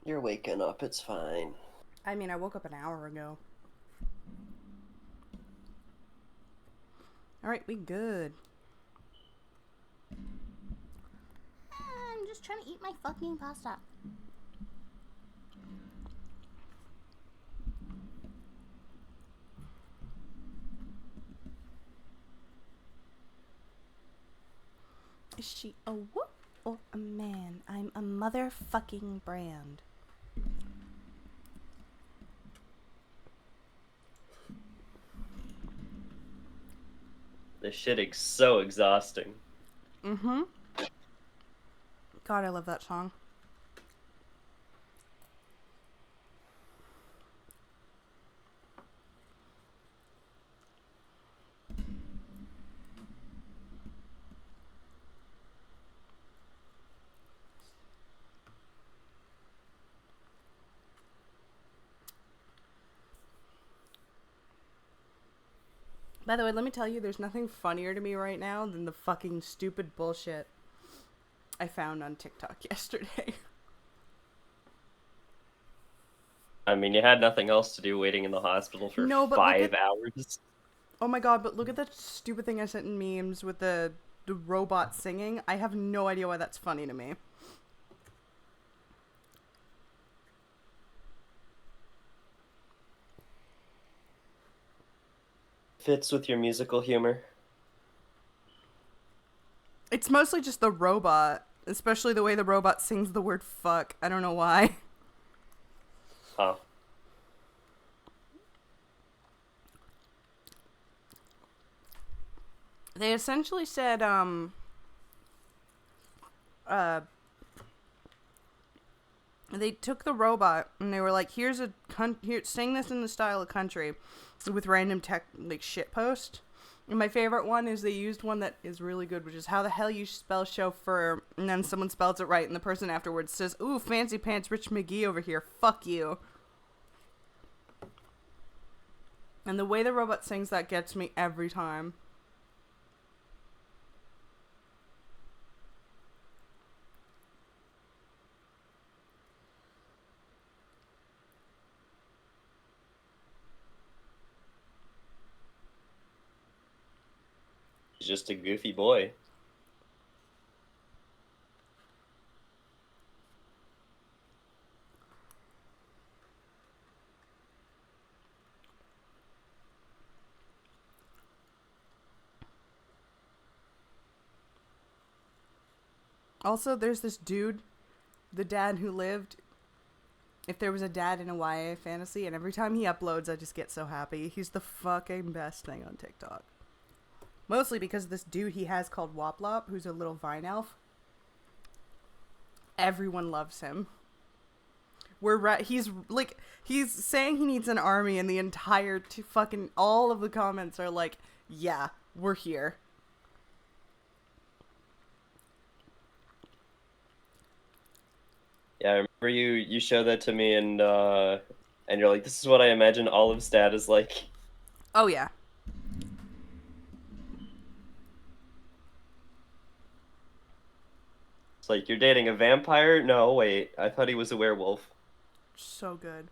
You're waking up, it's fine. I mean, I woke up an hour ago. All right, we good. I'm just trying to eat my fucking pasta. Is she a whoop or a man? I'm a motherfucking brand. This shit is so exhausting. Mm-hmm. God, I love that song. By the way, let me tell you, there's nothing funnier to me right now than the fucking stupid bullshit I found on TikTok yesterday. I mean, you had nothing else to do waiting in the hospital for No, but look at 5 hours. oh my god, but look at that stupid thing I sent in memes with the robot singing. I have no idea why that's funny to me. Fits with your musical humor. It's mostly just the robot, especially the way the robot sings the word fuck. I don't know why. Huh. They essentially said uh they took the robot and they were like, here's here, sing this in the style of country with random tech like shit post. And my favorite one is they used one that is really good, which is how the hell you spell chauffeur, and then someone spells it right, and the person afterwards says, "Ooh, fancy pants, Rich McGee over here. Fuck you." And the way the robot sings that gets me every time. He's just a goofy boy. Also, there's this dude, the dad who lived. If there was a dad in a YA fantasy, and every time he uploads, I just get so happy. He's the fucking best thing on TikTok. Mostly because this dude he has called Woplop, who's a little vine elf. Everyone loves him. He's like, he's saying he needs an army, and the entire fucking all of the comments are like, yeah, we're here. Yeah, I remember you showed that to me and you're like, this is what I imagine Olive's dad is like. Oh yeah. It's like you're dating a vampire? No, wait. I thought he was a werewolf. So good.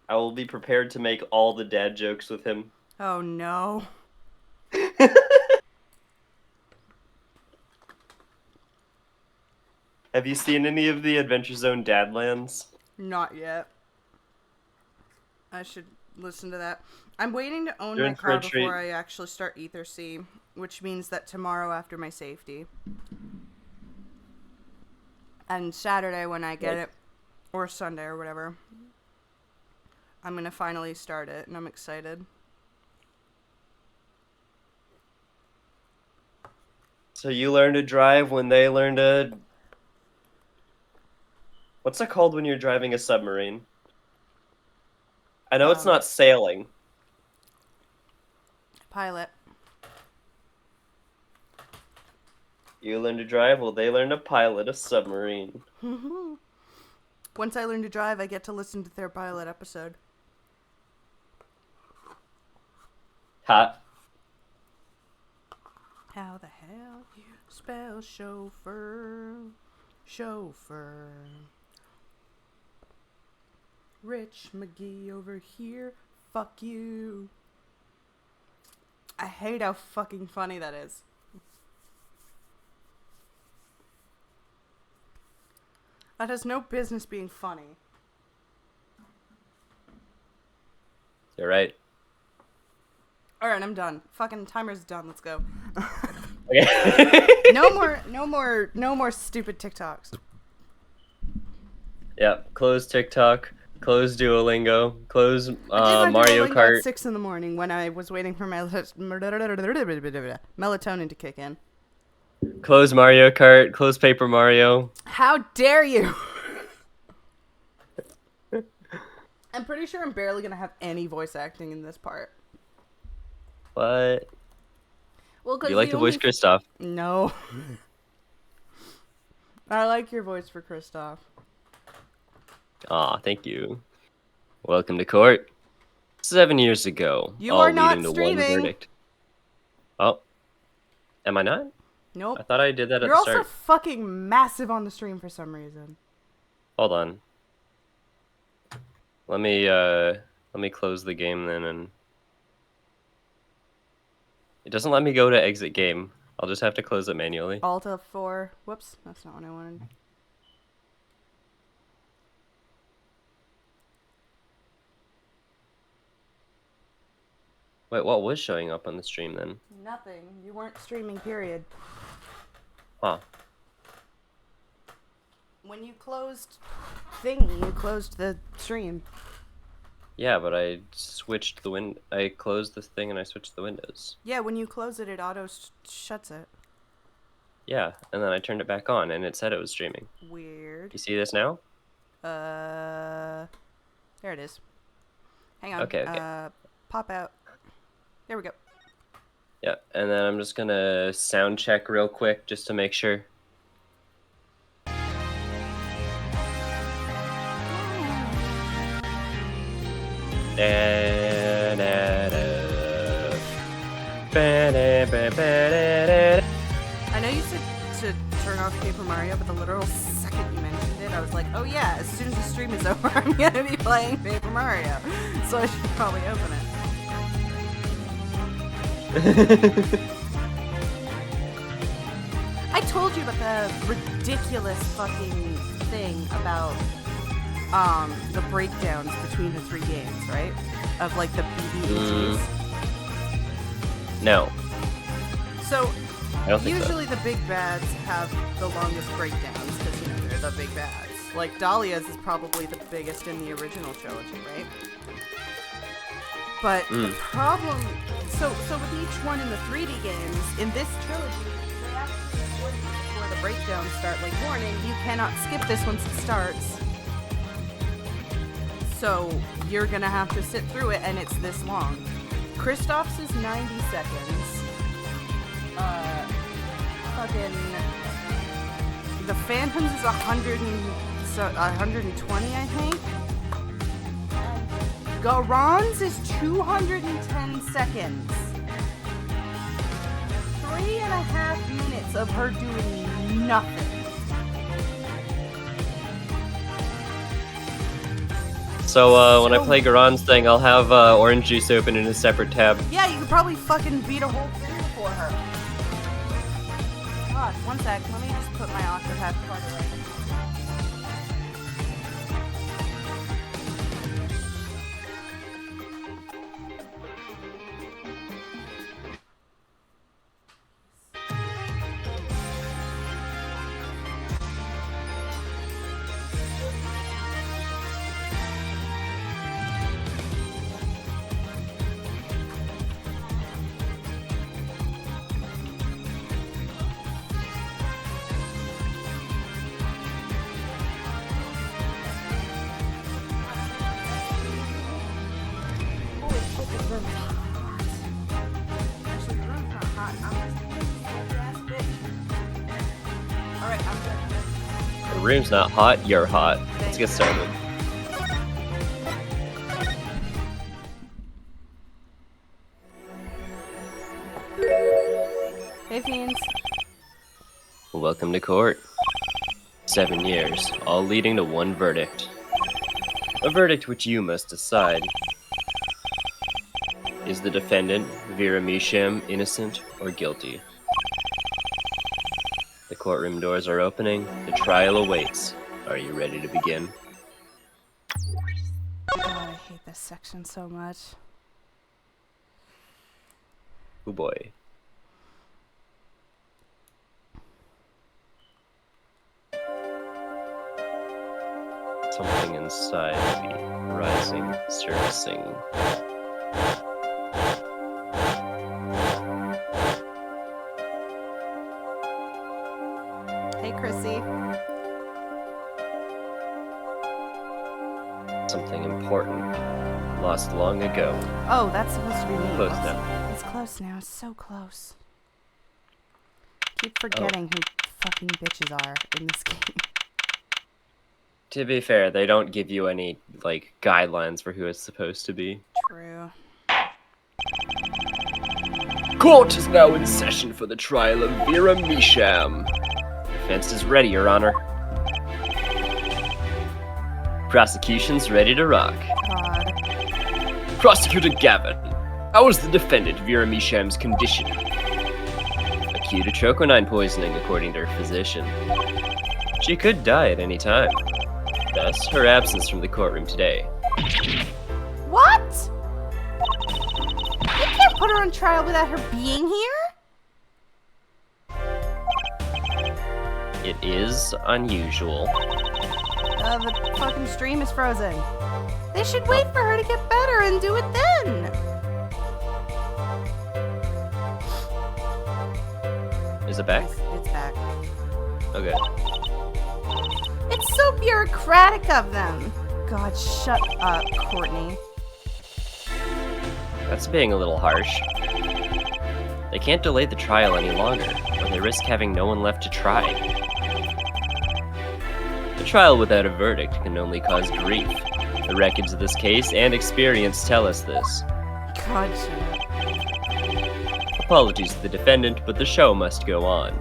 I will be prepared to make all the dad jokes with him. Oh no. Have you seen any of the Adventure Zone Dadlands? Not yet. I should listen to that. I'm waiting to own You're my in for a car before treat. I actually start Ether C, which means that tomorrow after my safety. And Saturday when I get Like, it, or Sunday or whatever, I'm gonna finally start it, and I'm excited. so you learn to drive when they learn to. What's it called when you're driving a submarine? I know it's Um, not sailing. Pilot. You learn to drive, well, they learn to pilot a submarine. Once I learn to drive, I get to listen to their pilot episode. Ha! How the hell you spell chauffeur? Chauffeur. Rich McGee over here. Fuck you. I hate how fucking funny that is. That has no business being funny. You're right. Alright, I'm done. Fucking timer's done. Let's go. Okay. No more stupid TikToks. Yeah. Close TikTok. Close Duolingo. Close I did my Mario Duolingo Kart. at 6 in the morning when I was waiting for my melatonin to kick in. Close Mario Kart. Close Paper Mario. How dare you? I'm pretty sure I'm barely gonna have any voice acting in this part. What? Well, cause You like the to voice only- Kristoff? No. I like your voice for Kristoff. Aw, thank you. Welcome to court. 7 years ago, You all are not leading to one streaming. verdict. Oh, am I not? Nope. I thought I did that at You're the also start. fucking massive on the stream for some reason. Hold on. Let me close the game then, and it doesn't let me go to exit game. I'll just have to close it manually. Alt F4. Whoops, that's not what I wanted. Wait, what was showing up on the stream then? Nothing. You weren't streaming, period. Huh. When you closed thingy, you closed the stream. Yeah, but I switched the I closed this thing and I switched the windows. Yeah, when you close it, it auto shuts it. Yeah, and then I turned it back on and it said it was streaming. Weird. You see this now? There it is. Hang on. Okay, okay. Pop out. There we go. Yeah, and then I'm just gonna sound check real quick just to make sure. I know you said to turn off Paper Mario, but the literal second you mentioned it, I was like, oh yeah, as soon as the stream is over, I'm gonna be playing Paper Mario. So I should probably open it. I told you about the ridiculous fucking thing about the breakdowns between the three games, right? Of like the BB-8s. No, So I don't think so. usually the big bads have the longest breakdowns because you know they're the big bads. Like Dahlia's is probably the biggest in the original trilogy, right? But the problem, so with each one in the 3D games in this trilogy, they actually put it before the breakdowns start. Like warning, you cannot skip this once it starts. So you're gonna have to sit through it, and it's this long. Kristoff's is 90 seconds. Fucking the Phantoms is 120, I think. Garon's is 210 seconds. 3.5 minutes of her doing nothing. So when I So- play Garon's thing, I'll have orange juice open in a separate tab. Yeah, you could probably fucking beat a whole thing for her. God, one sec. Let me just put my Octopath card away. Holy shit, this room is hot. Actually, the room's not hot. I'm just a salty ass bitch. Alright, I'm good. The room's not hot, you're hot. Let's get started. Hey, Fiends. Welcome to court. 7 years, all leading to one verdict. A verdict which you must decide. Is the defendant, Vera Misham, innocent or guilty? The courtroom doors are opening. The trial awaits. Are you ready to begin? God, I hate this section so much. Oh boy. Something inside me, rising, surfacing. Hey, Chrissy. Something important, lost long ago. Oh, that's supposed to be me. Close Whoops. now. It's close now. It's so close. Keep forgetting who fucking bitches are in this game. To be fair, they don't give you any, like, guidelines for who it's supposed to be. True. Court is now in session for the trial of Vera Misham. Defense is ready, Your Honor. Prosecution's ready to rock. God. Prosecutor Gavin, how is the defendant Vera Misham's condition? Acute of troconine poisoning, according to her physician. She could die at any time. Thus, her absence from the courtroom today. What? You can't put her on trial without her being here? It is unusual. The fucking stream is frozen. They should wait for her to get better and do it then. Is it back? It's back. Okay. It's so bureaucratic of them. God, shut up, Courtney. That's being a little harsh. They can't delay the trial any longer, or they risk having no one left to try. The trial without a verdict can only cause grief. The records of this case and experience tell us this. God, shut up. Apologies to the defendant, but the show must go on.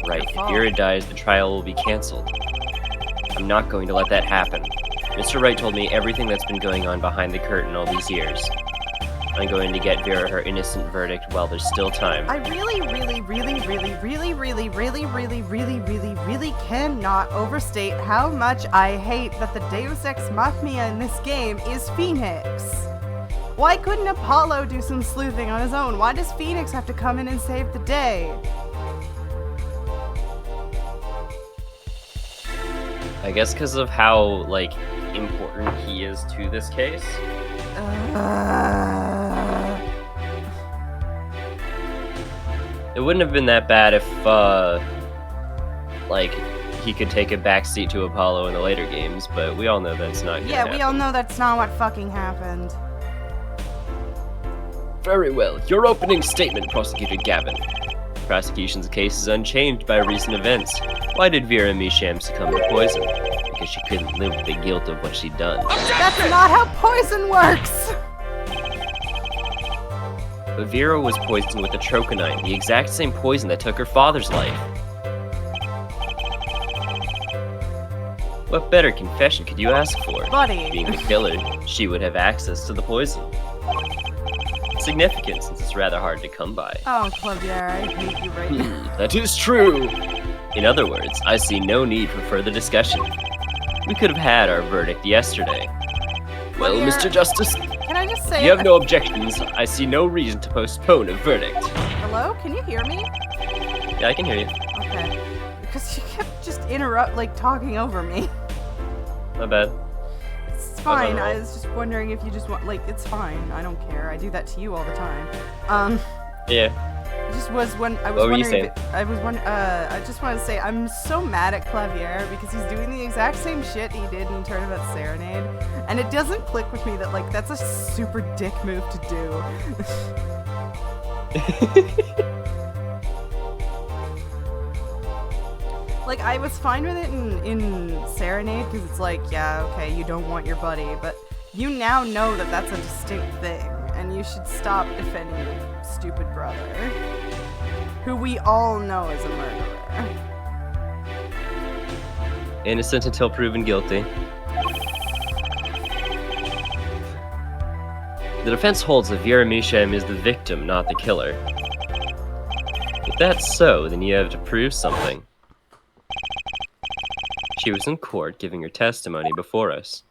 Right, if Vera dies, the trial will be cancelled. I'm not going to let that happen. Mr. Wright told me everything that's been going on behind the curtain all these years. I'm going to get Vera her innocent verdict while there's still time. I really cannot overstate how much I hate that the Deus Ex Machina in this game is Phoenix. Why couldn't Apollo do some sleuthing on his own? Why does Phoenix have to come in and save the day? I guess because of how, like, important he is to this case. It wouldn't have been that bad if, like, he could take a backseat to Apollo in the later games, but we all know that's not gonna happen. We all know that's not what fucking happened. Very well. Your opening statement, Prosecutor Gavin. Prosecution's case is unchanged by recent events. Why did Vera Misham succumb to poison? Because she couldn't live with the guilt of what she'd done. That's not how poison works! But Vera was poisoned with a troconine, the exact same poison that took her father's life. What better confession could you ask for? Buddy. Being the killer, she would have access to the poison. Significant, since it's rather hard to come by. Oh, Clavier, I hate you right now. That is true! In other words, I see no need for further discussion. We could have had our verdict yesterday. Well, Clavier, Mr. Justice, can I just say... if you have no objections, I see no reason to postpone a verdict. Hello? Can you hear me? Yeah, I can hear you. Okay. Because you kept just talking over me. My bad. It's fine. roll. I was just wondering if you just want, it's fine. I don't care. I do that to you all the time. Yeah. It just was when I was What were you wondering. saying? I just want to say I'm so mad at Clavier because he's doing the exact same shit he did in Tournament Serenade, and it doesn't click with me that that's a super dick move to do. I was fine with it in Serenade because it's yeah, okay, you don't want your buddy, but you now know that that's a distinct thing, and you should stop defending your stupid brother, who we all know is a murderer. Innocent until proven guilty. The defense holds that Vera Misham is the victim, not the killer. If that's so, then you have to prove something. She was in court giving her testimony before us.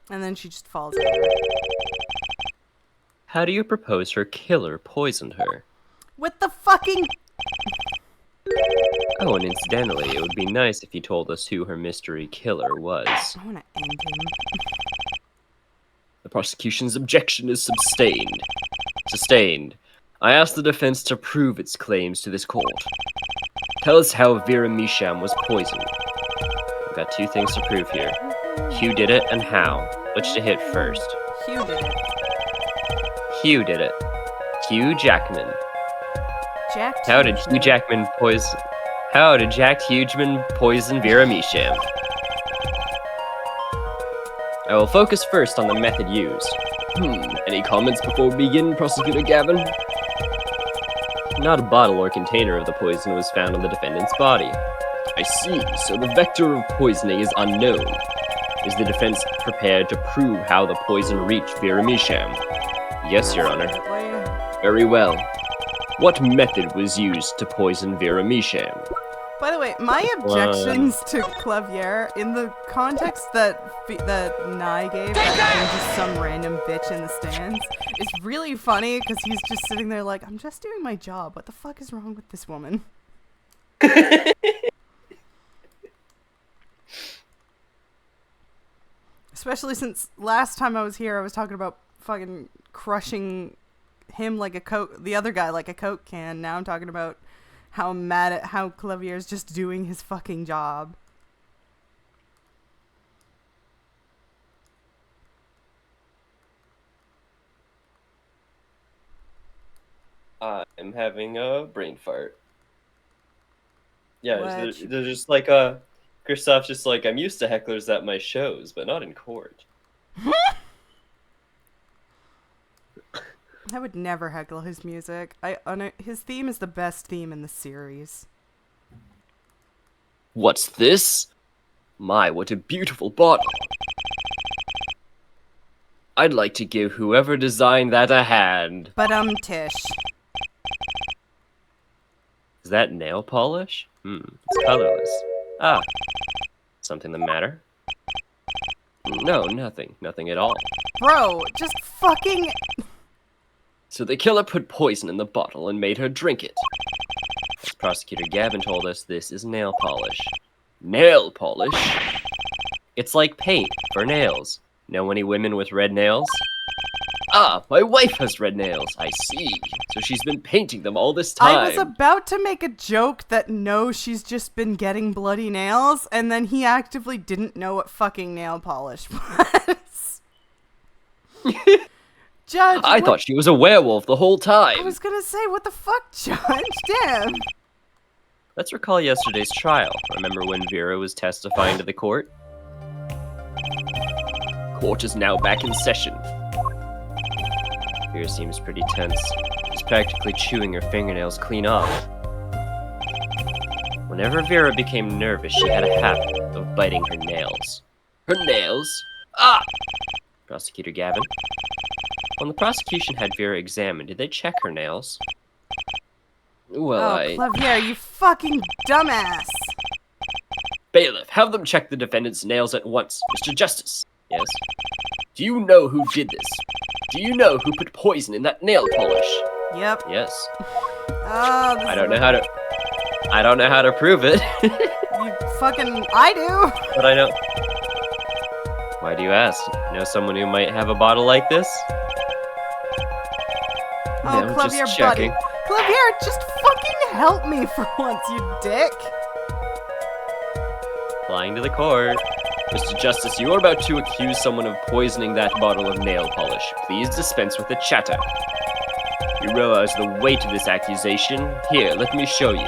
And then she just falls over. How do you propose her killer poisoned her? With the fucking... Oh, and incidentally, it would be nice if you told us who her mystery killer was. I want to end him. The prosecution's objection is sustained. Sustained. I ask the defense to prove its claims to this court. Tell us how Vera Misham was poisoned. We've got two things to prove here. Who did it and how. Which to hit first? Hugh did it. Hugh did it. Hugh Jackman. Jack How did Hughes Hugh Jackman poison... How did Jack Hugeman poison Vera Misham? I will focus first on the method used. Any comments before we begin, Prosecutor Gavin? Not a bottle or container of the poison was found on the defendant's body. I see, so the vector of poisoning is unknown. Is the defense prepared to prove how the poison reached Vera Misham? Yes, Your Honor. Very well. What method was used to poison Vera Misham? By the way, my objections to Clavier in the context that Nye gave and just some random bitch in the stands is really funny because he's just sitting there like, I'm just doing my job. What the fuck is wrong with this woman? Especially since last time I was here, I was talking about fucking crushing him like a Coke, the other guy like a Coke can. Now I'm talking about how I'm mad at how Clavier's just doing his fucking job. I'm having a brain fart. Yeah, Which- there's just like Christoph's just like, I'm used to hecklers at my shows, but not in court. I would never heckle his music. His theme is the best theme in the series. What's this? My, what a beautiful bottle. I'd like to give whoever designed that a hand. But Tish. Is that nail polish? It's colorless. Ah. Something the matter? No, nothing. Nothing at all. Bro, just fucking... So the killer put poison in the bottle and made her drink it. As Prosecutor Gavin told us, this is nail polish. Nail polish? It's like paint for nails. Know any women with red nails? Ah, my wife has red nails. I see. So she's been painting them all this time. I was about to make a joke that no, she's just been getting bloody nails, and then he actively didn't know what fucking nail polish was. Judge, I thought she was a werewolf the whole time. I was gonna say, what the fuck, Judge? Damn. Let's recall yesterday's trial. Remember when Vera was testifying to the court? Court is now back in session. Vera seems pretty tense. She's practically chewing her fingernails clean off. Whenever Vera became nervous, she had a habit of biting her nails. Her nails? Ah! Prosecutor Gavin. When the prosecution had Vera examined, did they check her nails? Well, Oh, Clavier, you fucking dumbass. Bailiff, have them check the defendant's nails at once. Mr. Justice. Yes? Do you know who did this? Do you know who put poison in that nail polish? Yep. Yes. Oh, this I don't know how to prove it. You fucking... I do! But I know. Why do you ask? Know someone who might have a bottle like this? Oh, No, Clavier, just buddy. checking. Clavier, just fucking help me for once, you dick. Flying to the court. Mr. Justice, you are about to accuse someone of poisoning that bottle of nail polish. Please dispense with the chatter. You realize the weight of this accusation? Here, let me show you.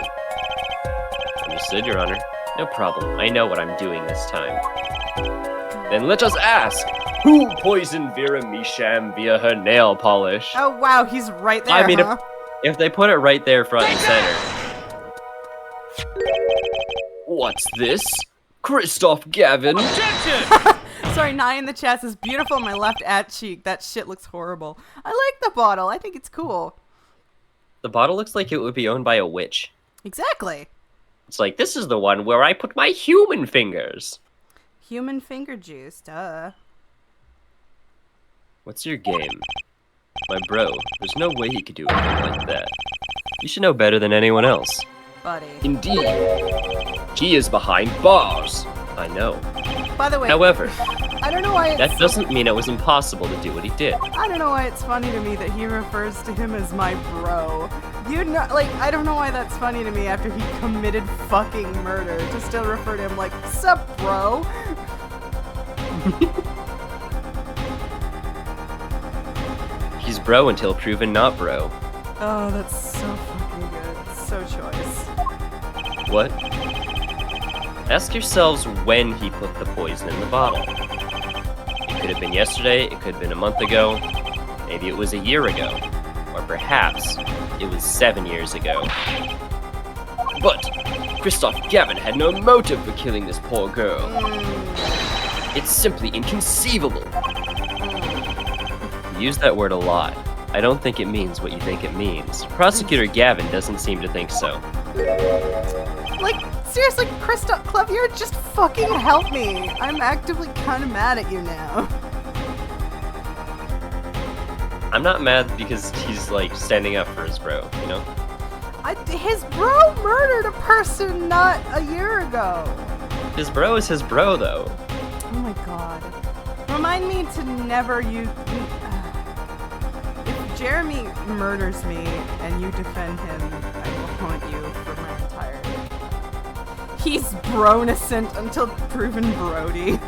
Understood, Your Honor. No problem. I know what I'm doing this time. Then let us ask, who poisoned Vera Misham via her nail polish? Oh wow, he's right there. I mean, huh? if they put it right there front and center. What's this? Christoph Gavin? Sorry, Nye in the chat says beautiful on my left at cheek. That shit looks horrible. I like the bottle. I think it's cool. The bottle looks like it would be owned by a witch. Exactly. It's like, this is the one where I put my human fingers. Human finger juice, duh. What's your game? My bro, there's no way he could do a thing like that. You should know better than anyone else. Buddy. Indeed. He is behind bars. I know. By the way, However, I don't know why it's that doesn't mean it was impossible to do what he did. I don't know why it's funny to me that he refers to him as my bro. You know, like, I don't know why that's funny to me after he committed fucking murder to still refer to him like, sup, bro? He's bro until proven not bro. Oh, that's so fucking good. So choice. What? Ask yourselves when he put the poison in the bottle. It could have been yesterday, it could have been a month ago, maybe it was a year ago, or perhaps it was 7 years ago. But Christoph Gavin had no motive for killing this poor girl. It's simply inconceivable. You use that word a lot. I don't think it means what you think it means. Prosecutor Gavin doesn't seem to think so. Like, seriously, Christoph Clavier, just fucking help me. I'm actively kind of mad at you now. I'm not mad because he's like standing up for his bro, you know? His bro murdered a person not a year ago. His bro is his bro, though. Oh my god. Remind me to never use... If Jeremy murders me and you defend him, I will haunt you for my entire... He's bro-innocent until proven Brody.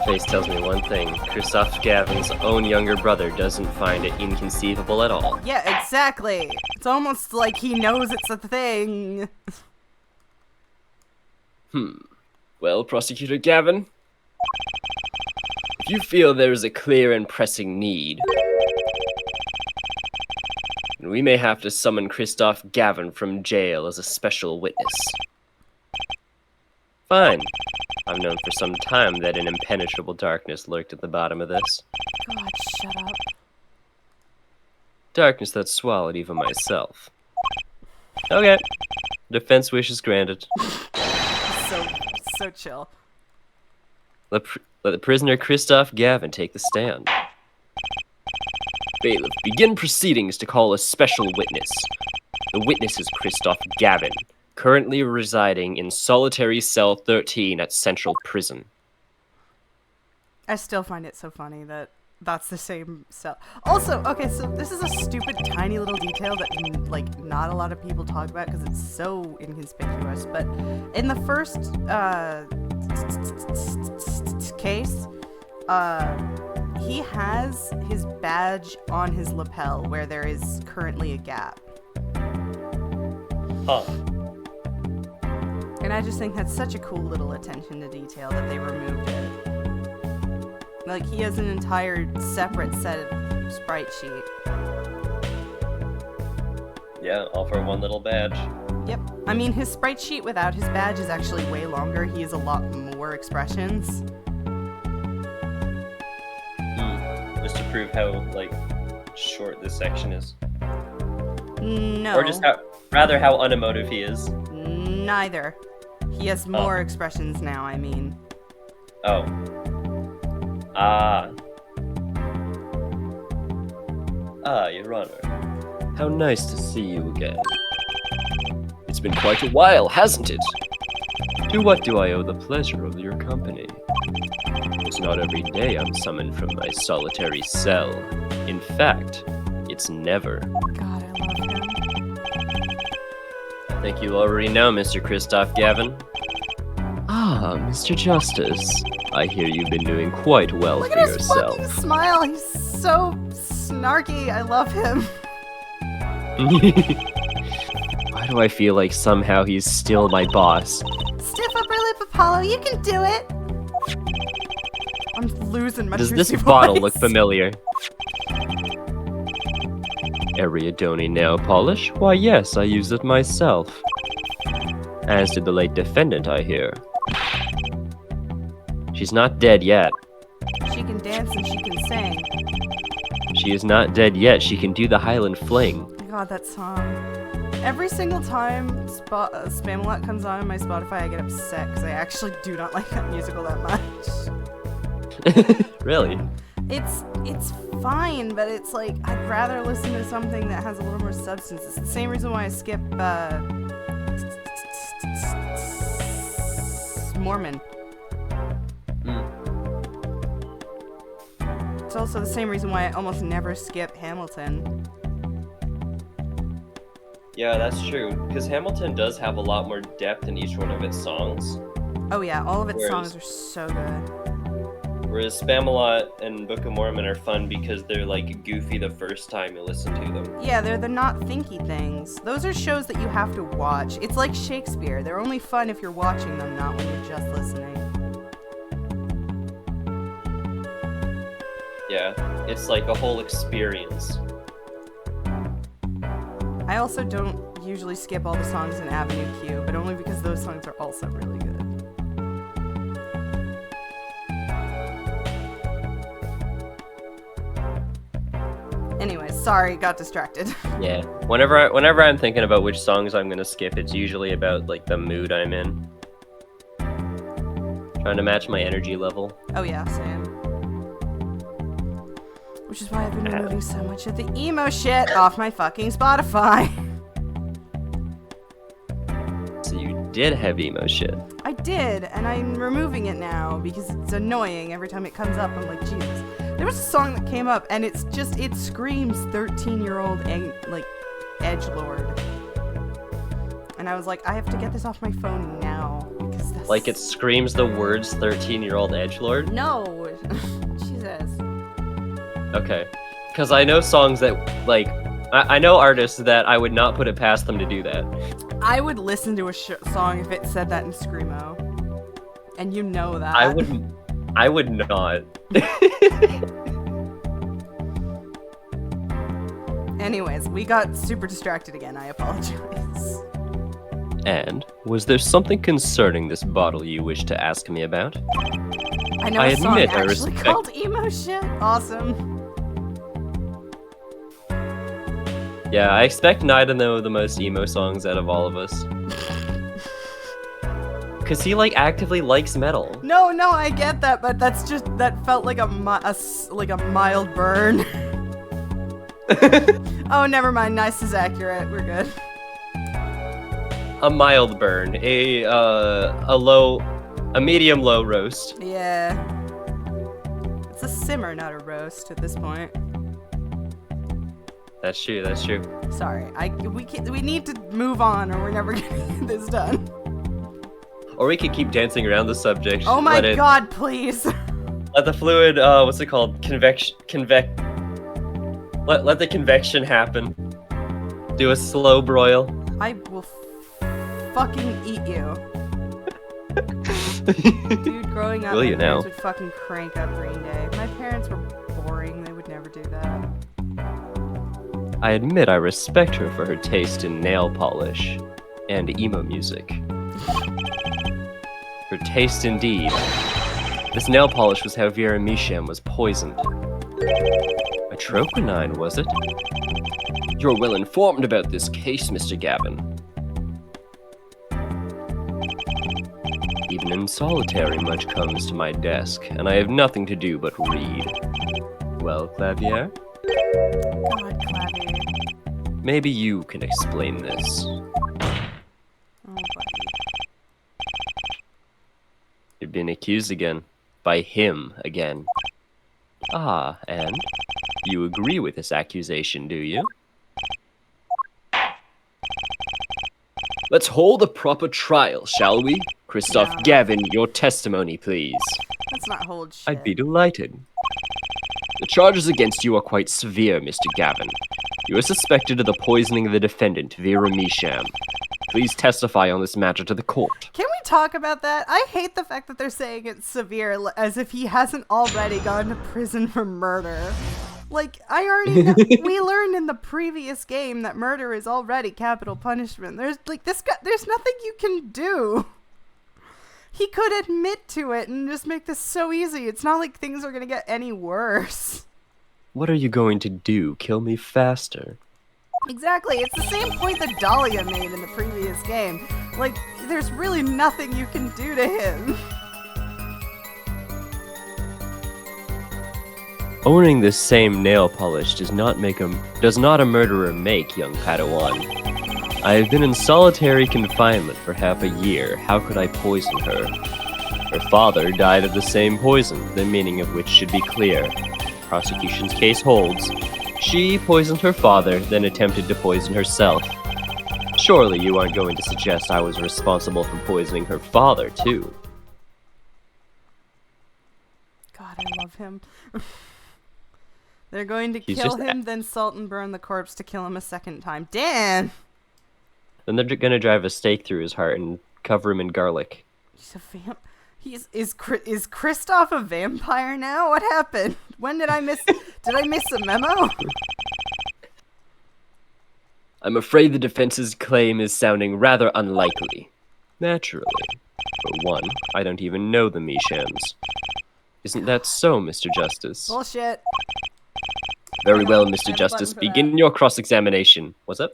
Face tells me one thing. Christoph Gavin's own younger brother doesn't find it inconceivable at all. Yeah, exactly. It's almost like he knows it's a thing. Well, Prosecutor Gavin, if you feel there is a clear and pressing need, we may have to summon Christoph Gavin from jail as a special witness. Fine. I've known for some time that an impenetrable darkness lurked at the bottom of this. God, shut up. Darkness that swallowed even myself. Okay. Defense wish is granted. So chill. Let the prisoner Christoph Gavin take the stand. Bailiff, begin proceedings to call a special witness. The witness is Christoph Gavin, currently residing in solitary cell 13 at Central Prison. I still find it so funny that that's the same cell. Also, okay, so this is a stupid tiny little detail that like not a lot of people talk about because it's so inconspicuous, but in the first case, he has his badge on his lapel where there is currently a gap. Huh. And I just think that's such a cool little attention to detail that they removed it. Like, he has an entire separate set of sprite sheet. Yeah, all for one little badge. Yep. I mean, his sprite sheet without his badge is actually way longer. He has a lot more expressions. Just to prove how, like, short this section is. No. Or just rather how unemotive he is. Neither. He has more expressions now, I mean. Oh. Your Honor. How nice to see you again. It's been quite a while, hasn't it? To what do I owe the pleasure of your company? It's not every day I'm summoned from my solitary cell. In fact, it's never. God, I love him. I think you already know, Mr. Christoph Gavin. Ah, Mr. Justice. I hear you've been doing quite well Look for at his yourself. fucking smile. He's so snarky. I love him. Why do I feel like somehow he's still my boss? Stiff upper lip, Apollo. You can do it. I'm losing my Does this juicy bottle voice. look familiar? Ariadone nail polish? Why yes, I use it myself. As did the late defendant, I hear. She's not dead yet. She can dance and she can sing. She is not dead yet. She can do the Highland Fling. Oh my god, that song. Every single time Spamalot comes on my Spotify, I get upset because I actually do not like that musical that much. Really? It's fine, but it's like I'd rather listen to something that has a little more substance. It's the same reason why I skip Mormon. It's also the same reason why I almost never skip Hamilton. Yeah, that's true. Because Hamilton does have a lot more depth in each one of its songs. Oh yeah, all of its Whereas- songs are so good. Whereas Spamalot and Book of Mormon are fun because they're like goofy the first time you listen to them. Yeah, they're the not thinky things. Those are shows that you have to watch. It's like Shakespeare. They're only fun if you're watching them, not when you're just listening. Yeah, it's like a whole experience. I also don't usually skip all the songs in Avenue Q, but only because those songs are also really good. Anyways, sorry, got distracted. Yeah. Whenever I'm thinking about which songs I'm gonna skip, it's usually about like the mood I'm in. Trying to match my energy level. Oh yeah, same. Which is why I've been removing so much of the emo shit off my fucking Spotify. So you did have emo shit. I did, and I'm removing it now because it's annoying every time it comes up. I'm like, Jesus. There was a song that came up, and it screams 13-year-old like edgelord. And I was like, I have to get this off my phone now because that's Like it screams the words 13-year-old edgelord? No, Jesus. Okay. Because I know songs that, like, I know artists that I would not put it past them to do that. I would listen to a song if it said that in screamo, and you know that. I would not. Anyways, we got super distracted again. I apologize. And was there something concerning this bottle you wish to ask me about? I know I a song admit I actually respect- called emo shit. Awesome. Yeah, I expect Nye to know the most emo songs out of all of us. Cause he like actively likes metal. No, I get that, but that felt like a mild burn. Oh, never mind. Nice is accurate. We're good. A mild burn, a medium low roast. Yeah. It's a simmer, not a roast at this point. That's true. That's true. Sorry, we need to move on, or we're never gonna get this done. Or we could keep dancing around the subject. Oh my god, please. Let the fluid, what's it called? Let the convection happen. Do a slow broil. I will fucking eat you. Dude, growing up, Will my you parents now? would fucking crank up Green Day. My parents were boring. They would never do that. I admit I respect her for her taste in nail polish and emo music. Her taste indeed. This nail polish was how Vera Misham was poisoned. Atropinine, was it? You're well informed about this case, Mr. Gavin. Even in solitary, much comes to my desk, and I have nothing to do but read. Well, Clavier, God, Clavier. maybe you can explain this. Oh, buddy. You've been accused again. By him again. Ah, and you agree with this accusation, do you? Let's hold a proper trial, shall we? Christoph No. Gavin, your testimony, please. Let's not hold shit. I'd be delighted. The charges against you are quite severe, Mr. Gavin. You are suspected of the poisoning of the defendant, Vera Misham. Please testify on this matter to the court. Can we talk about that? I hate the fact that they're saying it's severe, as if he hasn't already gone to prison for murder. Like, I already know, we learned in the previous game that murder is already capital punishment. There's, like, this guy, there's nothing you can do. He could admit to it and just make this so easy. It's not like things are gonna get any worse. What are you going to do? Kill me faster? Exactly, it's the same point that Dahlia made in the previous game. Like, there's really nothing you can do to him. Owning this same nail polish does not a murderer make, young Padawan. I have been in solitary confinement for half a year. How could I poison her? Her father died of the same poison, the meaning of which should be clear. Prosecution's case holds. She poisoned her father, then attempted to poison herself. Surely you aren't going to suggest I was responsible for poisoning her father, too. God, I love him. They're going to He's kill just him, then salt and burn the corpse to kill him a second time. Dan! Then they're gonna drive a stake through his heart and cover him in garlic. He's a is Kristoff a vampire now? What happened? When did I miss a memo? I'm afraid the defense's claim is sounding rather unlikely. Naturally. For one, I don't even know the Mishams. Isn't that so, Mr. Justice? Bullshit. Very well, I Mr. have a Justice. button for Begin your cross-examination. What's up?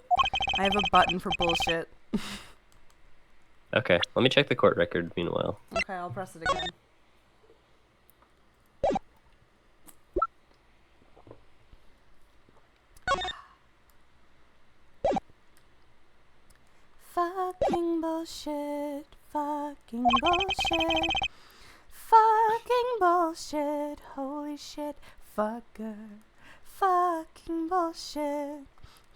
I have a button for bullshit. Okay, let me check the court record meanwhile. Okay, I'll press it again. Fucking bullshit. Fucking bullshit. Fucking bullshit. Holy shit. Fucker. Fucking bullshit.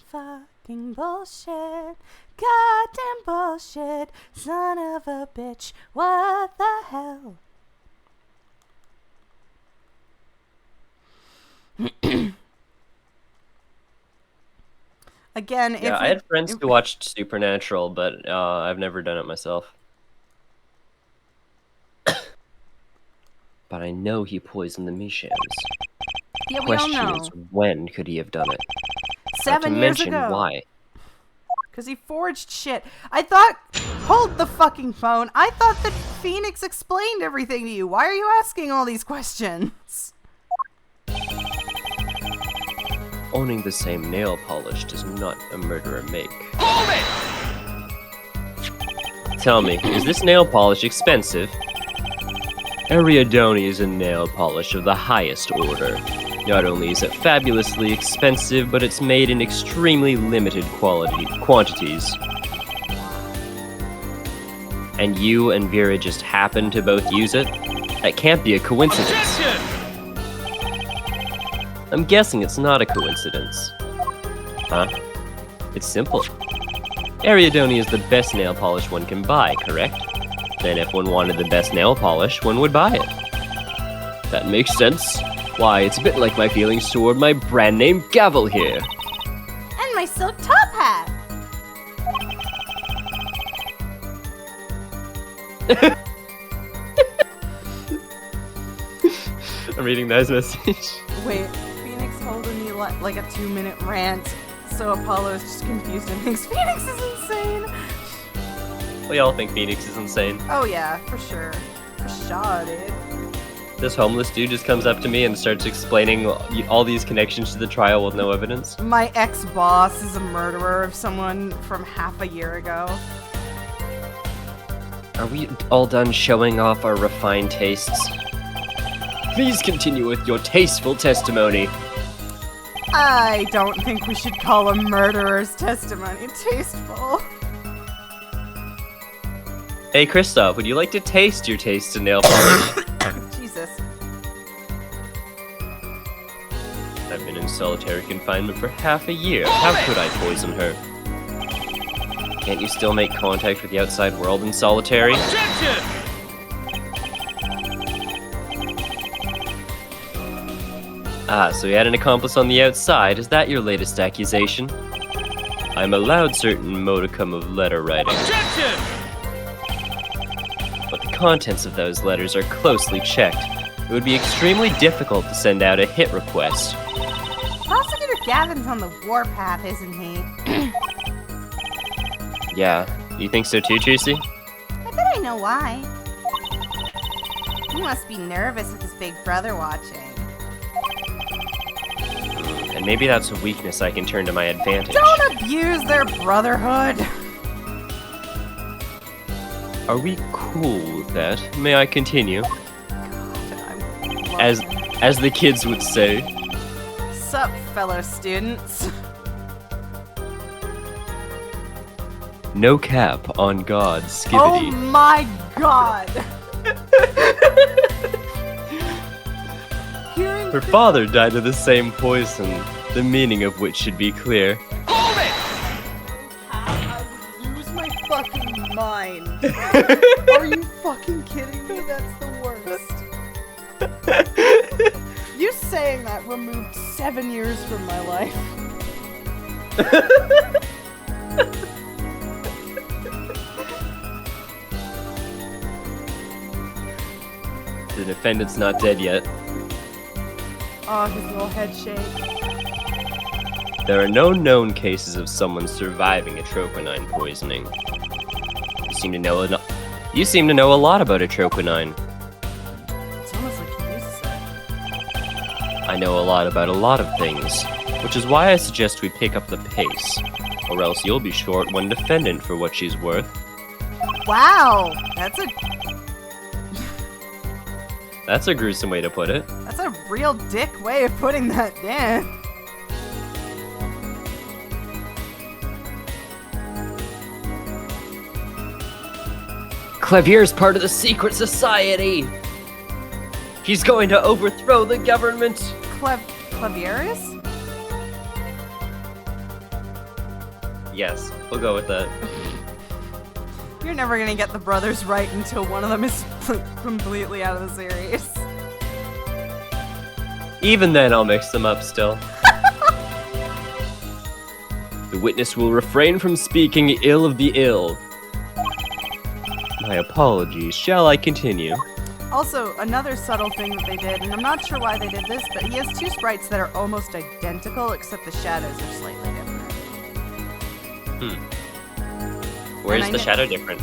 Fucking bullshit. Goddamn bullshit. Son of a bitch. What the hell? Again, if Yeah, I had friends who watched Supernatural, but I've never done it myself. But I know he poisoned the Mishams. yeah, we all Question know. is, when could he have done it? Not to 7 years mention ago. why. Because he forged shit. I thought... Hold the fucking phone. I thought that Phoenix explained everything to you. Why are you asking all these questions? Owning the same nail polish does not a murderer make. Tell me, is this nail polish expensive? Ariadone is a nail polish of the highest order. Not only is it fabulously expensive, but it's made in extremely limited quantities. And you and Vera just happen to both use it? That can't be a coincidence. I'm guessing it's not a coincidence. Huh? It's simple. Ariadone is the best nail polish one can buy, correct? Then if one wanted the best nail polish, one would buy it. That makes sense. Why, it's a bit like my feelings toward my brand name gavel here. And my silk top hat. I'm reading that message. Wait, Phoenix holding me like a 2-minute rant. So Apollo is just confused and thinks Phoenix is insane. We all think Phoenix is insane. Oh yeah, for sure. For sure, dude. This homeless dude just comes up to me and starts explaining all these connections to the trial with no evidence. My ex-boss is a murderer of someone from half a year ago. Are we all done showing off our refined tastes? Please continue with your tasteful testimony. I don't think we should call a murderer's testimony tasteful. Hey, Kristoff, would you like to taste your taste in nail polish? Jesus. I've been in solitary confinement for half a year. How could I poison her? Can't you still make contact with the outside world in solitary? Ah, so you had an accomplice on the outside. Is that your latest accusation? I'm allowed certain modicum of letter writing. Objection! But the contents of those letters are closely checked. It would be extremely difficult to send out a hit request. Prosecutor Gavin's on the warpath, isn't he? Yeah, you think so too, Tracy? I bet I know why. He must be nervous with his big brother watching. And maybe that's a weakness I can turn to my advantage. Don't abuse their brotherhood. Are we cool with that? May I continue? I'm As the kids would say. Sup, fellow students? No cap on God, Oh Skibbity. my god! Hearing Her father died of the same poison, the meaning of which should be clear. Hold it! I would lose my fucking mind. Are you fucking kidding me? That's the worst. You saying that removed 7 years from my life. The defendant's not dead yet. Oh, his little head shake. There are no known cases of someone surviving atropinine poisoning. You seem to know a lot about atropinine. It's almost like he uses it. I know a lot about a lot of things, which is why I suggest we pick up the pace, or else you'll be short one defendant for what she's worth. Wow, That's a gruesome way to put it. that's a real dick way of putting that down. Clavier's part of the secret society! He's going to overthrow the government! Clavieris? Yes, we'll go with that. You're never gonna get the brothers right until one of them is completely out of the series. Even then, I'll mix them up still. The witness will refrain from speaking ill of the ill. My apologies. Shall I continue? Also, another subtle thing that they did, and I'm not sure why they did this, but he has two sprites that are almost identical, except the shadows are slightly different. Where's I the kn- shadow different?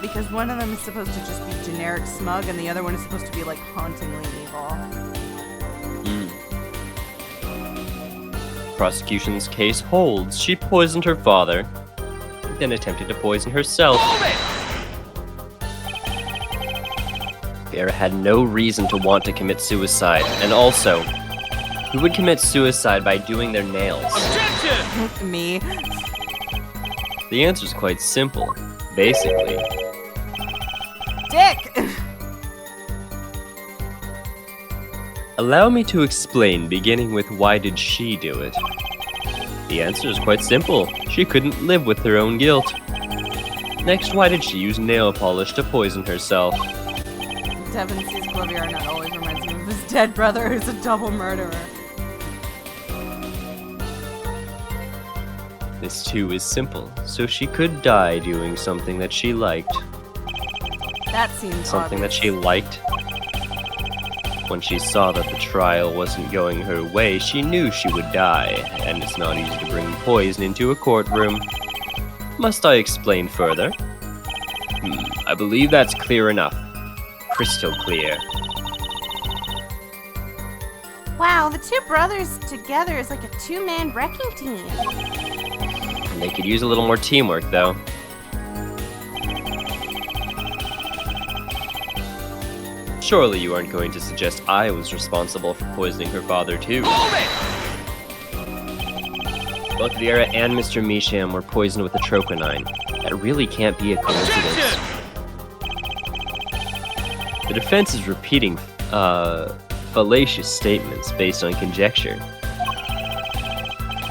Because one of them is supposed to just be generic smug, and the other one is supposed to be, like, hauntingly evil. Prosecution's case holds. She poisoned her father, then attempted to poison herself. Hold it! Vera had no reason to want to commit suicide, and also, who would commit suicide by doing their nails? Objection! Me. The answer's quite simple. Basically, Dick! allow me to explain, beginning with why did she do it? The answer is quite simple. She couldn't live with her own guilt. Next, why did she use nail polish to poison herself? Devin sees Clavier and that always reminds me of his dead brother who's a double murderer. This too is simple, so she could die doing something that she liked. That seems Something that obvious. she liked. When she saw that the trial wasn't going her way, she knew she would die, and it's not easy to bring poison into a courtroom. Must I explain further? I believe that's clear enough. Crystal clear. Wow, the two brothers together is like a two-man wrecking team. And they could use a little more teamwork, though. Surely you aren't going to suggest I was responsible for poisoning her father, too. Hold it! Both Vera and Mr. Misham were poisoned with atropinine. That really can't be a coincidence. Objection! The defense is repeating, fallacious statements based on conjecture.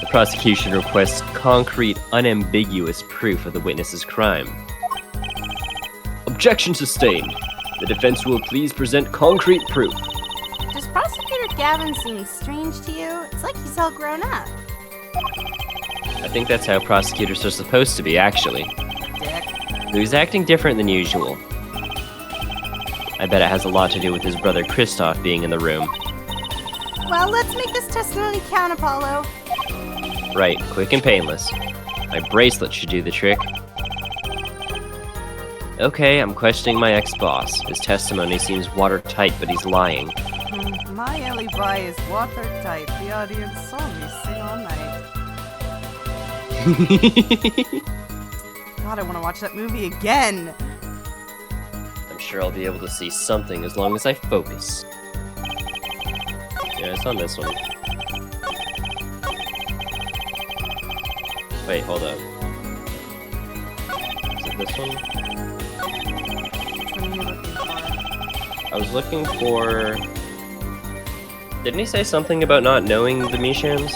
The prosecution requests concrete, unambiguous proof of the witness's crime. Objection sustained. The defense will please present concrete proof. Does Prosecutor Gavin seems strange to you. It's like he's all grown up. I think that's how prosecutors are supposed to be, actually. Dick. He's acting different than usual. I bet it has a lot to do with his brother Kristoff being in the room. Well, let's make this testimony count, Apollo. Right, quick and painless. My bracelet should do the trick. Okay, I'm questioning my ex-boss. His testimony seems watertight, but he's lying. My alibi is watertight. The audience saw me sing all night. God, I want to watch that movie again. I'm sure I'll be able to see something as long as I focus. Yeah, it's on this one. Wait, hold up. Is it this one? Which one are you looking for? I was looking for... Didn't he say something about not knowing the Mishams?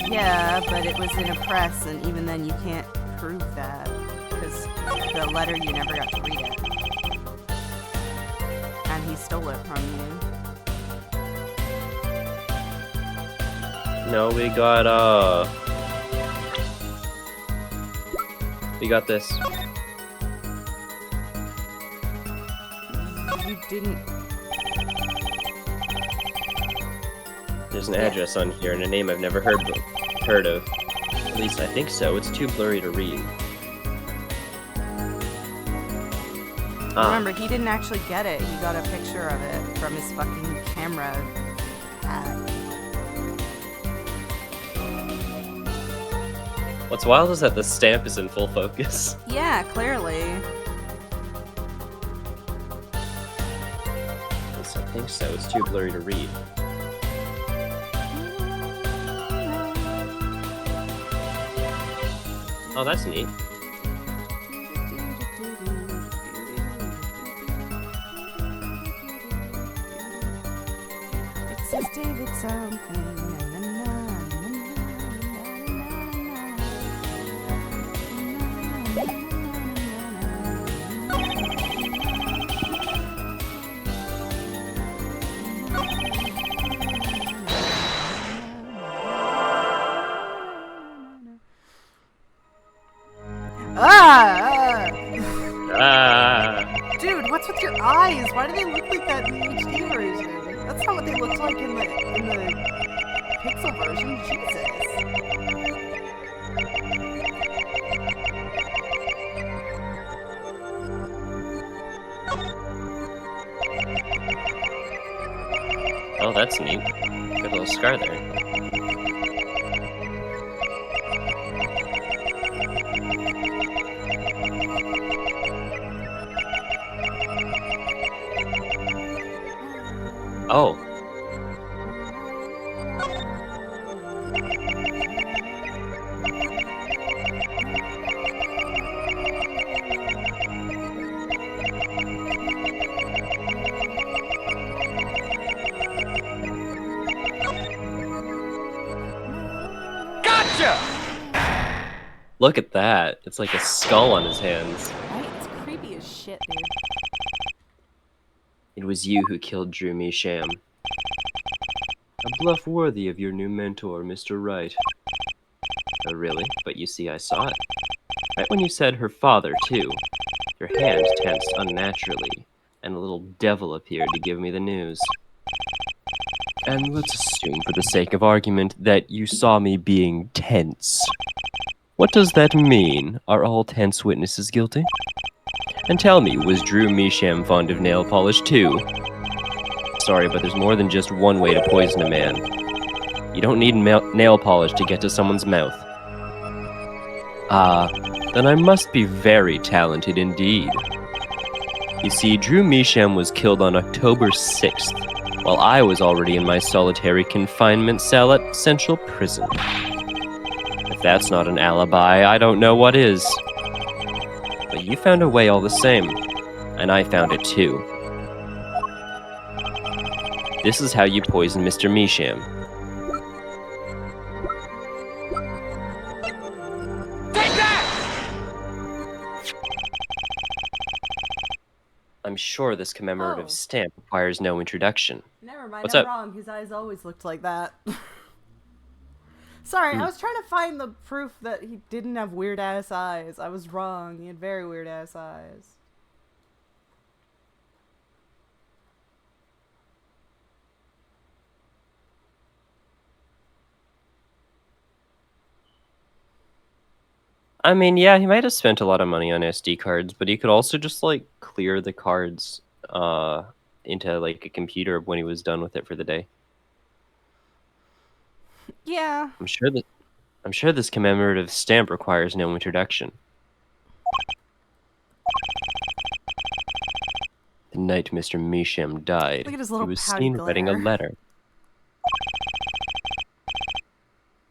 Yeah, but it was in a press, and even then you can't prove that. Because the letter, you never got to read it. And he stole it from you. No, we got this. You didn't... There's an address on here and a name I've never heard of. At least I think so. It's too blurry to read. Remember, he didn't actually get it. He got a picture of it from his fucking camera. What's wild is that the stamp is in full focus. Yeah, clearly. At least I think so. It's too blurry to read. Oh, that's neat. It says David something. Dude, what's with your eyes? Why do they look like that in the HD version? That's not what they looked like in the Pixel version. Jesus. Oh, that's neat. Good little scar there. Oh. Gotcha! Look at that. It's like a skull on his hands. Right? It's creepy as shit, dude. It was you who killed Drew Misham. A bluff worthy of your new mentor, Mr. Wright. Oh, really? But you see, I saw it. Right when you said her father, too. Your hand tensed unnaturally, and a little devil appeared to give me the news. And let's assume, for the sake of argument, that you saw me being tense. What does that mean? Are all tense witnesses guilty? And tell me, was Drew Misham fond of nail polish too? Sorry, but there's more than just one way to poison a man. You don't need nail polish to get to someone's mouth. Ah, then I must be very talented indeed. You see, Drew Misham was killed on October 6th, while I was already in my solitary confinement cell at Central Prison. If that's not an alibi, I don't know what is. But you found a way all the same, and I found it too. This is how you poison Mr. Misham. Take that! I'm sure this commemorative Oh. stamp requires no introduction. Never Never mind, What's I'm up? wrong. His eyes always looked like that. Sorry, I was trying to find the proof that he didn't have weird ass eyes. I was wrong. He had very weird ass eyes. I mean, yeah, he might have spent a lot of money on SD cards, but he could also just like clear the cards into like a computer when he was done with it for the day. Yeah. I'm sure this commemorative stamp requires no introduction. The night Mr. Measham died, Look at his he little was pouty seen writing a glare. letter.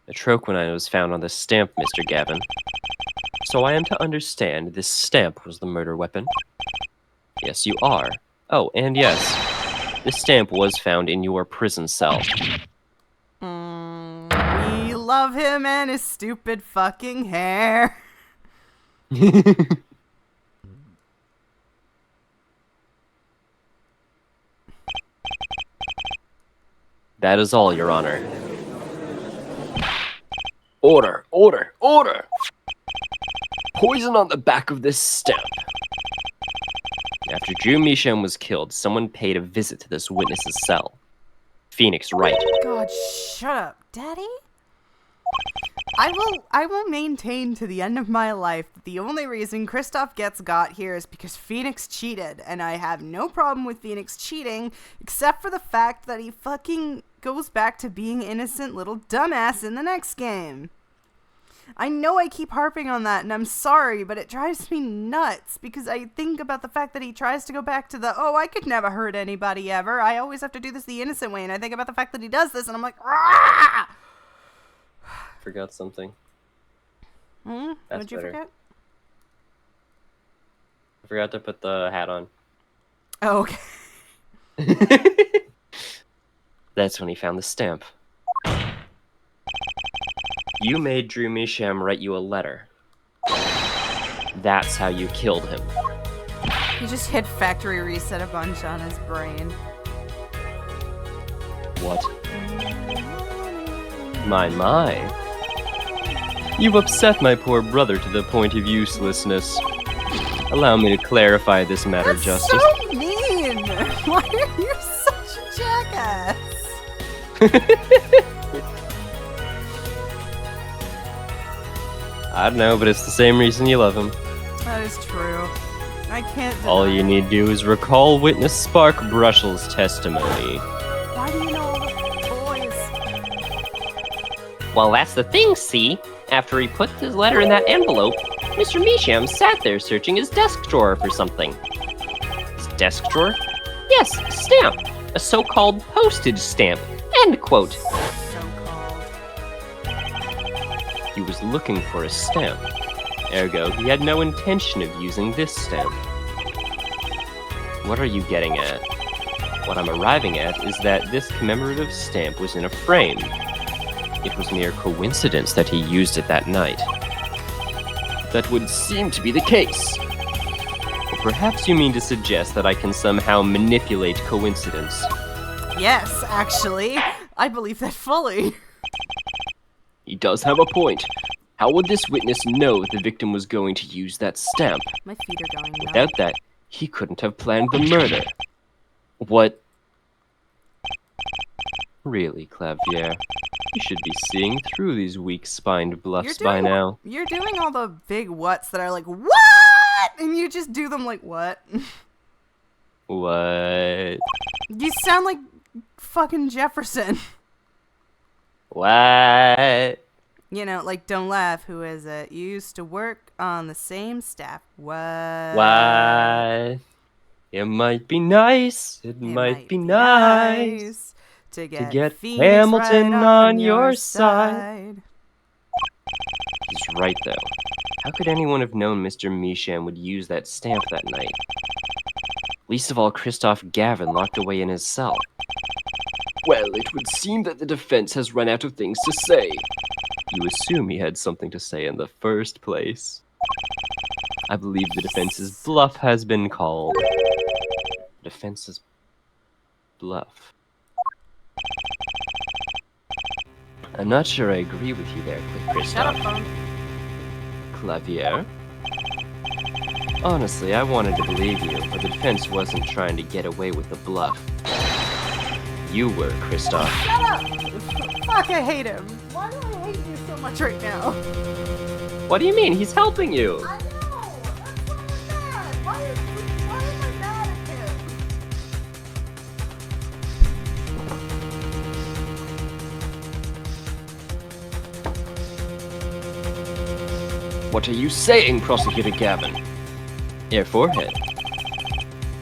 A troquinine was found on the stamp, Mr. Gavin. So I am to understand this stamp was the murder weapon? Yes, you are. Oh, and yes, this stamp was found in your prison cell. We love him and his stupid fucking hair. That is all, Your Honor. Order! Order! Order! Poison on the back of this stamp. After Drew Measham was killed, someone paid a visit to this witness's cell. Phoenix Wright. God, shut up, Daddy. I will maintain to the end of my life that the only reason Kristoff gets got here is because Phoenix cheated, and I have no problem with Phoenix cheating, except for the fact that he fucking goes back to being innocent little dumbass in the next game. I know I keep harping on that, and I'm sorry, but it drives me nuts, because I think about the fact that he tries to go back to the, oh, I could never hurt anybody ever, I always have to do this the innocent way, and I think about the fact that he does this, and I'm like, ah! Forgot something. What'd you better. forget? I forgot to put the hat on. Oh, okay. That's when he found the stamp. You made Drew Measham write you a letter. That's how you killed him. He just hit factory reset a bunch on his brain. What? My. You've upset my poor brother to the point of uselessness. Allow me to clarify this matter, That's Justice. so mean! Why are you such a jackass? I don't know, but it's the same reason you love him. That is true. I can't deny All you it. need to do is recall witness Spark Brushell's testimony. Why do you know all the boys? Well, that's the thing, see? After he put his letter in that envelope, Mr. Measham sat there searching his desk drawer for something. His desk drawer? Yes, a stamp. A so-called postage stamp. End quote. So-called. He was looking for a stamp. Ergo, he had no intention of using this stamp. What are you getting at? What I'm arriving at is that this commemorative stamp was in a frame. It was mere coincidence that he used it that night. That would seem to be the case. Or perhaps you mean to suggest that I can somehow manipulate coincidence. Yes, actually. I believe that fully. He does have a point. How would this witness know the victim was going to use that stamp? My feet are going numb. Without that, he couldn't have planned the murder. What? Really, Clavier? You should be seeing through these weak-spined bluffs by now. You're doing all the big whats that are like, what? And you just do them like, what? What? You sound like fucking Jefferson. What? You know, like, don't laugh, who is it? You used to work on the same staff. What? What? It might be nice. It might be nice. To get, Phoenix Hamilton right on your side. He's right, though. How could anyone have known Mr. Measham would use that stamp that night? Least of all, Christoph Gavin locked away in his cell. Well, it would seem that the defense has run out of things to say. You assume he had something to say in the first place. I believe the defense's bluff has been called. Defense's bluff. I'm not sure I agree with you there, Shut up, Kristoff. phone. Clavier? Honestly, I wanted to believe you, but the defense wasn't trying to get away with the bluff. You were, Kristoff. Shut up! Fuck, I hate him. Why do I hate you so much right now? What do you mean? He's helping you! I know! That's why I'm mad! Why am I mad at him? What are you saying, Prosecutor Gavin? Your forehead.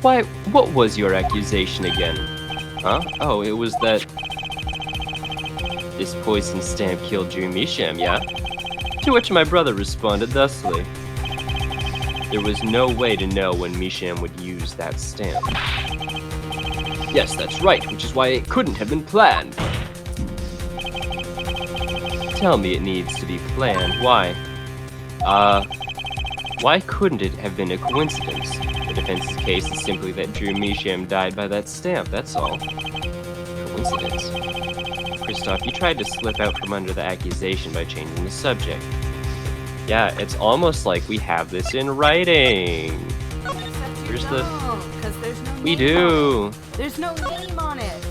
Why, what was your accusation again? Huh? Oh, it was that this poison stamp killed Drew Misham, yeah? To which my brother responded thusly. There was no way to know when Misham would use that stamp. Yes, that's right, which is why it couldn't have been planned. Tell me it needs to be planned. Why? Why couldn't it have been a coincidence? The defense's case is simply that Drew Misham died by that stamp, that's all. Coincidence? Kristoff, you tried to slip out from under the accusation by changing the subject. Yeah, it's almost like we have this in writing. Except you Here's the- don't, 'cause there's no We name on do. it. There's no name on it.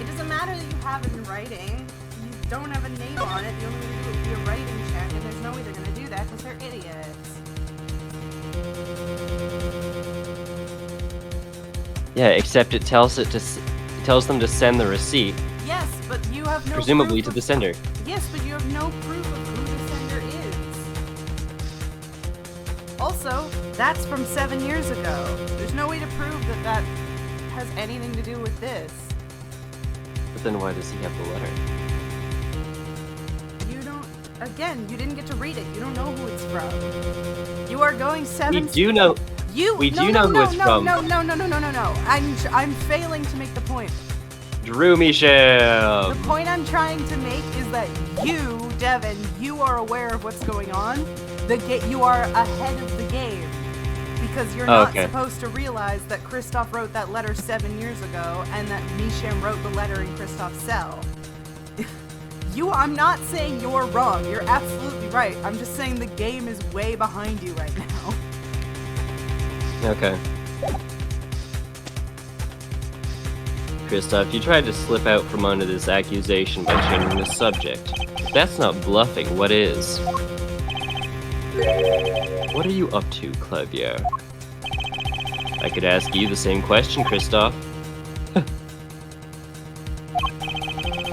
It doesn't matter that you have it in writing. You don't have a name on it. The only way to do it would be a writing check, and there's no way they're gonna do that because they're idiots. Yeah, except it tells them to send the receipt, Yes, but you have no presumably proof to of- the sender. Yes, but you have no proof of who the sender is. Also, that's from 7 years ago. There's no way to prove that that has anything to do with this. But then why does he have the letter? You don't. Again, you didn't get to read it. You don't know who it's from. You are going We seven. do know. You. we no, do no, know who no, it's no, from. No, no, no, no, no, no, no. I'm failing to make the point. Drew The Misham! point I'm trying to make is that you, Devin, you are aware of what's going on. You are ahead of the game because you're not Okay. supposed to realize that Kristoff wrote that letter 7 years ago and that Misham wrote the letter in Kristoff's cell. I'm not saying you're wrong. You're absolutely right. I'm just saying the game is way behind you right now. Okay. Kristoff, you tried to slip out from under this accusation by changing the subject. If that's not bluffing, what is? What are you up to, Clavier? I could ask you the same question, Kristoff.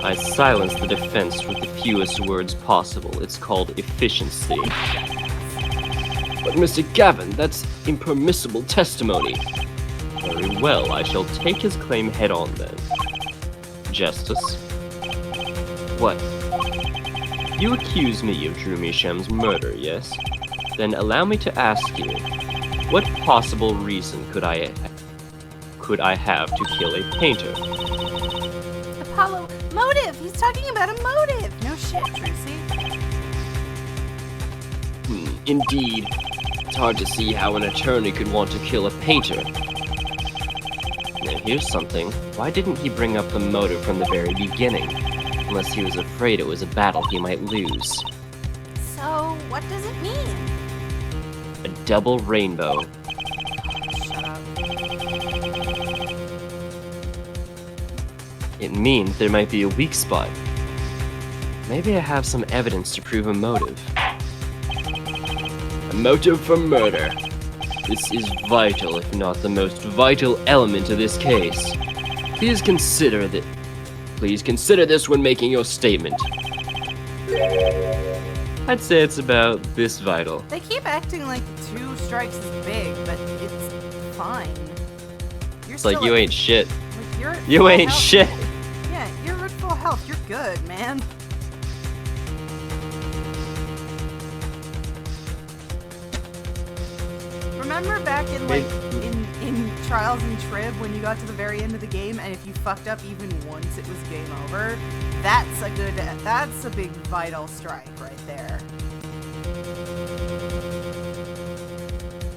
I silenced the defense with the fewest words possible. It's called efficiency. But Mr. Gavin, that's impermissible testimony. Very well, I shall take his claim head on then. Justice. What? You accuse me of Drew Misham's murder, yes? Then allow me to ask you, what possible reason could I have to kill a painter? Apollo, motive! He's talking about a motive! No shit, Tracy. Indeed. It's hard to see how an attorney could want to kill a painter. Now here's something. Why didn't he bring up the motive from the very beginning? Unless he was afraid it was a battle he might lose. So, what does it mean? A double rainbow. Shut up. It means there might be a weak spot. Maybe I have some evidence to prove a motive. A motive for murder. This is vital, if not the most vital element of this case. Please consider this when making your statement. I'd say it's about this vital. They keep acting like 2 strikes is big, but it's fine. You're It's like you ain't shit. You're You full ain't health. shit. Yeah, you're at full health. You're good, man. Remember back in like in Trials and Trib when you got to the very end of the game and if you fucked up even once it was game over? That's a big vital strike right there.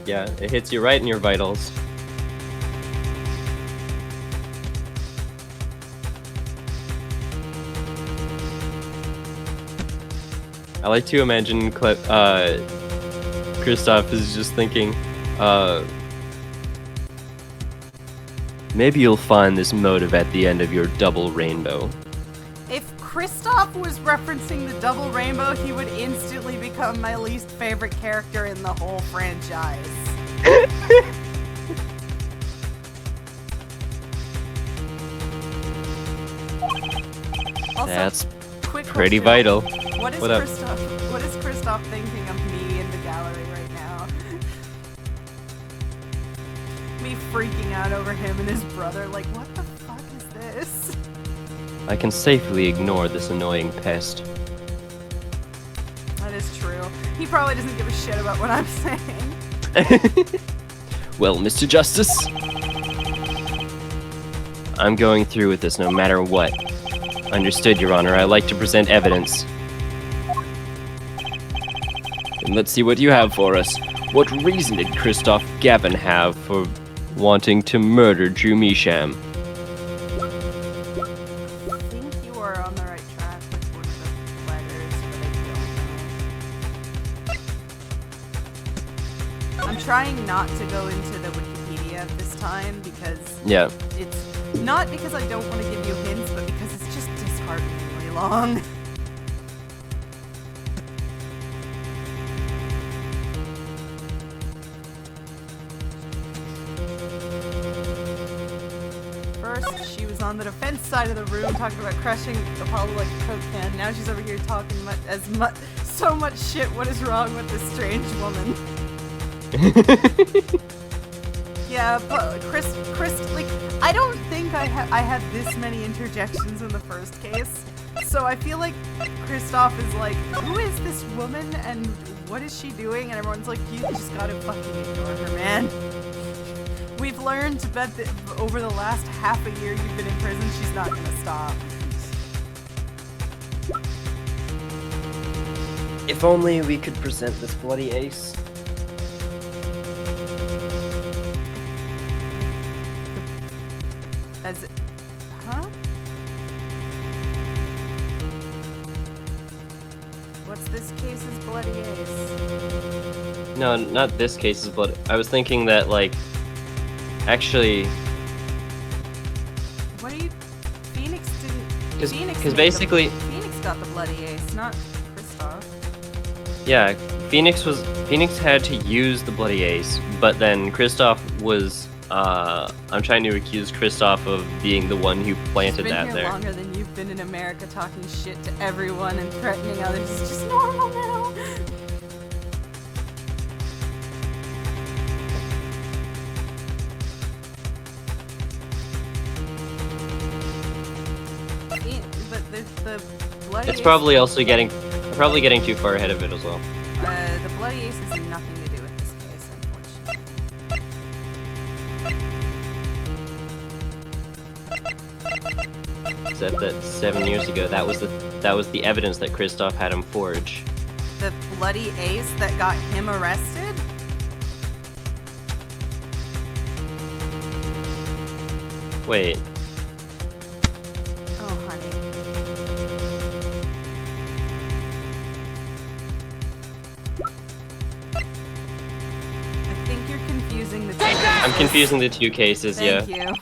Yeah, it hits you right in your vitals. I like to imagine Kristoff is just thinking, maybe you'll find this motive at the end of your double rainbow. If Kristoff was referencing the double rainbow, he would instantly become my least favorite character in the whole franchise. Also, That's quick pretty question. vital. What is What up? What is Kristoff thinking of me in the gallery right now? Me freaking out over him and his brother, like, what the fuck is this? I can safely ignore this annoying pest. That is true. He probably doesn't give a shit about what I'm saying. Well, Mr. Justice, I'm going through with this no matter what. Understood, Your Honor. I like to present evidence. And let's see what you have for us. What reason did Kristoff Gavin have for wanting to murder Drew Misham? I think you are on the right track with one of the letters, but I don't know. I'm trying not to go into the Wikipedia this time because Yeah. it's not because I don't want to give you hints, but because it's just dishearteningly long. First, she was on the defense side of the room talking about crushing Apollo like a Coke can. Now she's over here talking so much shit. What is wrong with this strange woman? Yeah, but Chris, like, I don't think I had this many interjections in the first case. So I feel like Kristoff is like, who is this woman and what is she doing? And everyone's like, you just gotta fucking ignore her, man. We've learned that over the last half a year you've been in prison, she's not gonna stop. If only we could present this bloody ace. As it, huh? What's this case's bloody ace? No, not this case's blood. I was thinking that, like, actually, What are you? Phoenix didn't. 'Cause- Phoenix 'cause made the- basically- Phoenix got the bloody ace, not Kristoff. yeah, Phoenix had to use the bloody ace, but then Kristoff was, I'm trying to accuse Kristoff of being the one who planted She's been that here there. longer than you've been in America, talking shit to everyone and threatening others. It's just normal now. But the bloody It's ace, probably also getting too far ahead of it as well. the bloody ace has nothing to do with this case, unfortunately. Except that 7 years ago, that was the evidence that Kristoff had him forge. The bloody ace that got him arrested? Wait, Oh, honey. I think you're confusing the two. I'm confusing the two cases. Thank Yeah. you.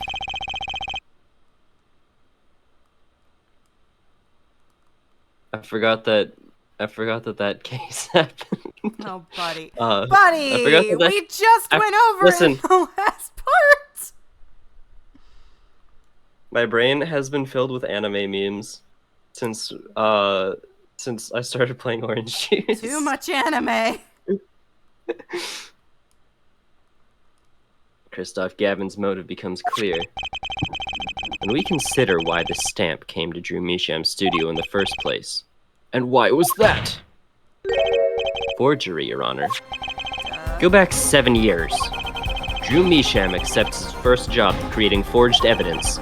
I forgot that case happened. Oh, buddy. I Buddy! forgot that- We just went over listen. it in the last part! My brain has been filled with anime memes since I started playing Orange Juice. Too much anime. Kristoff Gavin's motive becomes clear. When we consider why the stamp came to Drew Misham's studio in the first place. And why was that? Forgery, Your Honor. Go back 7 years. Drew Misham accepts his first job creating forged evidence.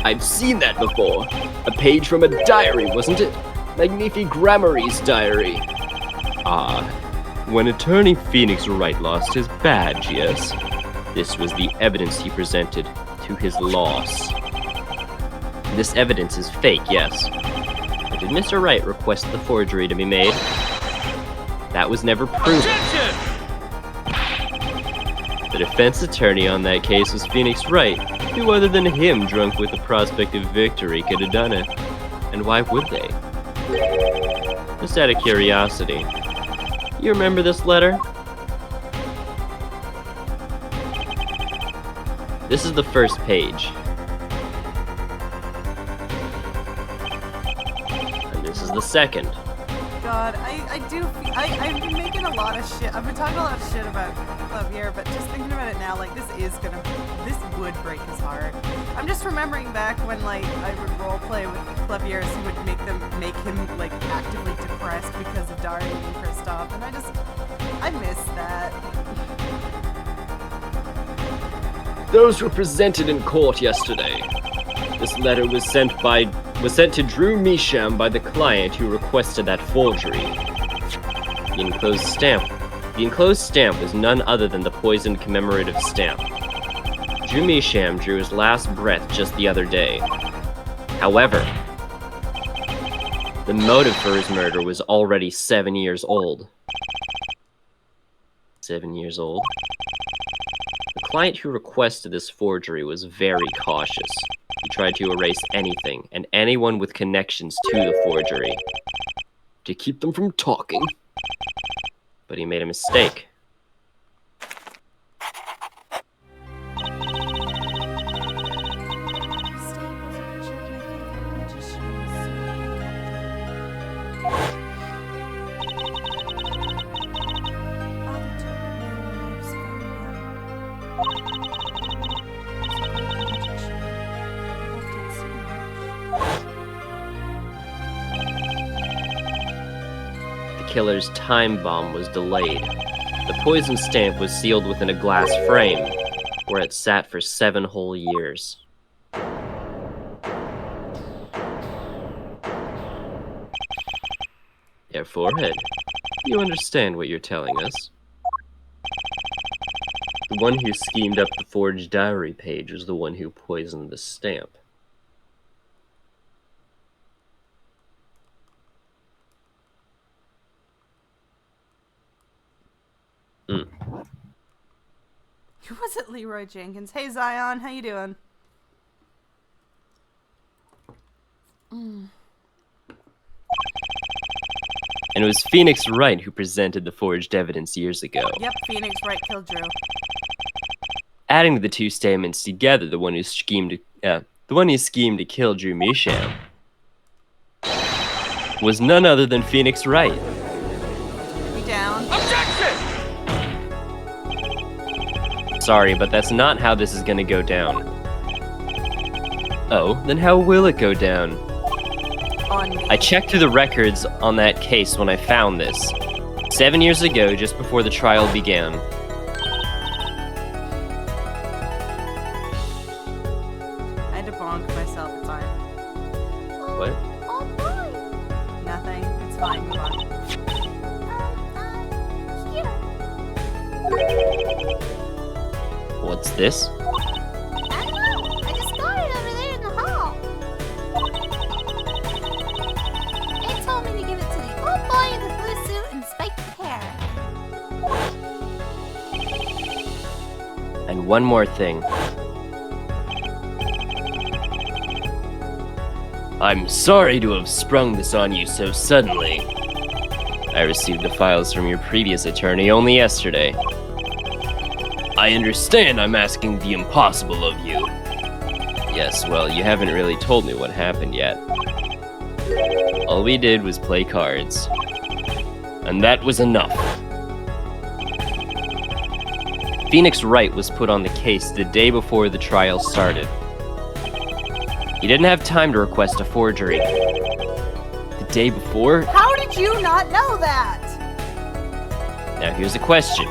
I've seen that before. A page from a diary, wasn't it? Magnifique Grammary's diary. Ah, when attorney Phoenix Wright lost his badge, yes. This was the evidence he presented to his loss. This evidence is fake, yes. But Did Mr. Wright request the forgery to be made? That was never proven. Objection! The defense attorney on that case was Phoenix Wright. Who other than him, drunk with the prospect of victory, could have done it? And why would they? Just out of curiosity, you remember this letter? This is the first page. And this is the second. God, I've been making a lot of shit. I've been talking a lot of shit about Clavier, but just thinking about it now, like, this would break his heart. I'm just remembering back when, like, I would roleplay with Clavier, so he would make him, like, actively depressed because of Darian and Kristoff, and I miss that. Those were presented in court yesterday. This letter was sent to Drew Measham by the client who requested that forgery. The enclosed stamp was none other than the poisoned commemorative stamp. Drew Measham drew his last breath just the other day. However, the motive for his murder was already 7 years old. 7 years old? The client who requested this forgery was very cautious. He tried to erase anything and anyone with connections to the forgery to keep them from talking. But he made a mistake. The killer's time bomb was delayed. The poison stamp was sealed within a glass frame, where it sat for 7 whole years. Yeah, forehead. You understand what you're telling us. The one who schemed up the forged diary page was the one who poisoned the stamp. Who was it? Leroy Jenkins. Hey Zion, how you doing? And it was Phoenix Wright who presented the forged evidence years ago. Yep, Phoenix Wright killed Drew. Adding the two statements together, the one who schemed to kill Drew Measham was none other than Phoenix Wright. We down. Objection! Sorry, but that's not how this is gonna go down. Oh, then how will it go down? On me. I checked through the records on that case when I found this. 7 years ago, just before the trial began. I had to bonk myself. It's fine. What? Oh, boy. Nothing. It's fine. Move on. Here. What's this? I don't know. I just got it over there in the hall. It told me to give it to the old boy in the blue suit and spiked hair. And one more thing. I'm sorry to have sprung this on you so suddenly. I received the files from your previous attorney only yesterday. I understand I'm asking the impossible of you. Yes, well, you haven't really told me what happened yet. All we did was play cards. And that was enough. Phoenix Wright was put on the case the day before the trial started. He didn't have time to request a forgery. The day before? How did you not know that? Now here's a question.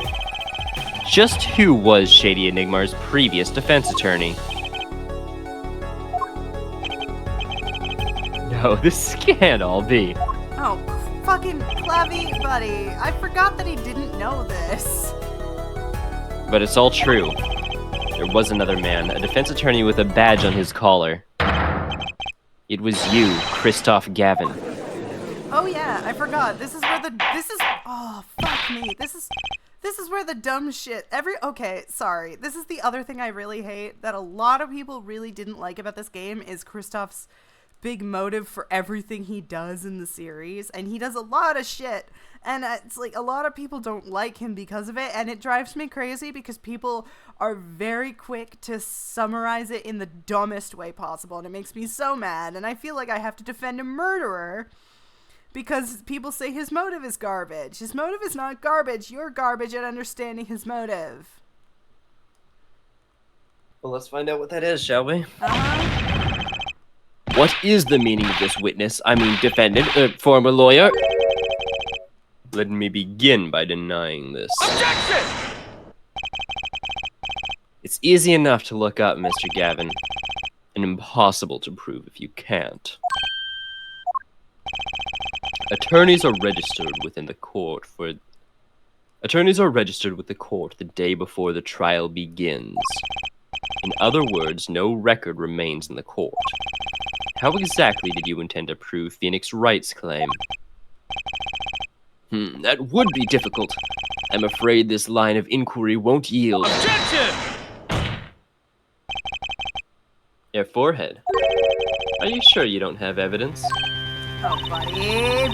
Just who was Shady Enigmar's previous defense attorney? No, this can't all be. Oh, fucking Clavy, buddy. I forgot that he didn't know this. But it's all true. There was another man, a defense attorney with a badge on his collar. It was you, Kristoff Gavin. Oh yeah, I forgot. Oh, fuck me. This is where the dumb shit, okay, sorry. This is the other thing I really hate that a lot of people really didn't like about this game is Kristoff's big motive for everything he does in the series. And he does a lot of shit. And it's like a lot of people don't like him because of it. And it drives me crazy because people are very quick to summarize it in the dumbest way possible. And it makes me so mad. And I feel like I have to defend a murderer because people say his motive is garbage. His motive is not garbage. You're garbage at understanding his motive. Well, let's find out what that is, shall we? Uh-huh. What is the meaning of this witness? I mean, defendant, former lawyer? Let me begin by denying this. Objection! It's easy enough to look up, Mr. Gavin, and impossible to prove if you can't. Attorneys are registered with the court the day before the trial begins. In other words, no record remains in the court. How exactly did you intend to prove Phoenix Wright's claim? That would be difficult. I'm afraid this line of inquiry won't yield. Objection! Your forehead. Are you sure you don't have evidence? Oh, buddy!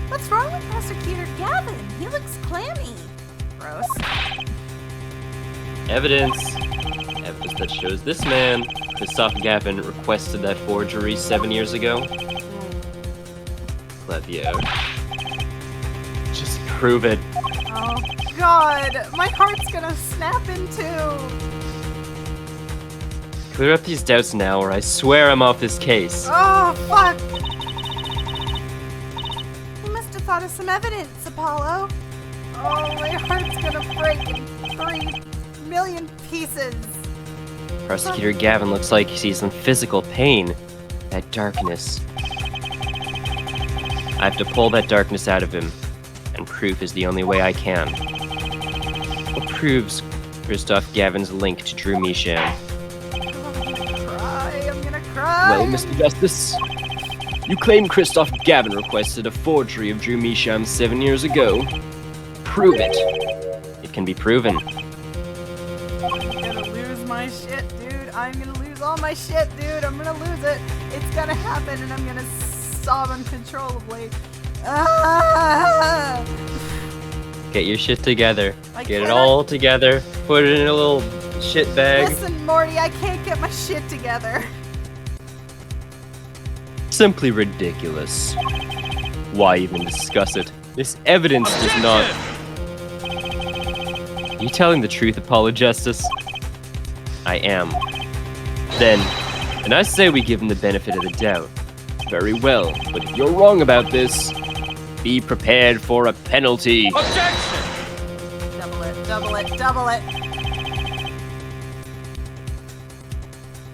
What's wrong with Prosecutor Gavin? He looks clammy. Gross. Evidence. Evidence that shows this man, Kristoff Gavin, requested that forgery 7 years ago. Clavier. Just prove it. Oh, God! My heart's gonna snap in two! Clear up these doubts now, or I swear I'm off this case. Oh, fuck! He must have thought of some evidence, Apollo. Oh, my heart's gonna break in 3 million pieces! Prosecutor Gavin looks like he sees some physical pain. That darkness. I have to pull that darkness out of him, and proof is the only way I can. What proves Kristoff Gavin's link to Drew Misham? I'm gonna cry! Well, Mr. Justice, you claim Kristoff Gavin requested a forgery of Drew Misham 7 years ago. Prove it. It can be proven. I'm gonna lose my shit, dude. I'm gonna lose all my shit, dude. I'm gonna lose it. It's gonna happen, and I'm gonna sob uncontrollably. Ah! Get your shit together. I Get it cannot- all together. Put it in a little shit bag. Listen, Morty, I can't get my shit together. Simply ridiculous. Why even discuss it? This evidence does not... Are you telling the truth, Apollo Justice? I am. Then I say we give him the benefit of the doubt. Very well, but if you're wrong about this, be prepared for a penalty. Objection! Double it, double it, double it.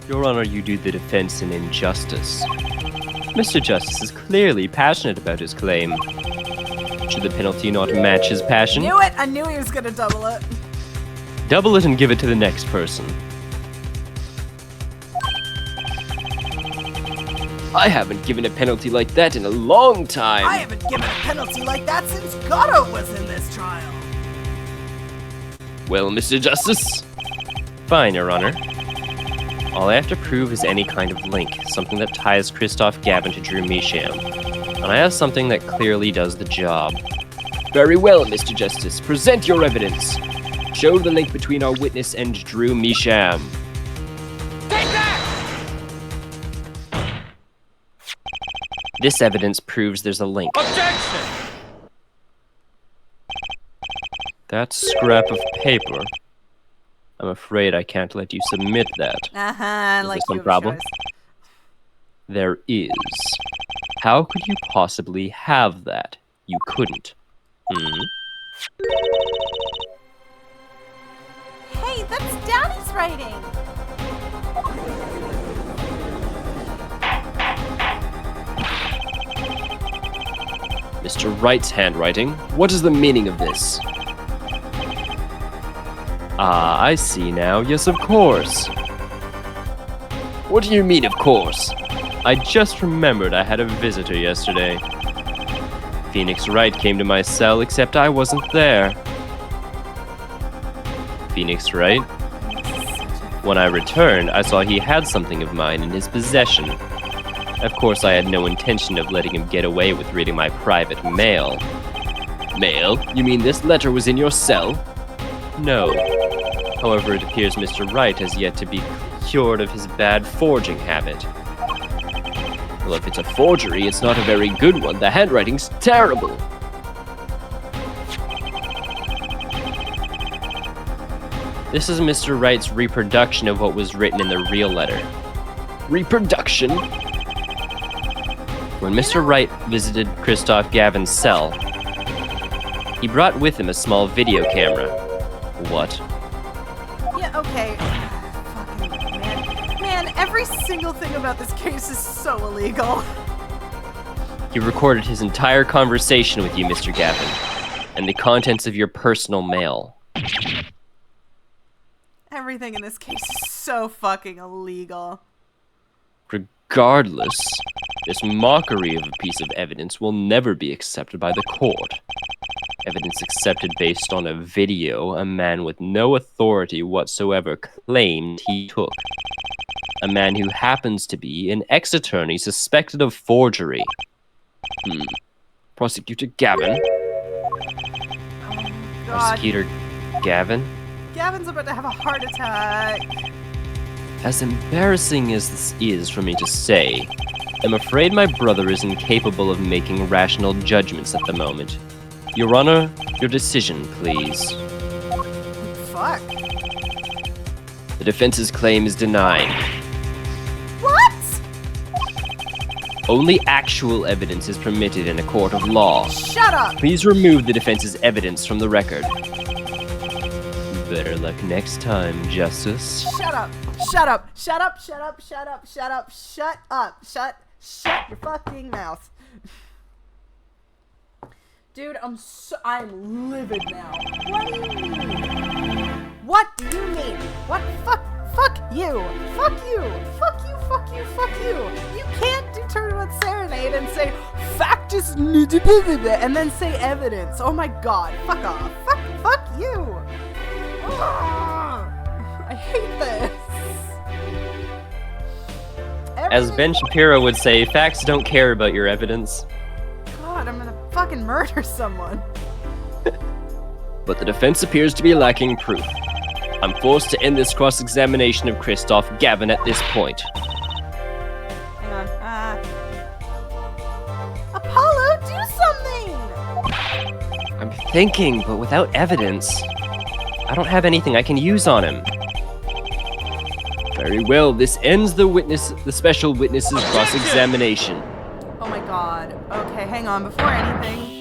Your Honor, you do the defense an injustice. Mr. Justice is clearly passionate about his claim. Should the penalty not match his passion? Knew it! I knew he was gonna double it. Double it and give it to the next person. I haven't given a penalty like that in a long time. I haven't given a penalty like that since Gatto was in this trial. Well, Mr. Justice? Fine, Your Honor. All I have to prove is any kind of link, something that ties Kristoff Gavin to Drew Misham. And I have something that clearly does the job. Very well, Mr. Justice. Present your evidence. Show the link between our witness and Drew Misham. Take that! This evidence proves there's a link. Objection! That scrap of paper. I'm afraid I can't let you submit that. Uh-huh, like some you have a problem? choice. There is. How could you possibly have that? You couldn't. Hey, that's Daddy's writing. Mr. Wright's handwriting. What is the meaning of this? Ah, I see now. Yes, of course. What do you mean, of course? I just remembered I had a visitor yesterday. Phoenix Wright came to my cell, except I wasn't there. Phoenix Wright? When I returned, I saw he had something of mine in his possession. Of course, I had no intention of letting him get away with reading my private mail. Mail? You mean this letter was in your cell? No. However, it appears Mr. Wright has yet to be cured of his bad forging habit. Well, if it's a forgery, it's not a very good one. The handwriting's terrible. This is Mr. Wright's reproduction of what was written in the real letter. Reproduction? When Mr. Wright visited Christoph Gavin's cell, he brought with him a small video camera. What? Yeah, okay. Fucking man, every single thing about this case is so illegal. He recorded his entire conversation with you, Mr. Gavin, and the contents of your personal mail. Everything in this case is so fucking illegal. Regardless, this mockery of a piece of evidence will never be accepted by the court. Evidence accepted based on a video a man with no authority whatsoever claimed he took. A man who happens to be an ex-attorney suspected of forgery. Prosecutor Gavin? God, Prosecutor Gavin? Gavin's about to have a heart attack. As embarrassing as this is for me to say, I'm afraid my brother is incapable of making rational judgments at the moment. Your Honor, your decision, please. Fuck. The defense's claim is denied. What? Only actual evidence is permitted in a court of law. Shut up! Please remove the defense's evidence from the record. Better luck next time, Justice. Shut up! Shut up! Shut up! Shut up! Shut up! Shut up! Shut up! Shut your fucking mouth. Dude, I'm livid now. What do you mean? What do you mean? What? Fuck you! Fuck you! Fuck you! Fuck you! Fuck you! You can't do Tournament Serenade and say fact is and then say evidence. Oh my god! Fuck off! Fuck you! I hate this. As Ben Shapiro would say, facts don't care about your evidence. God, I'm gonna fucking murder someone. But the defense appears to be lacking proof. I'm forced to end this cross-examination of Christoph Gavin at this point. Hang on. Apollo, do something! I'm thinking, but without evidence, I don't have anything I can use on him. Very well, this ends the special witness's cross-examination. Oh my god. Okay, hang on. Before anything.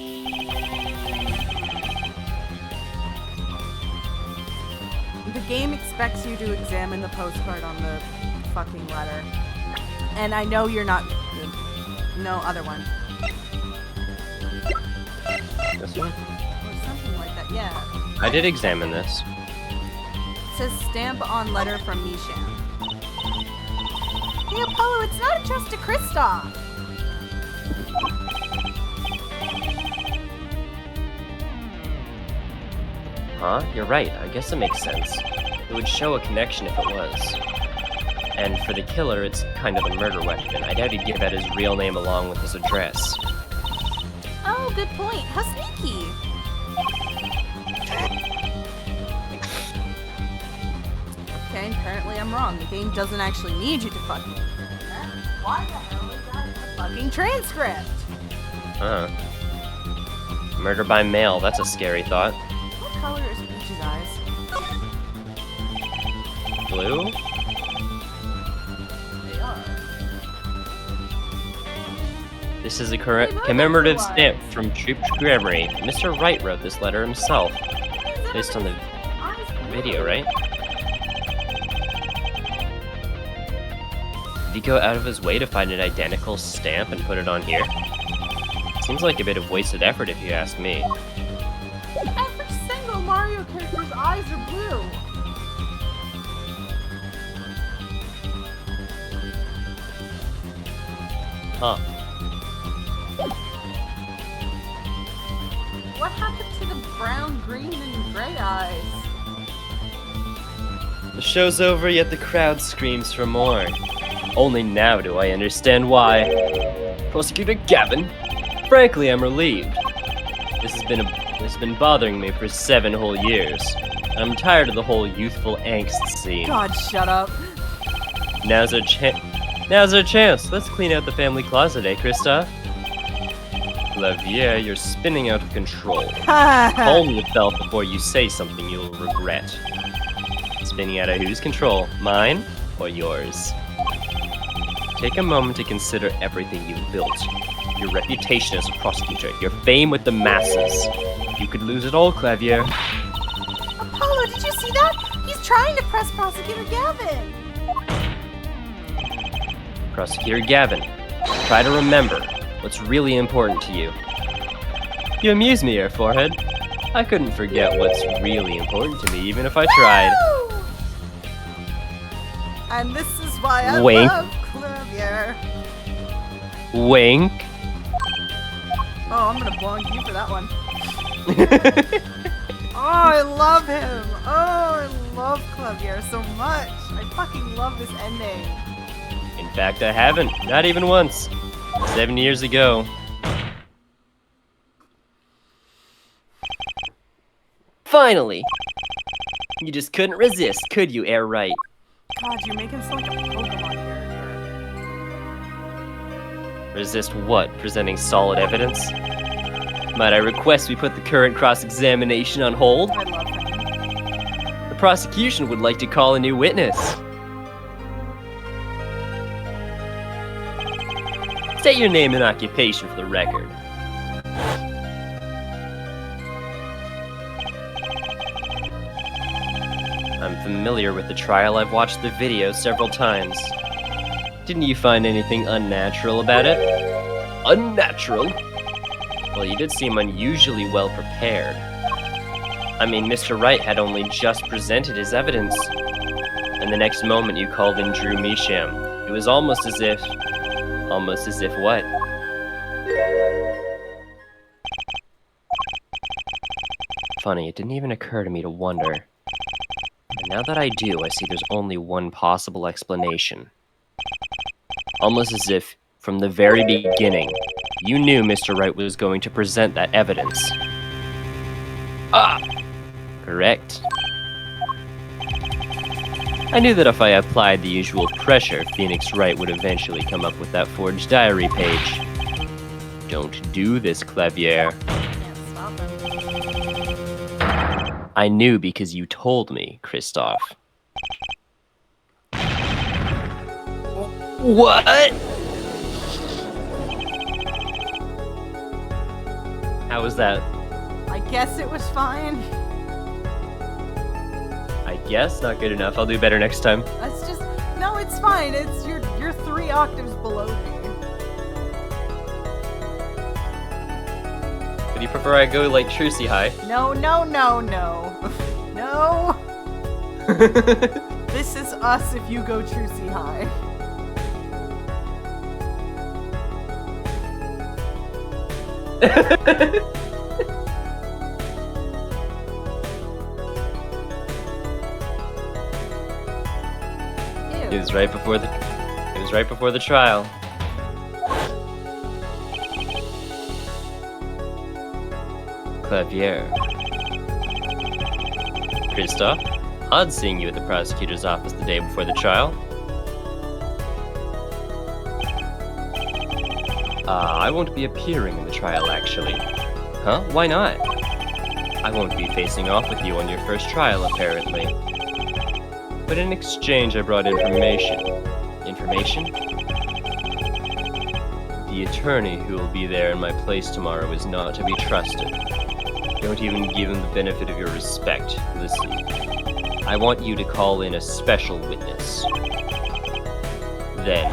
The game expects you to examine the postcard on the fucking letter. And I know you're not... No, other one. This one? Or something like that, yeah. I did examine this. It says stamp on letter from Misham. Hey Apollo, it's not addressed to Kristoff. Huh? You're right. I guess it makes sense. It would show a connection if it was. And for the killer, it's kind of a murder weapon. I doubt he'd give out his real name along with his address. Oh, good point. How sneaky. Okay, apparently I'm wrong. The game doesn't actually need you to fucking... Why the hell is that in the fucking transcript? Murder by mail. That's a scary thought. What color is Peach's eyes? Blue? They are. This is a commemorative stamp from Troop Gregory. Mr. Wright wrote this letter himself. Based on the video, right? Did he go out of his way to find an identical stamp and put it on here? Seems like a bit of wasted effort if you ask me. Every single Mario character's eyes are blue. Huh. What happened to the brown, green, and gray eyes? The show's over, yet the crowd screams for more. Only now do I understand why. Prosecutor Gavin? Frankly, I'm relieved. This has been bothering me for 7 whole years. I'm tired of the whole youthful angst scene. God, shut up. Now's our chance. Let's clean out the family closet, eh, Kristoff? Clavier, you're spinning out of control. Calm yourself before you say something you'll regret. Spinning out of whose control? Mine or yours? Take a moment to consider everything you've built. Your reputation as a prosecutor, your fame with the masses. You could lose it all, Clavier. Apollo, did you see that? He's trying to press Prosecutor Gavin. Prosecutor Gavin, try to remember what's really important to you. You amuse me, Airforehead. I couldn't forget what's really important to me, even if I tried. Woo! And this is why I Wink. love Clavier. Wink. Oh, I'm gonna bonk you for that one. Oh, I love him. Oh, I love Clavier so much. I fucking love this ending. In fact, I haven't. Not even once. 7 years ago. Finally! You just couldn't resist, could you, Air Right? God, you're making it sound like a Pokemon character. Resist what? Presenting solid evidence? Might I request we put the current cross-examination on hold? I love him. The prosecution would like to call a new witness. State your name and occupation for the record. I'm familiar with the trial. I've watched the video several times. Didn't you find anything unnatural about it? Unnatural? Well, you did seem unusually well prepared. I mean, Mr. Wright had only just presented his evidence. And the next moment you called in Drew Measham. It was almost as if what? Funny, it didn't even occur to me to wonder. And now that I do, I see there's only one possible explanation. Almost as if, from the very beginning, you knew Mr. Wright was going to present that evidence. Ah! Correct. I knew that if I applied the usual pressure, Phoenix Wright would eventually come up with that forged diary page. Don't do this, Clavier. Can't stop him. I knew because you told me, Kristoff. What? How was that? I guess it was fine. I guess not good enough. I'll do better next time. That's just no, it's fine. It's you're 3 octaves below me. Would you prefer I go like Trucy high? No. No. This is us if you go Trucy high. It was right before the trial. Clavier. Kristoff, odd seeing you at the prosecutor's office the day before the trial. I won't be appearing in the trial, actually. Huh? Why not? I won't be facing off with you on your first trial, apparently. But in exchange, I brought information. Information? The attorney who will be there in my place tomorrow is not to be trusted. Don't even give him the benefit of your respect. Listen, I want you to call in a special witness. Then.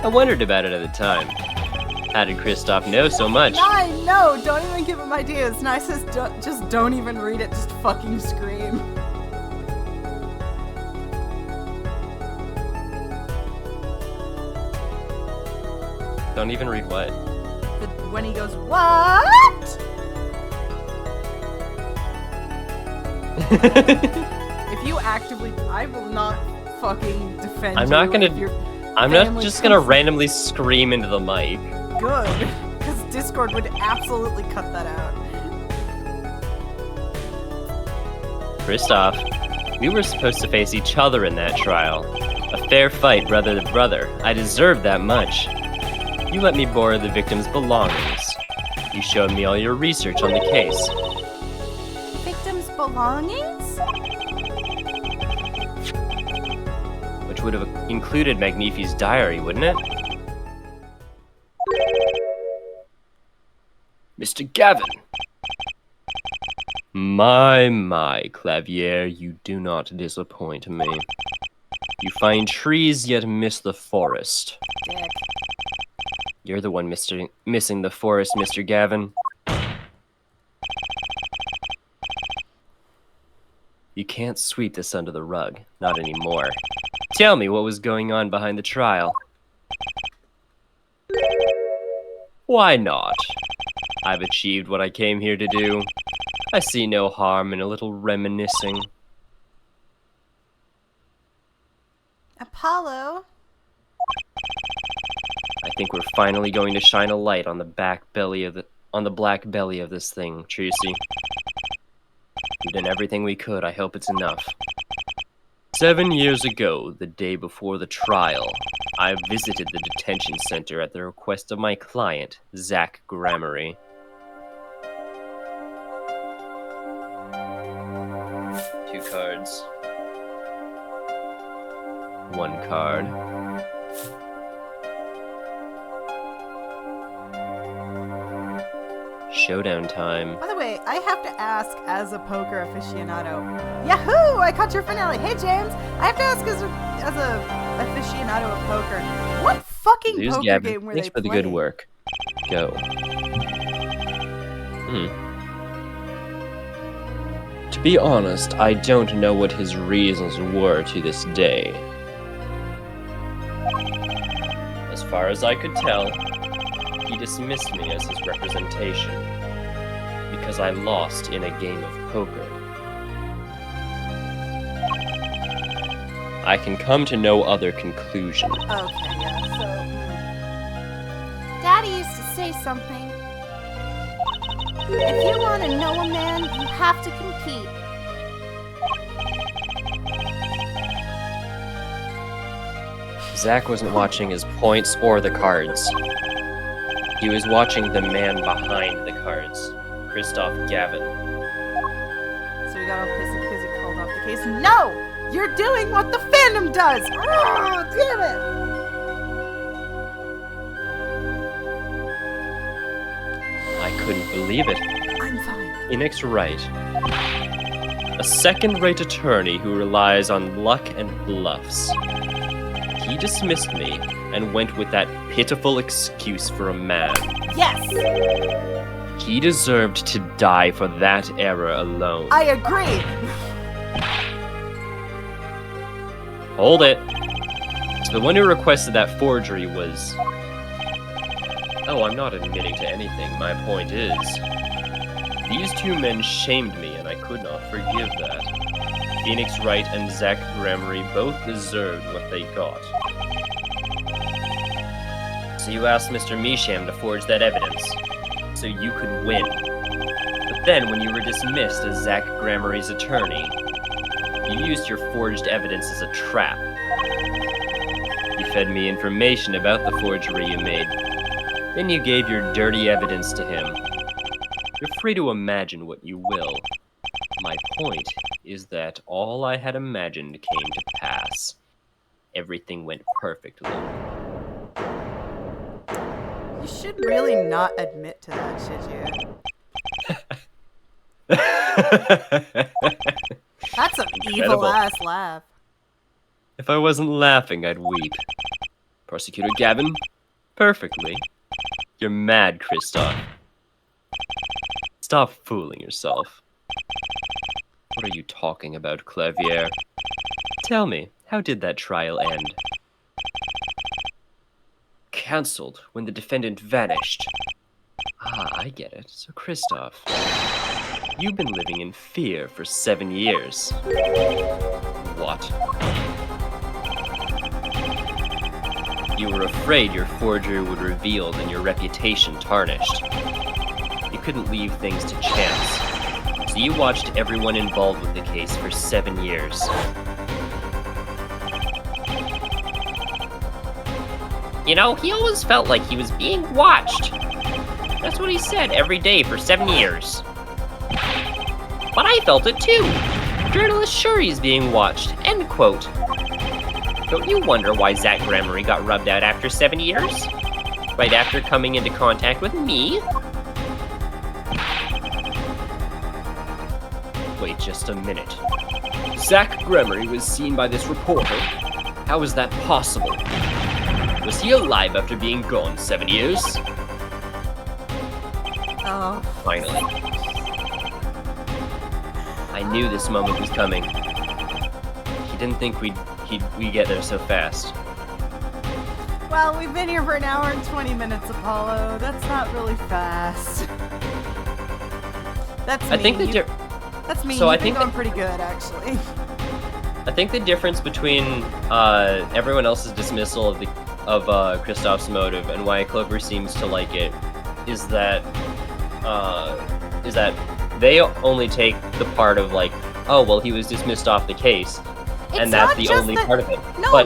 I wondered about it at the time. How did Kristoff know so much? I know. Don't even give him ideas. Nice as just don't even read it. Just fucking scream. Don't even read what? When he goes, what? If you actively, I will not fucking defend I'm you. not gonna. if your I'm not family just gonna comes- randomly scream into the mic. Good, because Discord would absolutely cut that out. Kristoff, we were supposed to face each other in that trial. A fair fight, brother to brother. I deserved that much. You let me borrow the victim's belongings. You showed me all your research on the case. Victim's belongings? Which would have included Magnifi's diary, wouldn't it? Mr. Gavin! My, Clavier, you do not disappoint me. You find trees yet miss the forest. Dick. You're the one missing the forest, Mr. Gavin. You can't sweep this under the rug, not anymore. Tell me what was going on behind the trial. Why not? I've achieved what I came here to do. I see no harm in a little reminiscing. Apollo? I think we're finally going to shine a light on the black belly of this thing, Tracy. We've done everything we could. I hope it's enough. 7 years ago, the day before the trial, I visited the detention center at the request of my client, Zach Gramarye. 2 cards. 1 card. Showdown time. By the way, I have to ask as a poker aficionado. Yahoo! I caught your finale. Hey James, I have to ask as a aficionado of poker. What fucking Lose poker Gavin. game were Thanks they for the playing? good work. Go. To be honest, I don't know what his reasons were to this day. As far as I could tell, he dismissed me as his representation because I lost in a game of poker. I can come to no other conclusion. Okay, yeah. So Daddy used to say something. If you want to know a man, you have to compete. Zach wasn't watching his points or the cards. He was watching the man behind the cards, Kristoff Gavin. we got all pissy because he called off the case. No! You're doing what the fandom does! Oh, damn it! I couldn't believe it. I'm fine. Phoenix Wright. A second-rate attorney who relies on luck and bluffs. He dismissed me and went with that pitiful excuse for a man. Yes! He deserved to die for that error alone. I agree! Hold it. The one who requested that forgery was... Oh, I'm not admitting to anything. My point is... These two men shamed me, and I could not forgive that. Phoenix Wright and Zach Gramarye both deserved what they got. So you asked Mr. Misham to forge that evidence, so you could win. But then, when you were dismissed as Zach Gramarye's attorney, you used your forged evidence as a trap. You fed me information about the forgery you made. Then you gave your dirty evidence to him. You're free to imagine what you will. My point is that all I had imagined came to pass. Everything went perfectly. You should really not admit to that, should you? That's an Incredible. evil-ass laugh. If I wasn't laughing, I'd weep. Prosecutor Gavin? Perfectly. You're mad, Kristoff. Stop fooling yourself. What are you talking about, Clavier? Tell me, how did that trial end? cancelled when the defendant vanished. Ah, I get it. So, Kristoff, you've been living in fear for 7 years. What? You were afraid your forgery would revealed and your reputation tarnished. You couldn't leave things to chance. So you watched everyone involved with the case for 7 years. You know, he always felt like he was being watched. That's what he said every day for 7 years. But I felt it too. Journalist sure he's being watched. End quote. Don't you wonder why Zach Gremory got rubbed out after 7 years? Right after coming into contact with me? Wait just a minute. Zach Gremory was seen by this reporter? How is that possible? Was he alive after being gone 7 years? Oh. Finally. I knew this moment was coming. He didn't think we'd get there so fast. Well, we've been here for an hour and 20 minutes, Apollo. That's not really fast. That's me. I think That's me. So You've I been think going pretty good, actually. I think the difference between everyone else's dismissal of Kristoff's motive and why Clover seems to like it is that they only take the part of like, oh well, he was dismissed off the case, and that's the only part of it. No.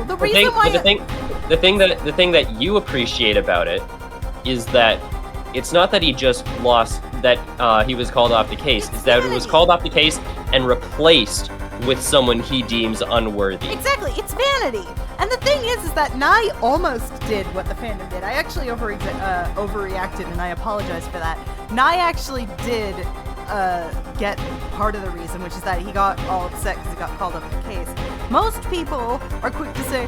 The reason why the thing that you appreciate about it is that it's not that he just lost, that he was called off the case. It's that it was called off the case and replaced with someone he deems unworthy. Exactly, it's vanity. And the thing is that Nye almost did what the fandom did. I actually overreacted, and I apologize for that. Nye actually did get part of the reason, which is that he got all upset because he got called up the case. Most people are quick to say,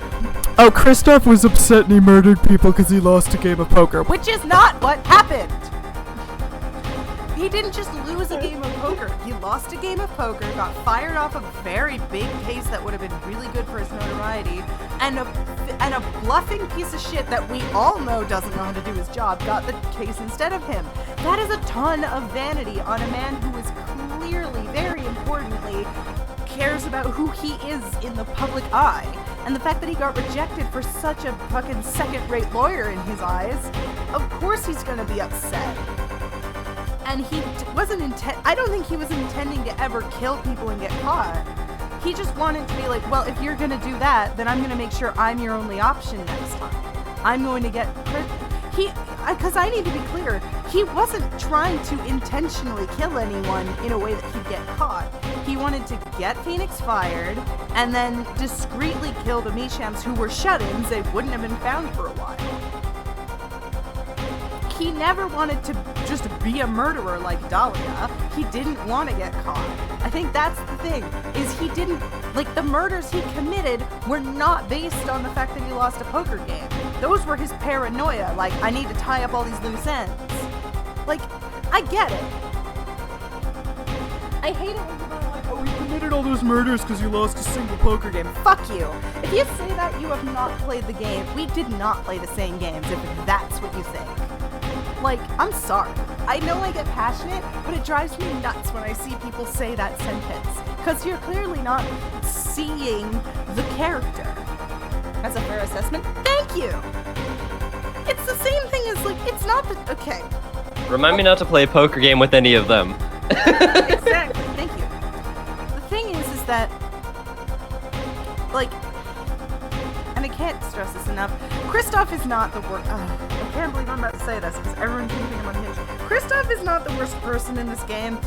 oh, Kristoff was upset and he murdered people because he lost a game of poker, which is not what happened. He didn't just lose a game of poker. He lost a game of poker, got fired off a very big case that would have been really good for his notoriety, and a bluffing piece of shit that we all know doesn't know how to do his job got the case instead of him. That is a ton of vanity on a man who is clearly, very importantly, cares about who he is in the public eye. And the fact that he got rejected for such a fucking second-rate lawyer in his eyes, of course he's gonna be upset. And he wasn't I don't think he was intending to ever kill people and get caught. He just wanted to be like, well, if you're gonna do that, then I'm gonna make sure I'm your only option next time. I'm going to get because I need to be clear, he wasn't trying to intentionally kill anyone in a way that he'd get caught. He wanted to get Phoenix fired and then discreetly kill the Meshams who were shut-ins. They wouldn't have been found for a while. He never wanted to just be a murderer like Dahlia. He didn't want to get caught. I think that's the thing, is he didn't, like, the murders he committed were not based on the fact that he lost a poker game. Those were his paranoia, like, I need to tie up all these loose ends. Like, I get it. I hate it when people are like, oh, he committed all those murders because you lost a single poker game. Fuck you. If you say that, you have not played the game. We did not play the same games, if that's what you think. Like, I'm sorry. I know I get passionate, but it drives me nuts when I see people say that sentence. Because you're clearly not seeing the character. That's a fair assessment. Thank you! It's the same thing as, like, it's not the... Okay. Remind me not to play a poker game with any of them. Exactly. Thank you. The thing is that, like... And I can't stress this enough. Kristoff is not the worst... I can't believe I'm about to say this because everyone's thinking I'm unhinged. Kristoff is not the worst person in this game.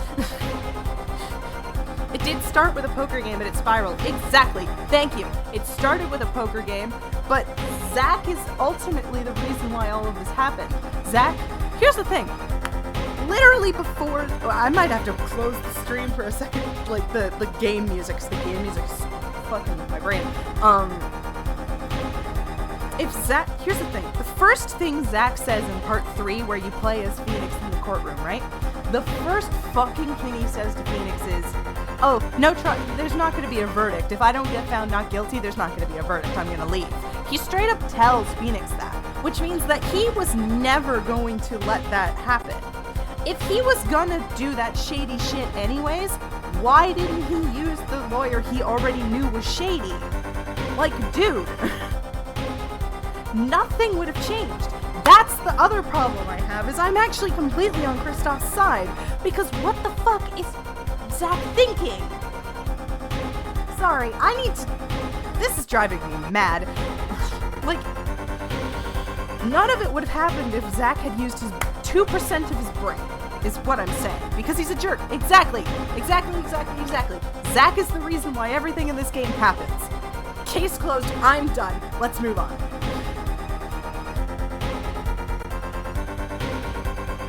It did start with a poker game, but it spiraled. Exactly. Thank you. It started with a poker game, but Zach is ultimately the reason why all of this happened. Zach, here's the thing. Literally before... Well, I might have to close the stream for a second. Like, the game music, because the game music's fucking with my brain. If Zach, here's the thing. The first thing Zach says in part 3, where you play as Phoenix in the courtroom, right? The first fucking thing he says to Phoenix is, oh, no, there's not going to be a verdict. If I don't get found not guilty, there's not going to be a verdict. I'm going to leave. He straight up tells Phoenix that, which means that he was never going to let that happen. If he was gonna do that shady shit anyways, why didn't he use the lawyer he already knew was shady? Like, dude, nothing would have changed. That's the other problem I have, is I'm actually completely on Kristoff's side, because what the fuck is Zack thinking? Sorry, this is driving me mad. Like, none of it would have happened if Zack had used his 2% of his brain, is what I'm saying. Because he's a jerk. Exactly. Zack is the reason why everything in this game happens. Case closed. I'm done. Let's move on.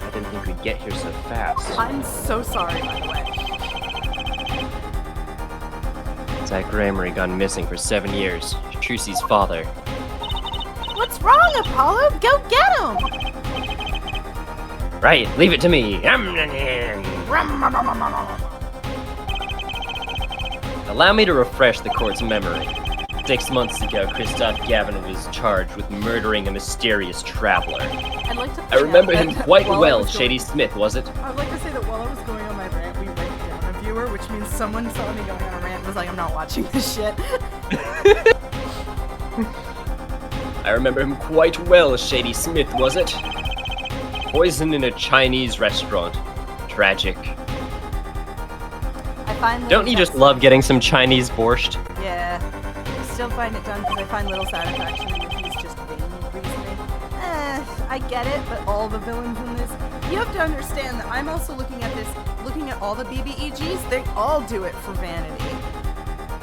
I didn't think we'd get here so fast. I'm so sorry, by the way. Zack Gramery gone missing for 7 years. Trucy's father. What's wrong, Apollo? Go get him! Right, leave it to me. Allow me to refresh the court's memory. 6 months ago, Kristoff Gavin was charged with murdering a mysterious traveler. I'd like to I remember him quite while I well, was going- Shady Smith, was it? I'd like to say that while I was going on my rant, we went down a viewer, which means someone saw me going on a rant and was like, I'm not watching this shit. I remember him quite well, Shady Smith, was it? Poison in a Chinese restaurant. Tragic. I find Don't you just love getting some Chinese borscht? Yeah. I still find it done because I find little satisfaction in that he's just vain reasoning. I get it, but all the villains in this... You have to understand that I'm also looking at all the BBEGs, they all do it for vanity.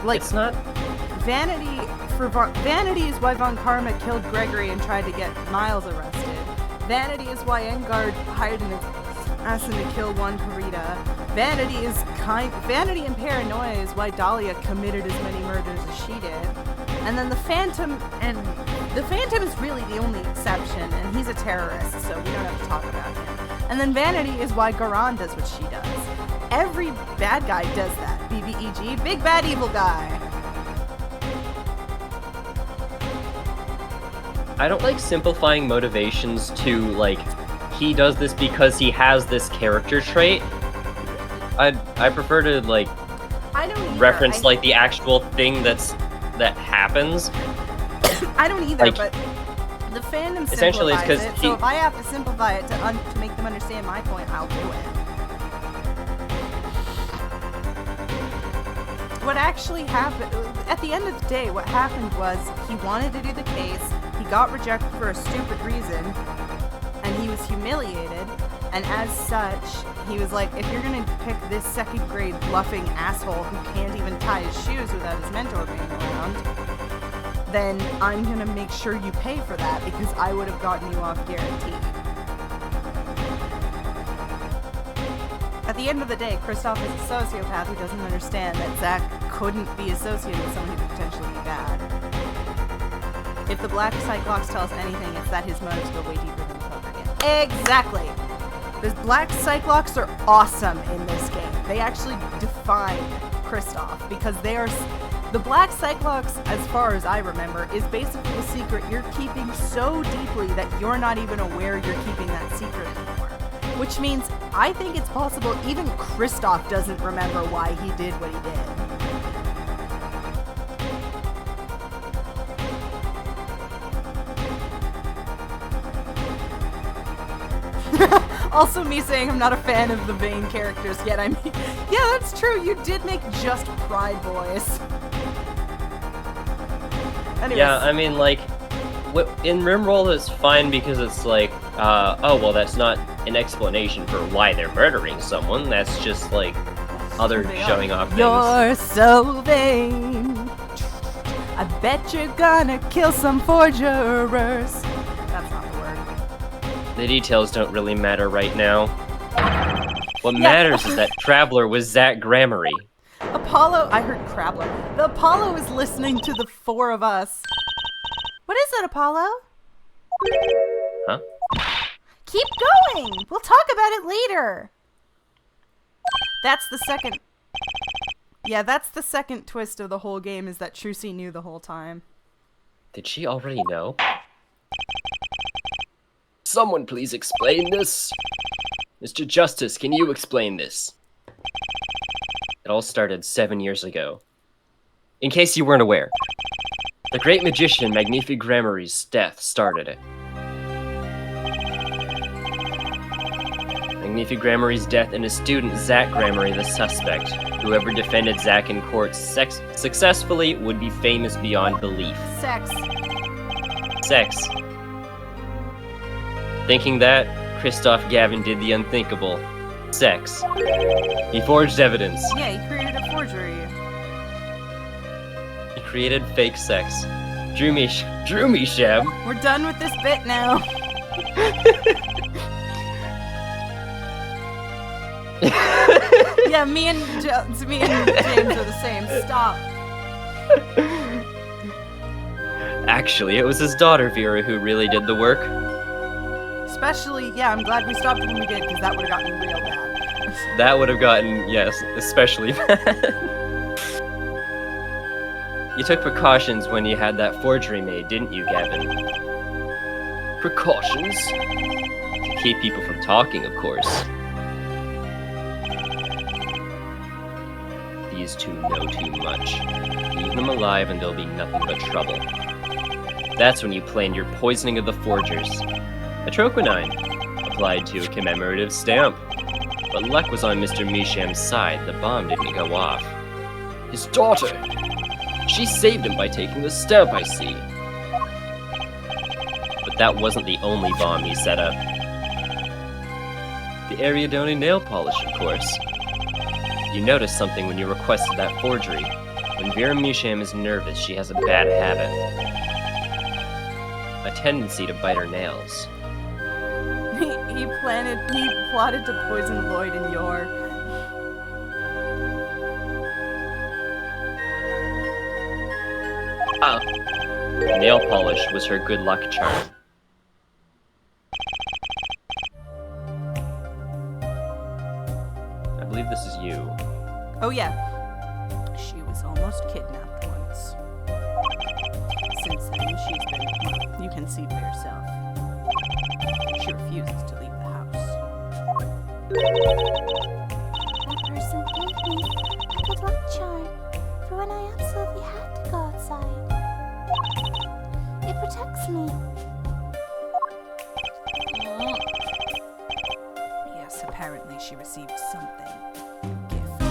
Like, It's not... vanity is why Von Karma killed Gregory and tried to get Miles arrested. Vanity is why Engard hired an assassin to kill one Karita. Vanity and paranoia is why Dahlia committed as many murders as she did. And then the Phantom is really the only exception, and he's a terrorist, so we don't have to talk about him. And then vanity is why Garan does what she does. Every bad guy does that. BBEG, big bad evil guy. I don't like simplifying motivations to, like, he does this because he has this character trait. I prefer to, like, I don't either. reference, like, the actual thing that happens. I don't either, like, but the fandom essentially it's simplifies 'cause it, so if I have to simplify it to make them understand my point, I'll do it. What actually happened, at the end of the day, what happened was he wanted to do the case, he got rejected for a stupid reason, and he was humiliated, and as such, he was like, if you're gonna pick this second grade bluffing asshole who can't even tie his shoes without his mentor being around, then I'm gonna make sure you pay for that because I would have gotten you off guaranteed. At the end of the day, Kristoff is a sociopath who doesn't understand that Zack couldn't be associated with someone who could potentially be bad. If the Black Cyclops tell us anything, it's that his motives go way deeper than the poker game. Exactly! The Black Cyclops are awesome in this game. They actually define Kristoff because they are... The Black Cyclops, as far as I remember, is basically a secret you're keeping so deeply that you're not even aware you're keeping that secret anymore. Which means, I think it's possible even Kristoff doesn't remember why he did what he did. Also me saying I'm not a fan of the Vane characters yet. I mean, yeah, that's true. You did make just Pride Boys. Anyways. Yeah, I mean, like, in Rimroll it's fine because it's like, oh, well, that's not an explanation for why they're murdering someone. That's just, like, other showing off things. You're so vain. I bet you're gonna kill some forgers. That's not the word. The details don't really matter right now. What matters is that Traveler was Zack Gramery. Apollo, I heard Crabbler. The Apollo is listening to the four of us. What is it, Apollo? Huh? Keep going! We'll talk about it later. That's the second. Yeah, that's the second twist of the whole game, is that Trucy knew the whole time. Did she already know? Someone please explain this. Mr. Justice, can you explain this? It all started 7 years ago. In case you weren't aware, the great magician Magnifique Gramarye's death started it. Magnifique Gramarye's death and his student Zach Gramarye the suspect. Whoever defended Zach in court successfully would be famous beyond belief. Sex. Sex. Thinking that, Christoph Gavin did the unthinkable. Sex. He forged evidence. Yeah, he created a forgery. He created fake sex. Drew me, Shab. We're done with this bit now. Yeah, me and James are the same. Stop. Actually, it was his daughter Vera who really did the work. Especially, yeah, I'm glad we stopped when we did, because that would have gotten real bad. That would have gotten, yes, especially bad. You took precautions when you had that forgery made, didn't you, Gavin? Precautions? To keep people from talking, of course. These two know too much. Leave them alive and there'll be nothing but trouble. That's when you planned your poisoning of the forgers. Atroquinine, applied to a commemorative stamp. But luck was on Mr. Misham's side. The bomb didn't go off. His daughter! She saved him by taking the stamp, I see. But that wasn't the only bomb he set up. The Ariadone nail polish, of course. You noticed something when you requested that forgery. When Vera Misham is nervous, she has a bad habit. A tendency to bite her nails. He plotted to poison Lloyd and Yor. Nail polish was her good luck charm. I believe this is you. Oh yeah. She was almost kidnapped once. Since then, she's been, well, you can see for yourself. She refuses to leave the house. That person gave me a good luck charm for when I absolutely had to go outside. It protects me. Yes, apparently she received something. A gift.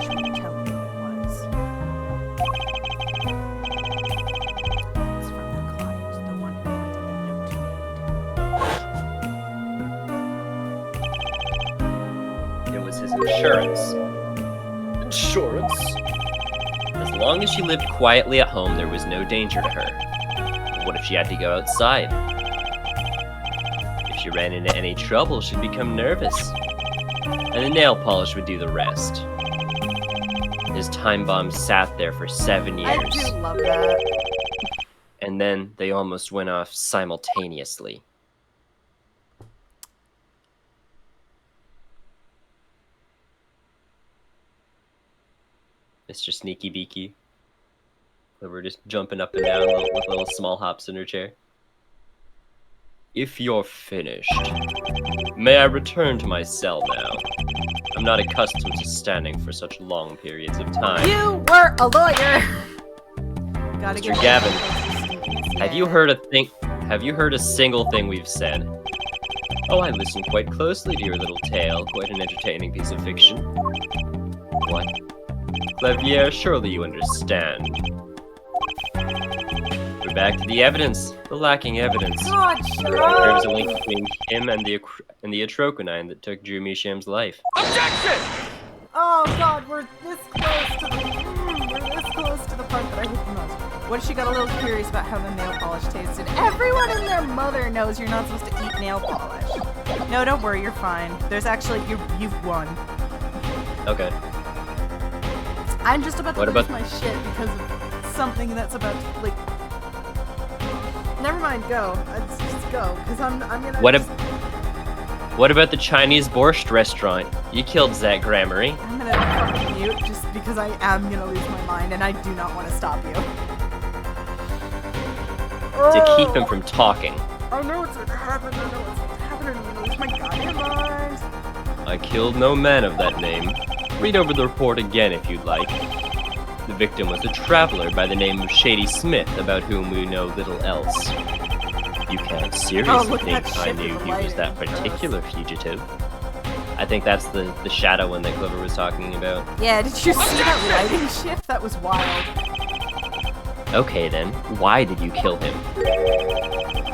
She wouldn't tell me what it was. It's from the client, the one who wanted the note made. It was his insurance. Insurance? As long as she lived quietly at home, there was no danger to her. But what if she had to go outside? If she ran into any trouble, she'd become nervous. And the nail polish would do the rest. His time bomb sat there for 7 years. I do love that. And then they almost went off simultaneously. Mr. Sneaky Beaky. We're just jumping up and down with little small hops in her chair. If you're finished, may I return to my cell now? I'm not accustomed to standing for such long periods of time. You were a lawyer. Gotta Mr. get Gavin, have you heard a single thing we've said? Oh, I listened quite closely to your little tale. Quite an entertaining piece of fiction. What? Clavier, surely you understand. We're back to the evidence. The lacking evidence. God, shut There up. was a link between him and the Atroquinine that took Drew Misham's life. Objection! Oh God, we're this close to the part that I hate the most. What if she got a little curious about how the nail polish tasted? Everyone and their mother knows you're not supposed to eat nail polish. No, don't worry, you're fine. There's actually you've won. Okay. I'm just about to What lose about- my shit because of something that's about to, like. Never mind, go. Let's just go, because I'm gonna. What about the Chinese borscht restaurant? You killed Zach Gramarye. I'm gonna mute just because I am gonna lose my mind and I do not want to stop you. To keep him from talking. I know what's gonna happen. I know what's gonna happen. I'm gonna lose my goddamn mind. I killed no man of that name. Read over the report again if you'd like. The victim was a traveler by the name of Shady Smith, about whom we know little else. You can't seriously look at think that I shit knew with the he was that lighting. particular fugitive. I think that's the shadow one that Clover was talking about. Yeah, did you see that lighting shift? That was wild. Okay then, why did you kill him?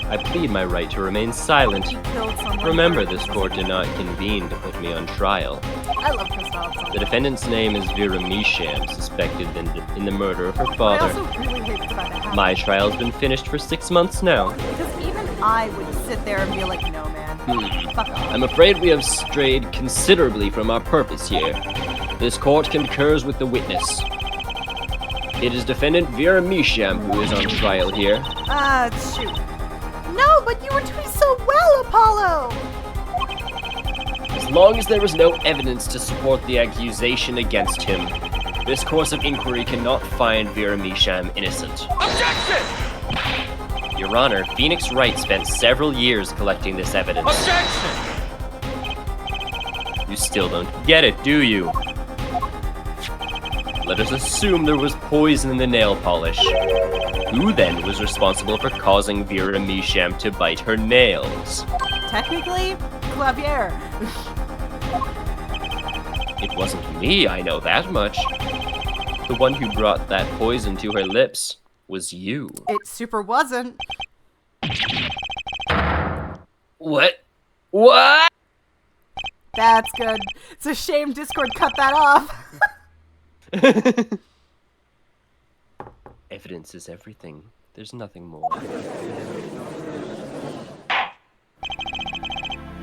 I plead my right to remain silent. You killed someone. Remember, this court did not convene to put me on trial. I love Kristoff. The defendant's name is Vera Misham, suspected in the murder of her I father. also really hate the fact that happened. My trial's been finished for 6 months now. Because even I would sit there and be like, no, man. Fuck off. I'm afraid we have strayed considerably from our purpose here. This court concurs with the witness. It is defendant Vera Misham who is on trial here. Shoot. No, but you were doing so well, Apollo! As long as there is no evidence to support the accusation against him, this course of inquiry cannot find Vera Misham innocent. Objection! Your Honor, Phoenix Wright spent several years collecting this evidence. Objection! You still don't get it, do you? Let us assume there was poison in the nail polish. Who then was responsible for causing Vera Misham to bite her nails? Technically, Clavier. It wasn't me, I know that much. The one who brought that poison to her lips was you. It super wasn't. What? What? That's good. It's a shame Discord cut that off. Evidence is everything. There's nothing more.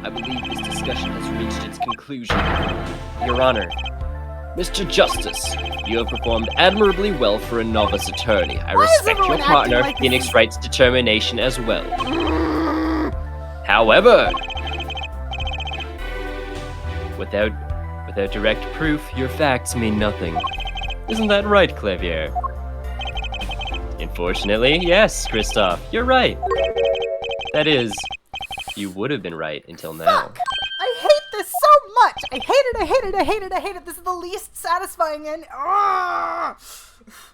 I believe this discussion has reached its conclusion. Your Honor, Mr. Justice, you have performed admirably well for a novice attorney. I Why is respect your everyone acting partner, like this Phoenix is- Wright's determination as well. However, without direct proof, your facts mean nothing. Isn't that right, Clavier? Unfortunately, yes, Kristoff, you're right. That is, you would have been right until now. Fuck! I hate this so much! I hate it, I hate it, I hate it, I hate it. This is the least satisfying end.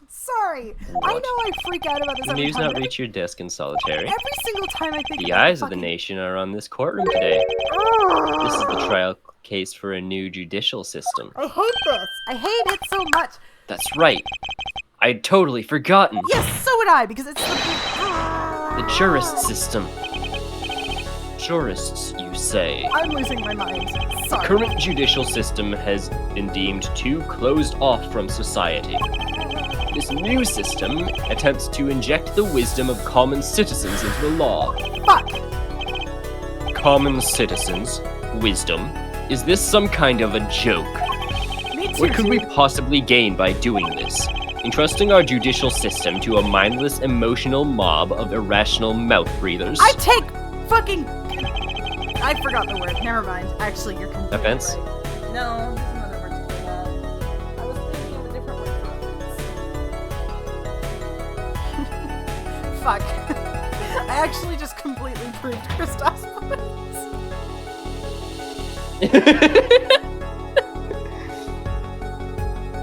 Sorry. I know I freak out about this The every news time, not but reach your desk in solitary. every single time I think The about eyes of the fucking- nation are on this courtroom today. This is the trial case for a new judicial system. I hate this. I hate it so much. That's right. I'd totally forgotten. Yes, so would I, because it's The jurist system. Jurists, you say? I'm losing my mind. Sorry. Current judicial system has been deemed too closed off from society. This new system attempts to inject the wisdom of common citizens into the law. Fuck. Common citizens? Wisdom? Is this some kind of a joke? Me too. What could we dude. possibly gain by doing this? Entrusting our judicial system to a mindless, emotional mob of irrational mouth breathers? I take fucking. I forgot the word. Never mind. Actually, you're completely Offense? right. No, there's another word to that. I was thinking of a different word for offense. Fuck. I actually just completely proved Kristoff's points.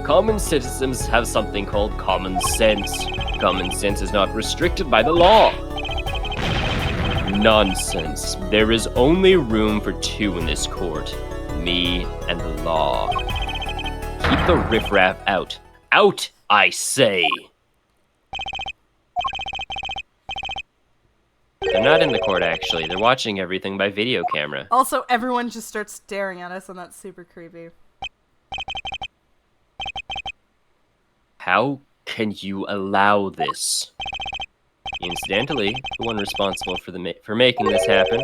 Common citizens have something called common sense. Common sense is not restricted by the law. Nonsense. There is only room for two in this court. Me and the law. Keep the riffraff out. Out, I say! They're not in the court, actually. They're watching everything by video camera. Also, everyone just starts staring at us, and that's super creepy. How can you allow this? Incidentally, the one responsible for making this happen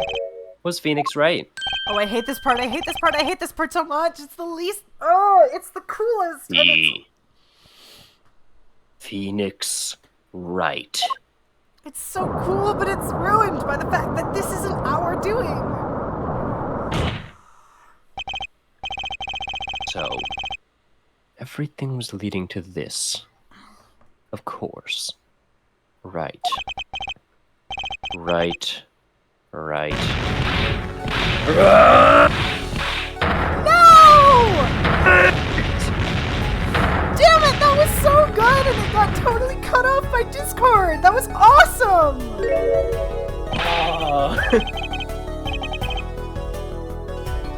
was Phoenix Wright. Oh, I hate this part. I hate this part. I hate this part so much. It's the least. Oh, it's the coolest. and it's- Phoenix Wright. It's so cool, but it's ruined by the fact that this isn't our doing. So, Everything was leading to this. Of course. Right. Right. Right. No! Damn it, that was so good and it got totally cut off by Discord. That was awesome!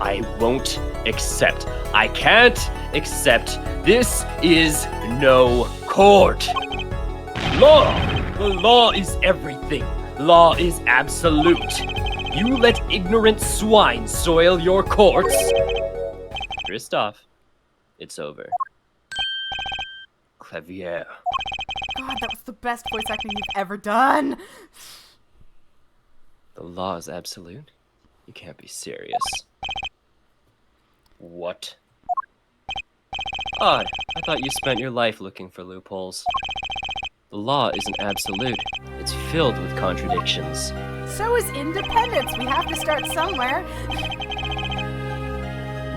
I won't accept. I can't accept. This is no court. Law! The law is everything. Law is absolute. You let ignorant swine soil your courts. Kristoff, it's over. Clavier. God, that was the best voice acting you've ever done. The law is absolute? You can't be serious. What? Odd. I thought you spent your life looking for loopholes. The law isn't absolute. It's filled with contradictions. So is independence. We have to start somewhere.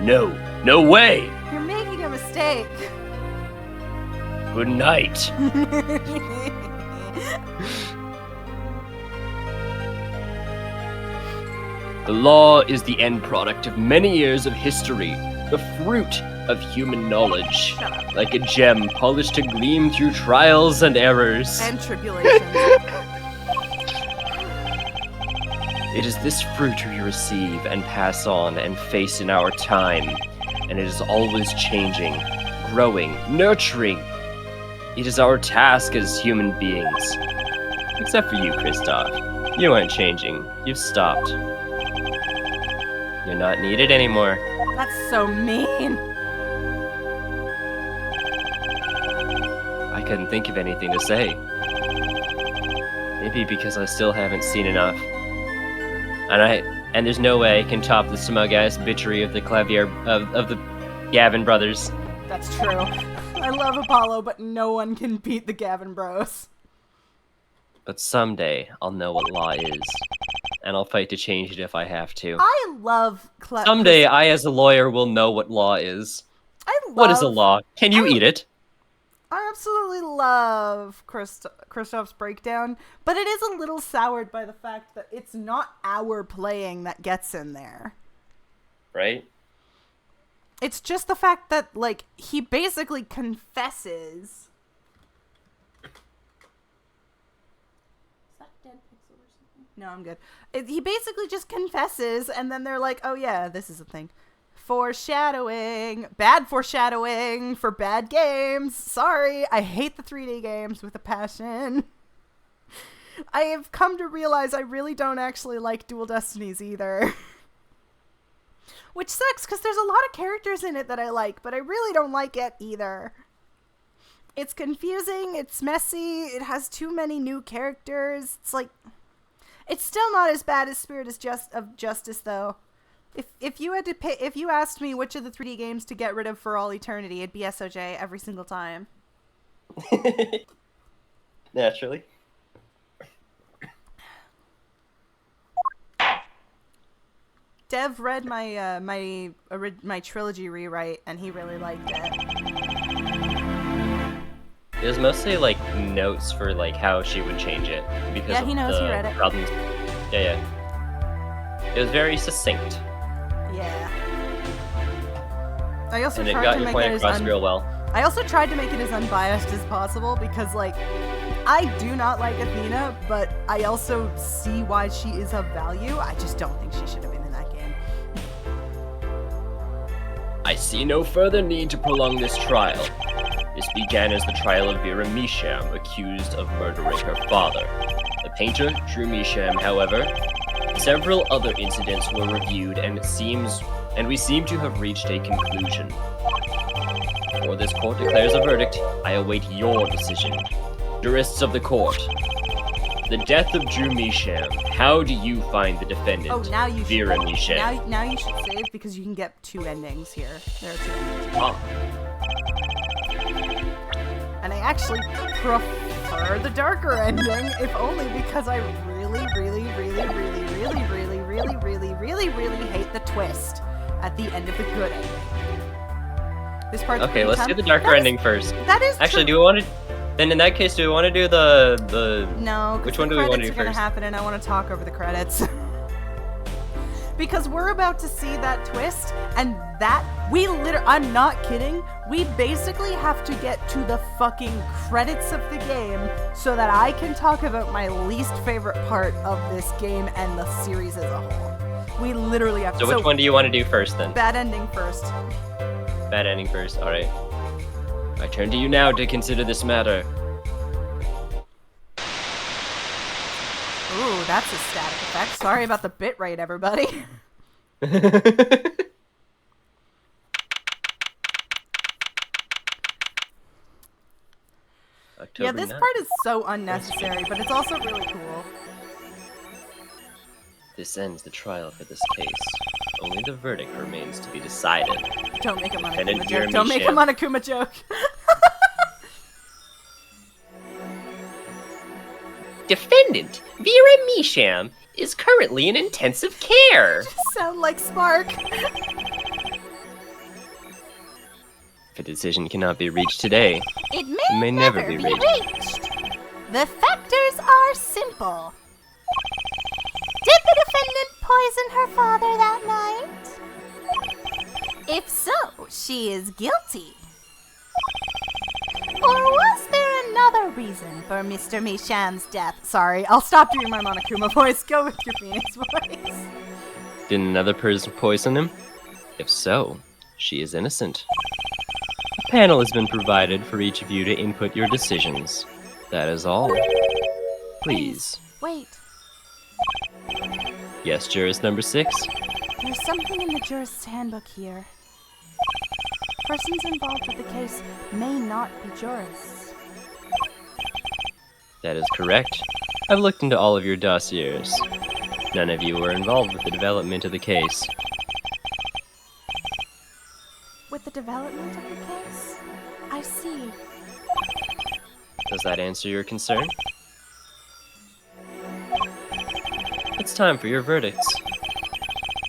No. No way! You're making a mistake. Good night. The law is the end product of many years of history, the fruit of human knowledge, like a gem polished to gleam through trials and errors. And tribulations. It is this fruit we receive and pass on and face in our time, and it is always changing, growing, nurturing. It is our task as human beings. Except for you, Kristoff. You aren't changing. You've stopped. You're not needed anymore. That's so mean. I couldn't think of anything to say. Maybe because I still haven't seen enough. And there's no way I can top the smug-ass bitchery of the Clavier of the Gavin brothers. That's true. I love Apollo, but no one can beat the Gavin Bros. But someday I'll know what law is, and I'll fight to change it if I have to. I love Someday I, as a lawyer, will know what law is. What is a law? Can you eat it? I absolutely love Kristoff's breakdown, but it is a little soured by the fact that it's not our playing that gets in there. Right? It's just the fact that, like, he basically confesses. Is that dead pixel or something? No, I'm good. He basically just confesses, and then they're like, oh yeah, this is a thing. Foreshadowing. Bad foreshadowing for bad games. Sorry, I hate the 3D games with a passion. I have come to realize I really don't actually like Dual Destinies either. Which sucks, because there's a lot of characters in it that I like, but I really don't like it either. It's confusing, it's messy, it has too many new characters. It's like... It's still not as bad as Spirit of Justice, though. If you had to pick, if you asked me which of the 3D games to get rid of for all eternity, it'd be SOJ every single time. Naturally. Dev read my my trilogy rewrite, and he really liked it. It was mostly like notes for like how she would change it because Yeah, he knows, of he the read it. problems. Yeah. It was very succinct, Yeah. I also and it tried got to your make point it as across real well. I also tried to make it as unbiased as possible because, like, I do not like Athena, but I also see why she is of value. I just don't think she should have been in that game. I see no further need to prolong this trial. This began as the trial of Vera Misham, accused of murdering her father. The painter, Drew Misham, however, several other incidents were reviewed, and we seem to have reached a conclusion. Before this court declares a verdict, I await your decision. Jurists of the court. The death of Drew Misham. How do you find the defendant, Oh, now you Vera should. Misham? Now you should save because you can get 2 endings here. There are 2 endings. Ah, And I actually prefer the darker ending, if only because I really hate the twist at the end of the good ending. This part's Okay, pretty let's tough. do the darker ending first. That is Actually, true. do we want to? Then in that case, do we want to do the? No, Which because one the do we want to credits do are gonna first? happen, and I want to talk over the credits. Because we're about to see that twist, and that I'm not kidding. We basically have to get to the fucking credits of the game so that I can talk about my least favorite part of this game and the series as a whole. We literally have to. So which one do you want to do first then? Bad ending first. Bad ending first. All right. I turn to you now to consider this matter. Ooh, that's a static effect. Sorry about the bitrate, everybody. Yeah, this 9th. part is so unnecessary, but it's also really cool. This ends the trial for this case. Only the verdict remains to be decided. Don't make a Defendant Monokuma joke. Jeremy Don't make a Sham. Monokuma joke. Defendant Vera Misham is currently in intensive care. Sound like Spark. If a decision cannot be reached today, It may never be reached. The factors are simple. Did the defendant poison her father that night? If so, she is guilty. Or was there another reason for Mr. Misham's death? Sorry, I'll stop doing my Monokuma voice. Go with your Phoenix voice. did another person poison him? If so, she is innocent. A panel has been provided for each of you to input your decisions. That is all. Please. Wait, Yes, jurist number 6? there's something in the jurist's handbook here. Persons involved with the case may not be jurists. That is correct. I've looked into all of your dossiers. None of you were involved with the development of the case. With the development of the case? I see. Does that answer your concern? It's time for your verdicts.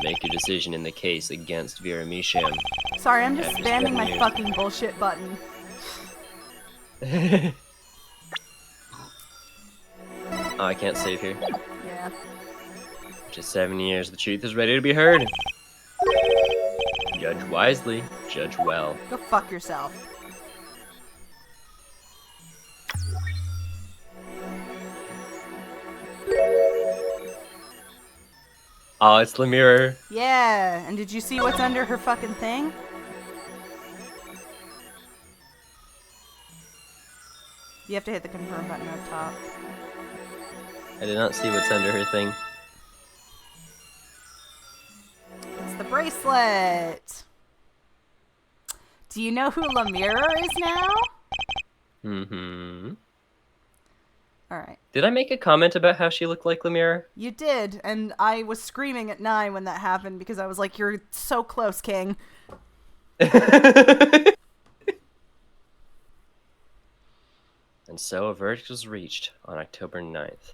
Make your decision in the case against Vera Misham. Sorry, I'm just After spamming 7 my years. fucking bullshit button. Oh, I can't save here. Yeah. Just 7 years, the truth is ready to be heard. Judge wisely, judge well. Go fuck yourself. Oh, it's Lemire. Yeah, and did you see what's under her fucking thing? You have to hit the confirm button up top. I did not see what's under her thing. It's the bracelet! Do you know who Lemire is now? Mm-hmm. Alright. Did I make a comment about how she looked like Lemire? You did, and I was screaming at 9 when that happened because I was like, you're so close, King. And so a verdict was reached on October 9th,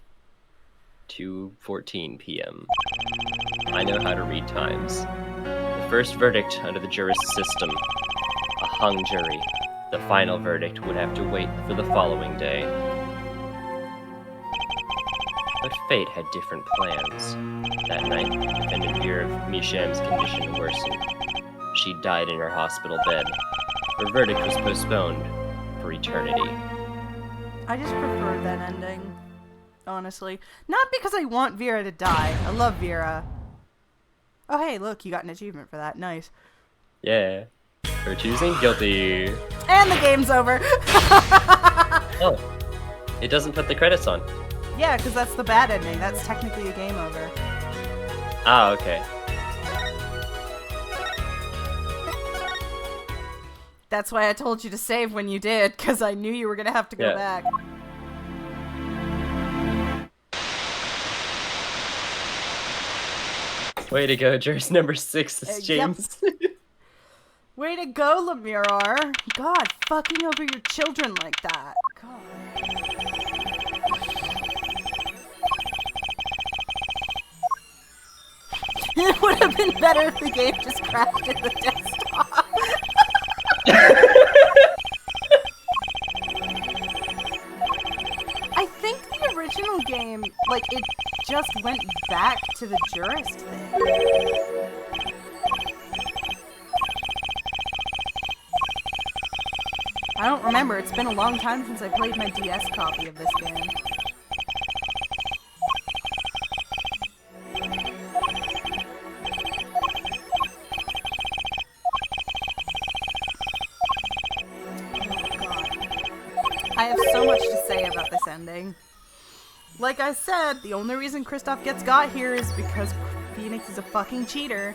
2:14 p.m. I know how to read times. The first verdict under the jurist system, a hung jury. The final verdict would have to wait for the following day. But fate had different plans. That night, defendant Vera Misham's condition worsened. She died in her hospital bed. Her verdict was postponed for eternity. I just prefer that ending, honestly. Not because I want Vera to die. I love Vera. Oh, hey, look, you got an achievement for that. Nice. Yeah. For choosing guilty. And the game's over. Oh. It doesn't put the credits on. Yeah, because that's the bad ending. That's technically a game over. Ah, okay. That's why I told you to save when you did, because I knew you were going to have to go Yeah. back. Way to go, jurist number 6 is Yep. James. Way to go, Lemire. God, fucking over your children like that. God. It would have been better if the game just crashed at the desktop. I think the original game, like, it just went back to the jurist thing. I don't remember. It's been a long time since I played my DS copy of this game. I have so much to say about this ending. Like I said, the only reason Kristoff gets got here is because Phoenix is a fucking cheater.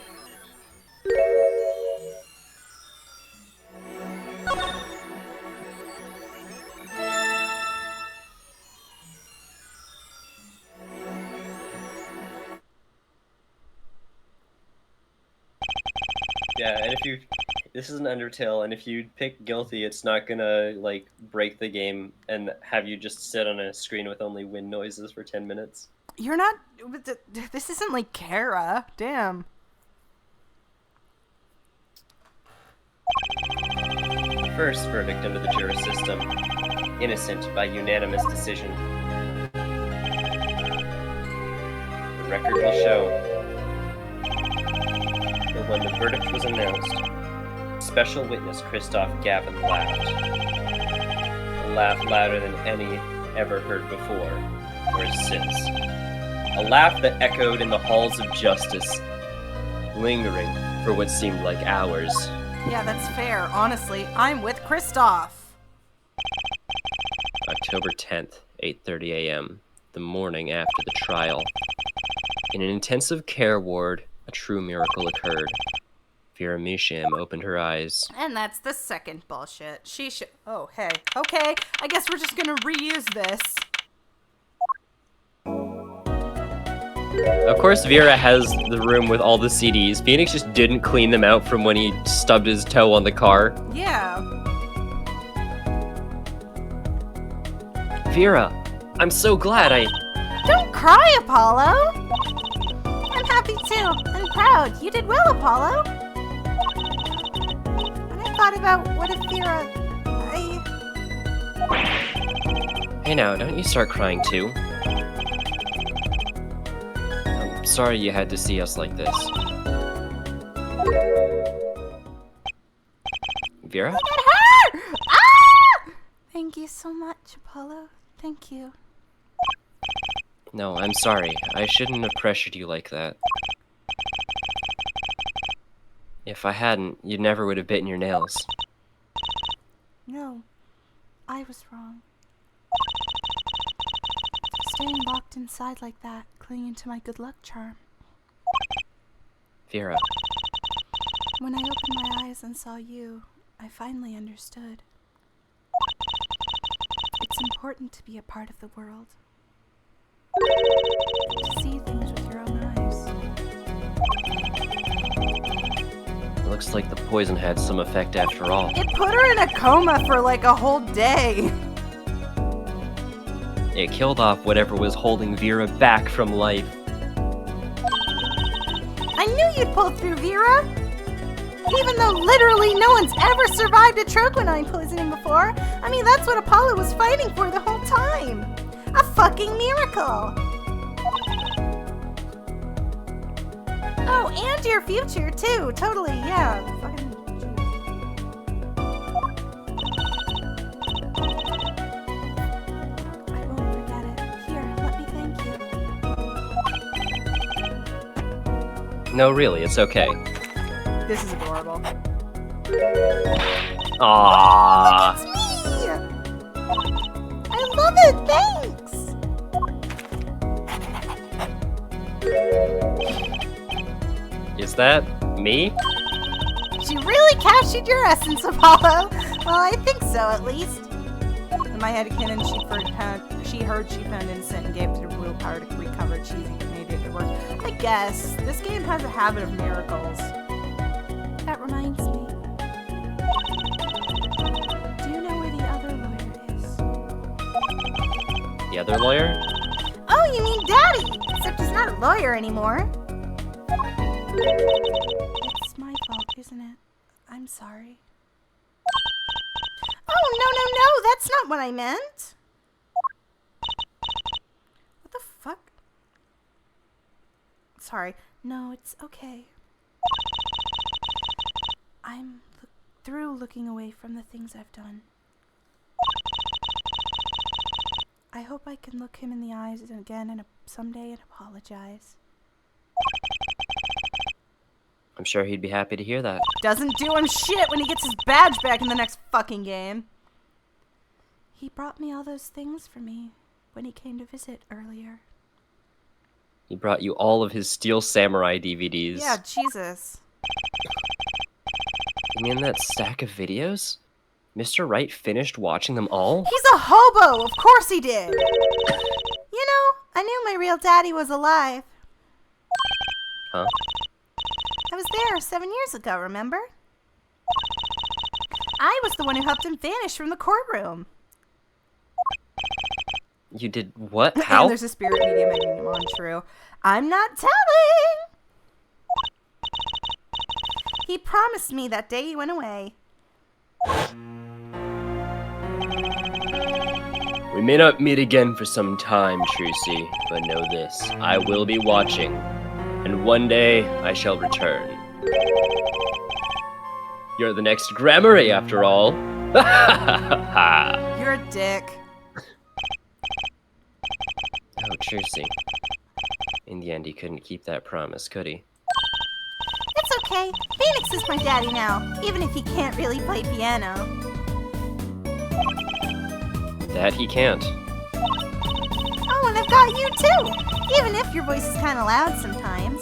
Yeah, and if you... This is an Undertale, and if you pick guilty, it's not gonna, like, break the game and have you just sit on a screen with only wind noises for 10 minutes. You're not... This isn't like Kara. Damn. First verdict under the jurist system. Innocent by unanimous decision. The record will show that when the verdict was announced, special witness Kristoff Gavin laughed. A laugh louder than any ever heard before or since. A laugh that echoed in the halls of justice, lingering for what seemed like hours. Yeah, that's fair. Honestly, I'm with Kristoff. October 10th, 8:30 a.m., the morning after the trial. In an intensive care ward, a true miracle occurred. Vera Misham opened her eyes. And that's the second bullshit. She should... Oh, hey. Okay, I guess we're just gonna reuse this. Of course, Vera has the room with all the CDs. Phoenix just didn't clean them out from when he stubbed his toe on the car. Yeah. Vera, I'm so glad Don't cry, Apollo! I'm happy too, and proud. You did well, Apollo. And I thought about what if Vera... Hey now, don't you start crying too. I'm sorry you had to see us like this. Vera? Look at her! Ah! Thank you so much, Apollo. Thank you. No, I'm sorry. I shouldn't have pressured you like that. If I hadn't, you never would have bitten your nails. No, I was wrong. Staying locked inside like that, clinging to my good luck charm. Vera. When I opened my eyes and saw you, I finally understood. It's important to be a part of the world. To see things with your own eyes. Looks like the poison had some effect after all. It put her in a coma for like a whole day. It killed off whatever was holding Vera back from life. I knew you'd pull through, Vera! Even though literally no one's ever survived a trogonine poisoning before. I mean, that's what Apollo was fighting for the whole time. A fucking miracle! Oh, and your future, too. Totally, yeah. Fucking... I won't forget it. Here, let me thank you. No, really, it's okay. This is adorable. Aww. It's me! I love it, thanks! Is that me? She really captured your essence, Apollo. Well, I think so, at least. In my headcanon, she heard she found innocent and gave it the willpower to recover cheesy and made it work. I guess. This game has a habit of miracles. That reminds me. Do you know where the other lawyer is? The other lawyer? Oh, you mean Daddy! Except he's not a lawyer anymore. It's my fault, isn't it? I'm sorry. no, that's not what I meant. What the fuck? Sorry. No, it's okay. I'm through looking away from the things I've done. I hope I can look him in the eyes again and someday and apologize. I'm sure he'd be happy to hear that. Doesn't do him shit when he gets his badge back in the next fucking game. He brought me all those things for me when he came to visit earlier. He brought you all of his Steel Samurai DVDs. Yeah, Jesus. You mean that stack of videos? Mr. Wright finished watching them all? He's a hobo! Of course he did! You know, I knew my real daddy was alive. Huh? I was there 7 years ago, remember? I was the one who helped him vanish from the courtroom. You did what? How? And there's a spirit medium making him untrue. I'm not telling! He promised me that day he went away. We may not meet again for some time, Trucy, but know this. I will be watching, and one day I shall return. You're the next Grammary, after all. You're a dick. Oh, Trucy. In the end, he couldn't keep that promise, could he? It's okay. Phoenix is my daddy now, even if he can't really play piano. That he can't. Oh, and I've got you too, even if your voice is kind of loud sometimes.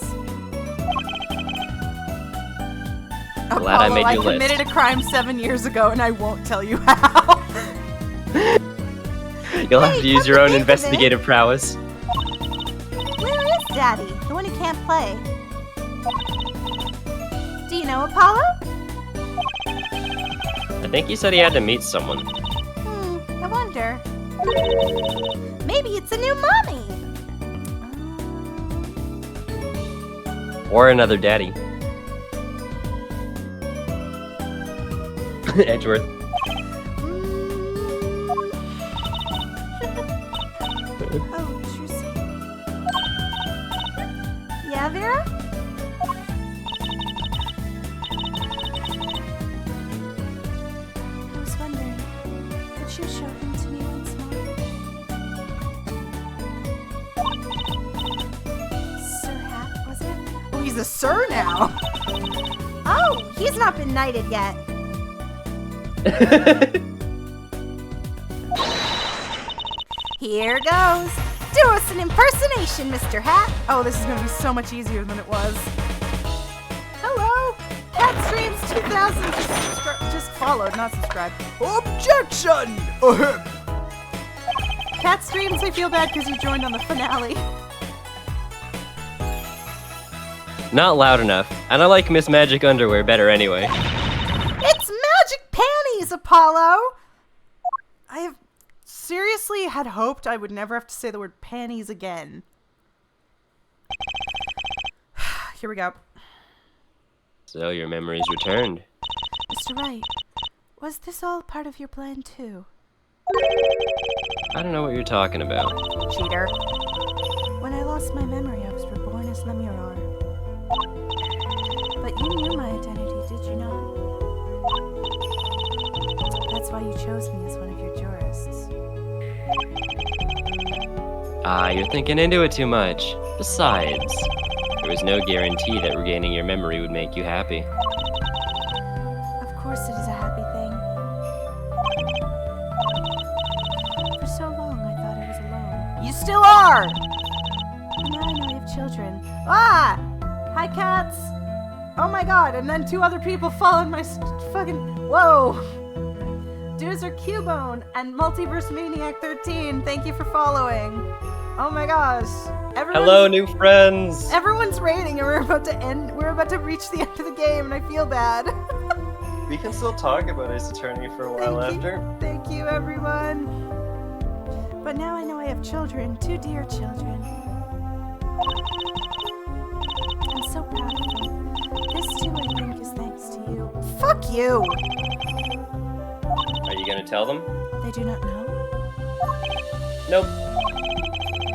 Glad I made I your list. committed a crime 7 years ago, and I won't tell you how. You'll have Hey, to use come your to own think of it. investigative prowess. Where is Daddy, the one who can't play? Do you know Apollo? I think he said he had to meet someone. I wonder. Maybe it's a new mommy. Or another daddy. Edgeworth. Oh, Trucy. Yeah, Vera? I was wondering, could you show him to me once more? Sir Hat, was it? Oh, he's a sir now. Oh, he's not been knighted yet. Here goes. Do us an impersonation, Mr. Hat. Oh, this is going to be so much easier than it was. Hello? Cat Streams 2000 just followed, not subscribed. Objection! Cat Streams, I feel bad because you joined on the finale. Not loud enough. And I like Miss Magic Underwear better anyway. It's magic panties, Apollo! I have seriously had hoped I would never have to say the word panties again. Here we go. So your memory's returned. Mr. Wright, was this all part of your plan too? I don't know what you're talking about. Cheater. When I lost my memory, I was reborn as Lemuror. But you knew my identity, did you not? That's why you chose me as one of your jurists. Ah, you're thinking into it too much. Besides, there was no guarantee that regaining your memory would make you happy. Of course it is a happy thing. For so long, I thought I was alone. You still are! And now I know you have children. Ah! Hi, cats! Oh my god, and then 2 other people followed my fucking... Whoa! Doozer Cubone and Multiverse Maniac 13, thank you for following. Oh my gosh. Hello, new friends! Everyone's rating and we're about to reach the end of the game and I feel bad. We can still talk about Ace Attorney for a while after. Thank you, everyone. But now I know I have children, 2 dear children. I'm so proud of them. This too, I think, is thanks to you. Fuck you! Are you gonna tell them? They do not know. Nope.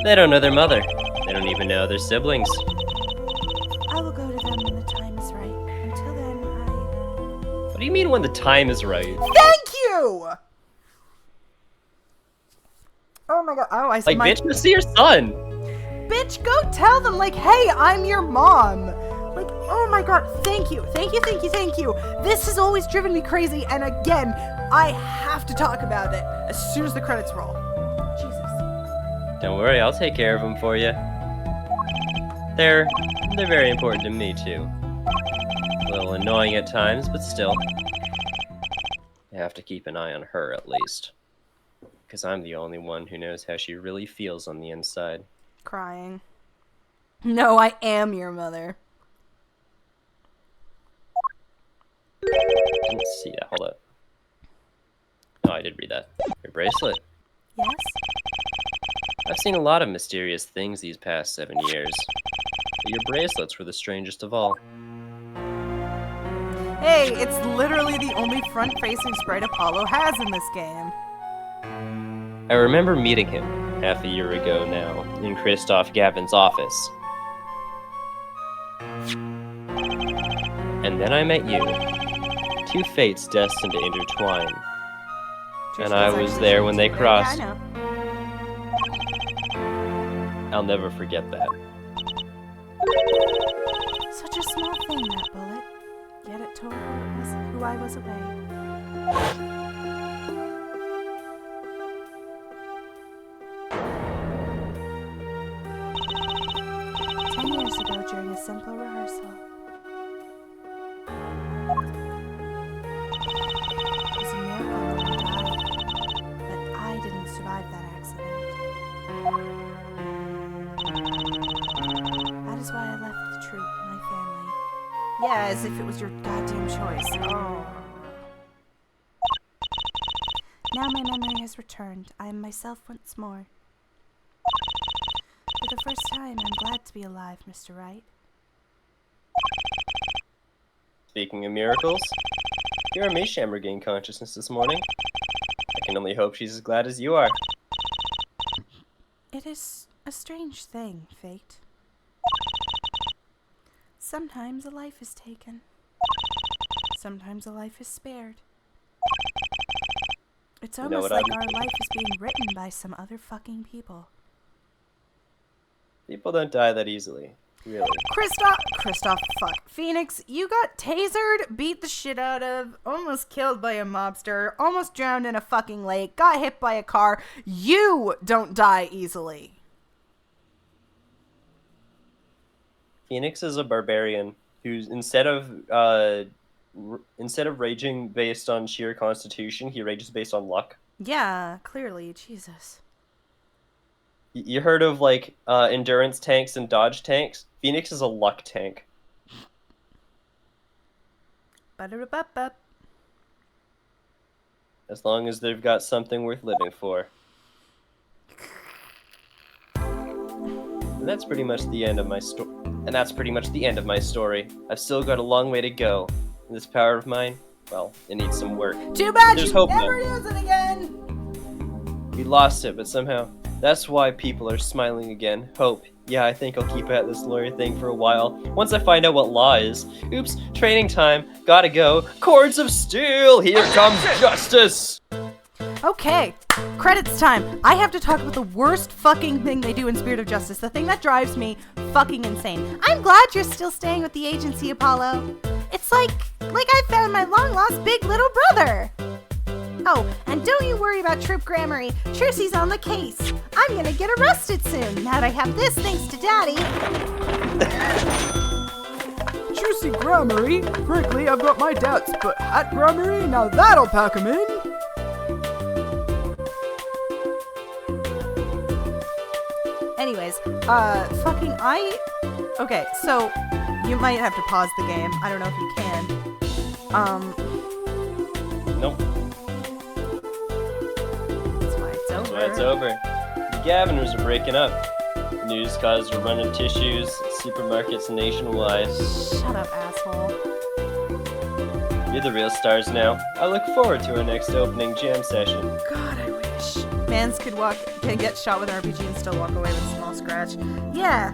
They don't know their mother. They don't even know their siblings. I will go to them when the time is right. Until then, What do you mean when the time is right? Thank you! Oh my god. Oh, I said Like, bitch, go see your son! Bitch, go tell them, like, hey, I'm your mom. Like, oh my god, thank you. Thank you, thank you, thank you. This has always driven me crazy, and again, I have to talk about it as soon as the credits roll. Jesus. Don't worry, I'll take care of them for you. They're very important to me, too. A little annoying at times, but still. I have to keep an eye on her, at least. Because I'm the only one who knows how she really feels on the inside. Crying. No, I am your mother. Let's see that. Hold up. Oh, I did read that. Your bracelet. Yes? I've seen a lot of mysterious things these past 7 years. But your bracelets were the strangest of all. Hey, it's literally the only front-facing sprite Apollo has in this game. I remember meeting him half a year ago now in Christoph Gavin's office. And then I met you. Two fates destined to intertwine. And I was there when they crossed. Yeah, I know. I'll never forget that. Such a small thing, that bullet. Yet it told who I was away. 10 years ago during a simple rehearsal. It was a miracle that I died, but I didn't survive that accident. That is why I left the troupe, my family. Yeah, as if it was your goddamn choice. Oh. Now my memory has returned. I am myself once more. For the first time, I'm glad to be alive, Mr. Wright. Speaking of miracles, your Meisham regained consciousness this morning. I can only hope she's as glad as you are. It is a strange thing, fate. Sometimes a life is taken. Sometimes a life is spared. It's You know almost what like our life is being written by some other fucking people. People don't die that easily, really. Christoph, fuck. Phoenix, you got tasered, beat the shit out of, almost killed by a mobster, almost drowned in a fucking lake, got hit by a car. You don't die easily. Phoenix is a barbarian who's instead of raging based on sheer constitution, he rages based on luck. Yeah, clearly, Jesus. You heard of like endurance tanks and dodge tanks? Phoenix is a luck tank. Ba-da-ba-ba-ba. As long as they've got something worth living for. And that's pretty much the end of my story. I've still got a long way to go. And this power of mine, well, it needs some work. Too bad There's you hope never now. use it again! We lost it, but somehow, that's why people are smiling again. Hope. Yeah, I think I'll keep at this lawyer thing for a while. Once I find out what law is. Oops, training time. Gotta go. Cords of steel! Here comes justice! Okay, credits time. I have to talk about the worst fucking thing they do in Spirit of Justice, the thing that drives me fucking insane. I'm glad you're still staying with the agency, Apollo. It's like I found my long-lost big little brother. Oh, and don't you worry about Troop Grammary. Trussy's on the case. I'm gonna get arrested soon, now that I have this thanks to Daddy. Juicy Grammary? Frankly, I've got my doubts, but Hat Grammary? Now that'll pack 'em in! Anyways, okay, so you might have to pause the game. I don't know if you can. Nope, That's why it's that's over. why it's over. The Gaviners are breaking up. News caused a run of tissues at supermarkets nationwide. Shut up, asshole. You're the real stars now. I look forward to our next opening jam session. God, I wish. Mans can get shot with an RPG and still walk away with a small scratch. Yeah.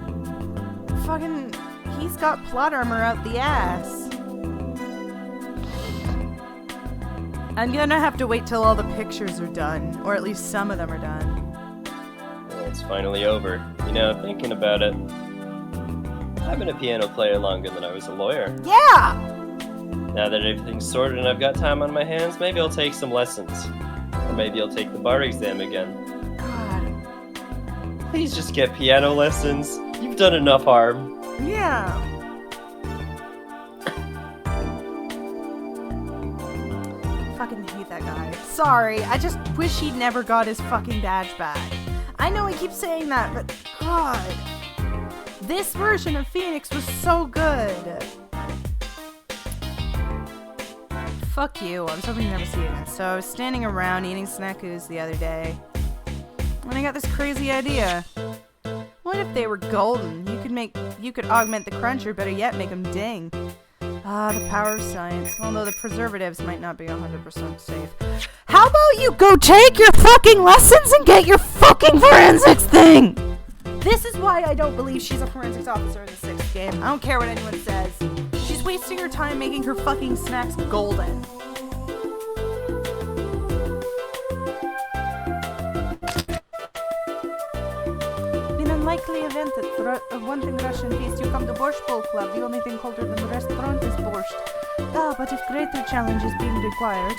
Fucking, he's got plot armor out the ass. I'm gonna have to wait till all the pictures are done, or at least some of them are done. Well, it's finally over. You know, thinking about it, I've been a piano player longer than I was a lawyer. Yeah! Now that everything's sorted and I've got time on my hands, maybe I'll take some lessons. Or maybe I'll take the bar exam again. God. Please just get piano lessons. You've done enough harm. Yeah. Fucking hate that guy. Sorry, I just wish he'd never got his fucking badge back. I know he keeps saying that, but God. This version of Phoenix was so good. Fuck you. I was hoping to never see it again. So I was standing around eating snackoos the other day, and I got this crazy idea. What if they were golden? You could augment the cruncher, better yet, make them ding. Ah, the power of science. Although the preservatives might not be 100% safe. How about you go take your fucking lessons and get your fucking forensics thing? This is why I don't believe she's a forensics officer in the 6th game. I don't care what anyone says. She's wasting her time making her fucking snacks golden. In unlikely event that wanting Russian feast, you come to Borscht Bowl Club. The only thing colder than the restaurant is borscht. Ah, but if greater challenge is being required,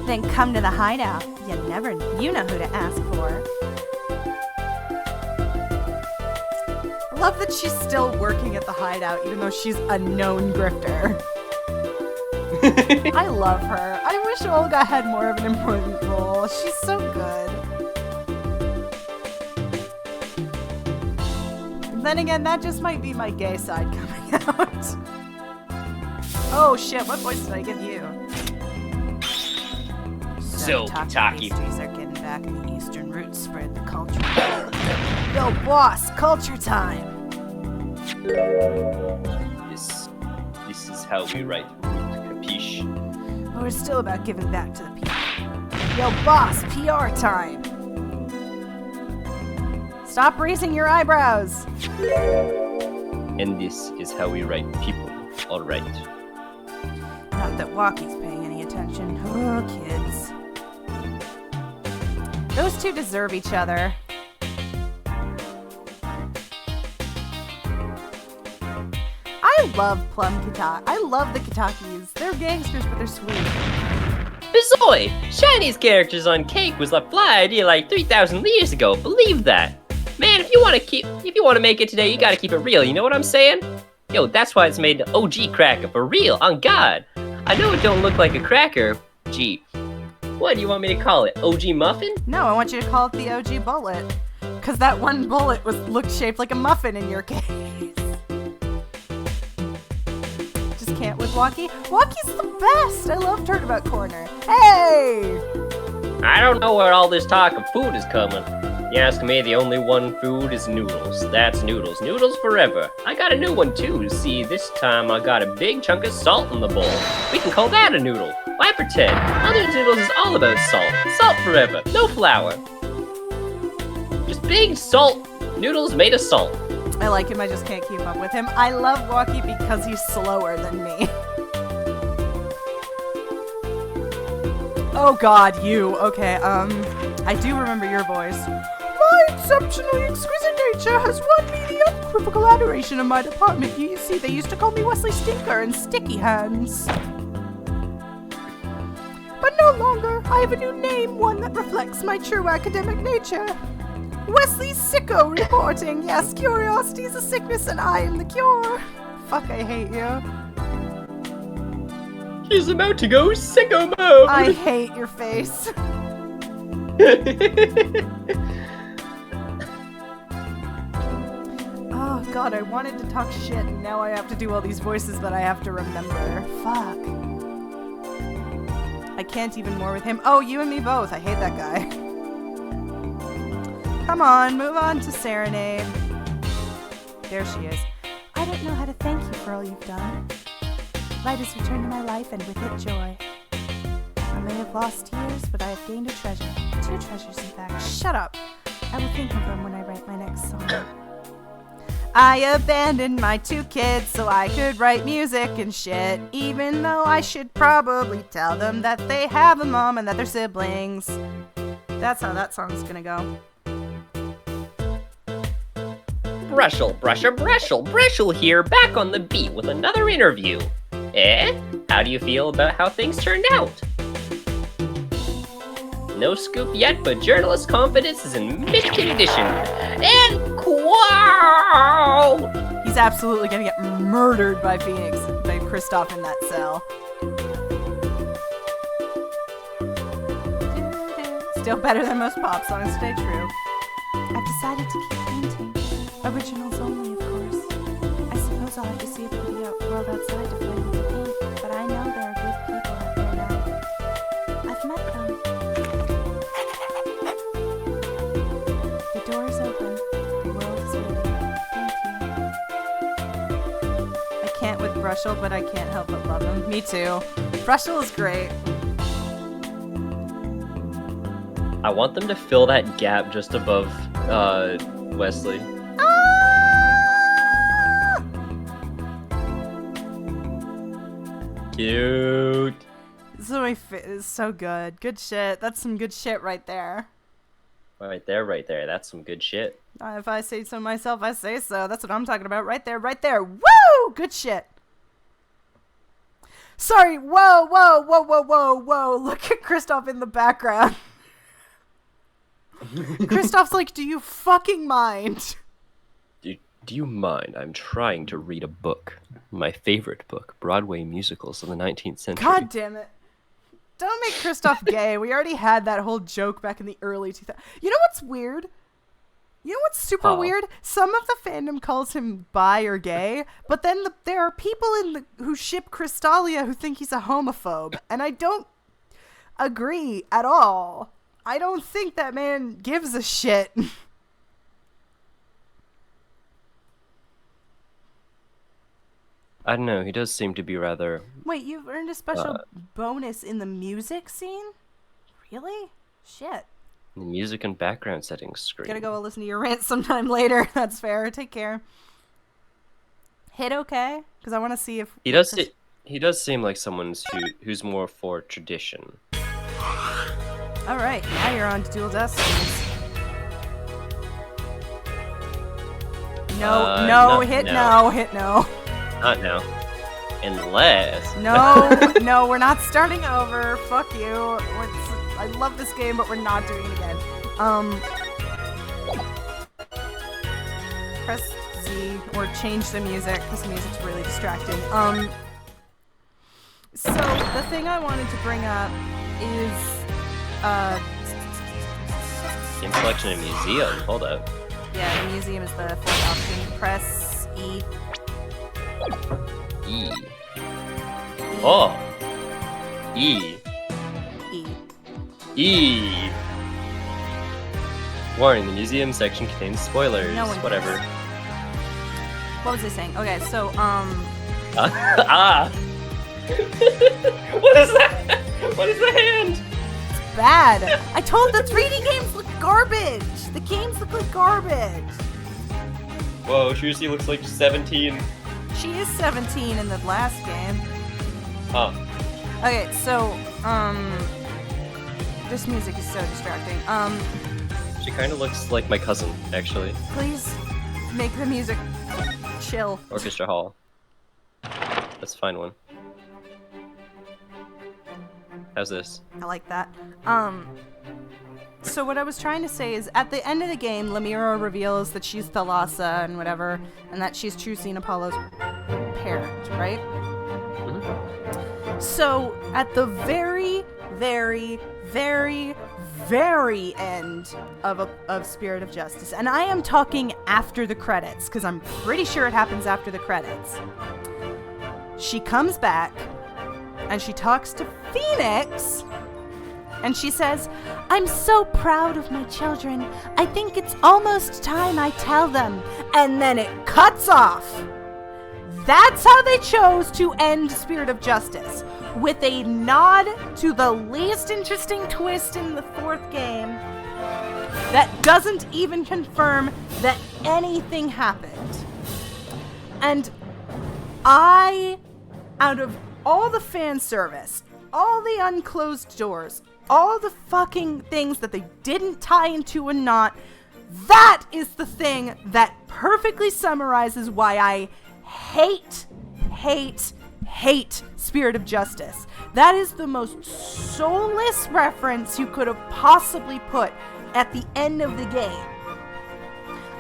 then come to the hideout. You know who to ask for. I love that she's still working at the hideout, even though she's a known grifter. I love her. I wish Olga had more of an important role. She's so good. Then again, that just might be my gay side coming out. Oh shit, what voice did I give you? So, Kitaki. Pastries are getting back in the eastern roots, spread the culture. Yo, boss, culture time. This is how we write root, capiche? We're still about giving back to the people. Yo, boss, PR time. Stop raising your eyebrows. And this is how we write people, alright. Not that Walkie's paying any attention. Oh, kids. Those two deserve each other. I love Plum Kitaki. I love the Kitakis. They're gangsters, but they're sweet. Bizoy! Shiny's characters on Cake was a fly idea like 3,000 years ago. Believe that. Man, if you want to make it today, you gotta keep it real. You know what I'm saying? Yo, that's why it's made an OG cracker for real. On God. I know it don't look like a cracker. Gee. What do you want me to call it? OG muffin? No, I want you to call it the OG bullet. Cause that one bullet looked shaped like a muffin in your case. Just can't with Walkie. Walkie's the best. I love Turnabout Corner. Hey! I don't know where all this talk of food is coming. You ask me, the only one food is noodles. That's noodles. Noodles forever. I got a new one too. See, this time I got a big chunk of salt in the bowl. We can call that a noodle. Why pretend? Other noodles is all about salt. Salt forever. No flour. Just big salt. Noodles made of salt. I like him, I just can't keep up with him. I love Walkie because he's slower than me. Oh god, you. Okay, I do remember your voice. My exceptionally exquisite nature has won me the unequivocal adoration of my department. You see, they used to call me Wesley Stinker and Sticky Hands. But no longer. I have a new name, one that reflects my true academic nature. Wesley Sicko reporting. Yes, curiosity is a sickness and I am the cure. Fuck, I hate you. She's about to go sicko mode. I hate your face. Oh god, I wanted to talk shit and now I have to do all these voices that I have to remember. Fuck. I can't even more with him. Oh, you and me both. I hate that guy. Come on, move on to Serenade. There she is. I don't don't know how to thank you for all you've done. Light has returned to my life, and with it, joy. I may have lost years, but I have gained a treasure. 2 treasures, in fact. Shut up. I will think of them when I write my next song. I abandoned my 2 kids so I could write music and shit, even though I should probably tell them that they have a mom and that they're siblings. That's how that song's gonna go. Brushel here, back on the beat with another interview. How do you feel about how things turned out? No scoop yet, but journalist confidence is in mint condition. And quow! He's absolutely gonna get murdered by Phoenix, by Kristoff in that cell. Still better than most pop songs, stay true. I've decided to keep painting. Originals only, of course. I suppose I'll have to see the world outside to play with the paint, but I know there are good people out there now. I've met them. The door is open. The world is waiting. Thank you. I can't with Brushel, but I can't help but love him. Me too. Brushel is great. I want them to fill that gap just above Wesley. Cute. This is so good. Good shit. That's some good shit right there. Right there. That's some good shit. If I say so myself, I say so. That's what I'm talking about. Right there. Woo! Good shit. Sorry. Whoa. Look at Kristoff in the background. Kristoff's like, do you fucking mind? Do you mind? I'm trying to read a book. My favorite book, Broadway musicals of the 19th century. God damn it. Don't make Kristoff gay. We already had that whole joke back in the early 2000s. You know what's weird? You know what's super weird? Some of the fandom calls him bi or gay, but then there are people who ship Crystalia who think he's a homophobe, and I don't agree at all. I don't think that man gives a shit. I don't know, he does seem to be rather... Wait, you've earned a special bonus in the music scene? Really? Shit. The music and background settings screen. Gotta go listen to your rant sometime later. That's fair. Take care. Hit okay? Because I want to see if... He does seem like someone who's more for tradition. Alright, now you're on to Dual Destinies. No, hit no. Not now. Unless... No, we're not starting over. Fuck you. I love this game, but we're not doing it again. Press Z or change the music, because the music's really distracting. So, the thing I wanted to bring up is, Game selection and museum, hold up. Yeah, the museum is the fourth option. Press E. E. Oh! E. E. Warning, the museum section contains spoilers. No one Whatever. What was I saying? Okay, so, What is that? What is the hand? bad. I told the 3D games look garbage. The games look like garbage. Whoa, Shusi looks like 17. She is 17 in the last game. Huh. Okay, so, this music is so distracting. She kind of looks like my cousin, actually. Please make the music chill. Orchestra Hall. That's a fine one. How's this? I like that. So what I was trying to say is, at the end of the game, Lemira reveals that she's Thalassa and whatever, and that she's Trucy and Apollo's parent, right? Mm-hmm. So, at the very, very, very, very end of Spirit of Justice, and I am talking after the credits, because I'm pretty sure it happens after the credits, she comes back, and she talks to Phoenix, and she says, "I'm so proud of my children. I think it's almost time I tell them." And then it cuts off. That's how they chose to end Spirit of Justice. With a nod to the least interesting twist in the 4th game that doesn't even confirm that anything happened. And out of all the fan service, all the unclosed doors, all the fucking things that they didn't tie into a knot, that is the thing that perfectly summarizes why I hate Spirit of Justice. That is the most soulless reference you could have possibly put at the end of the game.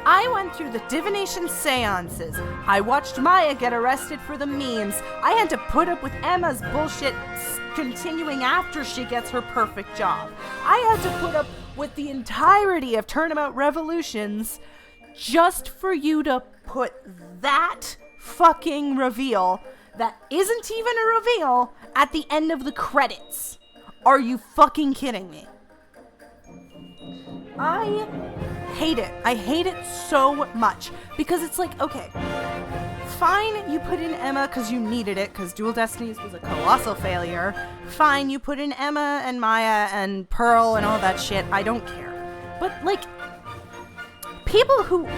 I went through the divination seances. I watched Maya get arrested for the memes. I had to put up with Emma's bullshit continuing after she gets her perfect job. I had to put up with the entirety of Turnabout Revolutions just for you to put that fucking reveal that isn't even a reveal at the end of the credits. Are you fucking kidding me? I hate it. I hate it so much because it's like, okay, fine, you put in Emma because you needed it because Dual Destinies was a colossal failure. Fine, you put in Emma and Maya and Pearl and all that shit. I don't care. But like, people who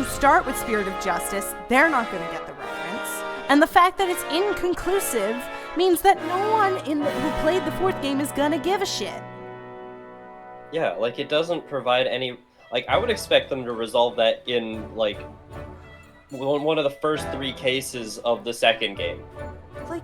start with Spirit of Justice, they're not going to get the reference. And the fact that it's inconclusive means that no one who played the 4th game is going to give a shit. Yeah, like, it doesn't provide any... Like, I would expect them to resolve that in, like, one of the first 3 cases of the 2nd game. Like,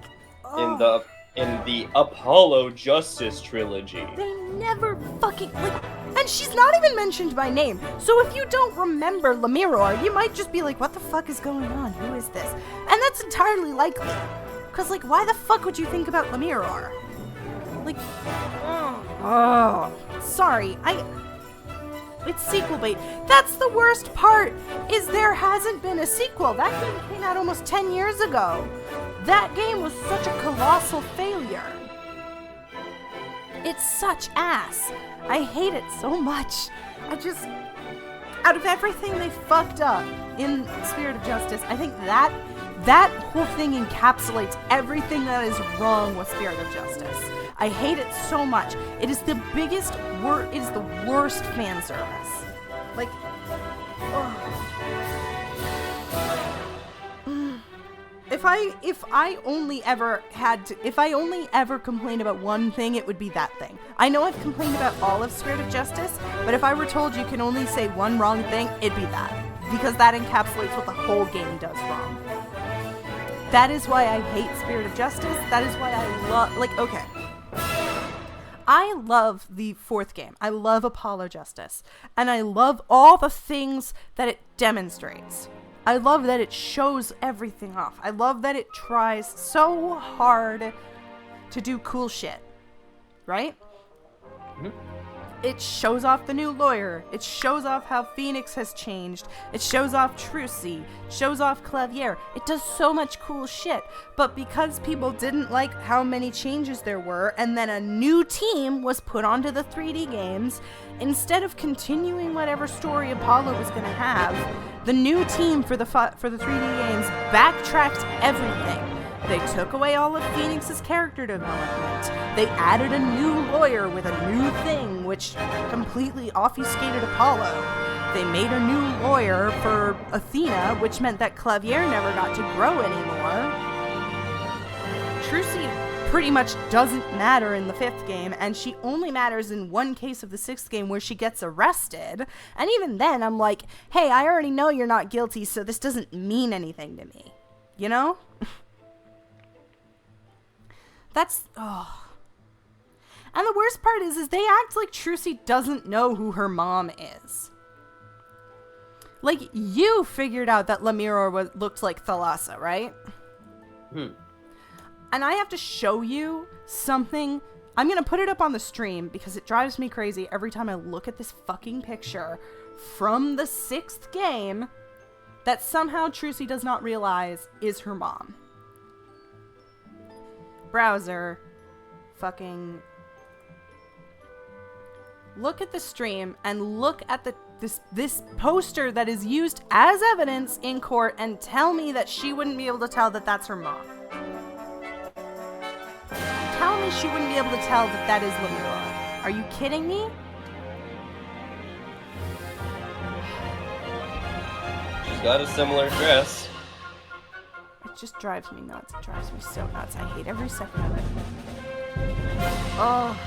In the Apollo Justice trilogy. They never fucking, like... And she's not even mentioned by name. So if you don't remember Lamiror, you might just be like, what the fuck is going on? Who is this? And that's entirely likely. Because, like, why the fuck would you think about Lamiror? Like, sorry, it's sequel bait. That's the worst part, is there hasn't been a sequel. That game came out almost 10 years ago. That game was such a colossal failure. It's such ass. I hate it so much. Out of everything they fucked up in Spirit of Justice, I think that whole thing encapsulates everything that is wrong with Spirit of Justice. I hate it so much. It is the biggest it is the worst fan service. Like, If I only ever complained about one thing, it would be that thing. I know I've complained about all of Spirit of Justice, but if I were told you can only say one wrong thing, it'd be that. Because that encapsulates what the whole game does wrong. That is why I hate Spirit of Justice. That is why I love, like, okay. I love the 4th game. I love Apollo Justice. And I love all the things that it demonstrates. I love that it shows everything off. I love that it tries so hard to do cool shit. Right? Mm-hmm. It shows off the new lawyer. It shows off how Phoenix has changed. It shows off Trucy. Shows off Clavier. It does so much cool shit. But because people didn't like how many changes there were, and then a new team was put onto the 3D games, instead of continuing whatever story Apollo was going to have, the new team for the 3D games backtracked everything. They took away all of Phoenix's character development. They added a new lawyer with a new thing, which completely obfuscated Apollo. They made a new lawyer for Athena, which meant that Clavier never got to grow anymore. Trucy pretty much doesn't matter in the 5th game, and she only matters in one case of the 6th game where she gets arrested. And even then, I'm like, hey, I already know you're not guilty, so this doesn't mean anything to me. You know? That's, And the worst part is they act like Trucy doesn't know who her mom is. Like, you figured out that Lamiror looked like Thalassa, right? And I have to show you something. I'm going to put it up on the stream because it drives me crazy every time I look at this fucking picture from the 6th game that somehow Trucy does not realize is her mom. Browser, fucking look at the stream and look at the this poster that is used as evidence in court and tell me that she wouldn't be able to tell that that's her mom. Tell me she wouldn't be able to tell that that is Lemura. Are you kidding me? She's got a similar dress. It just drives me nuts. It drives me so nuts. I hate every second of it. Oh.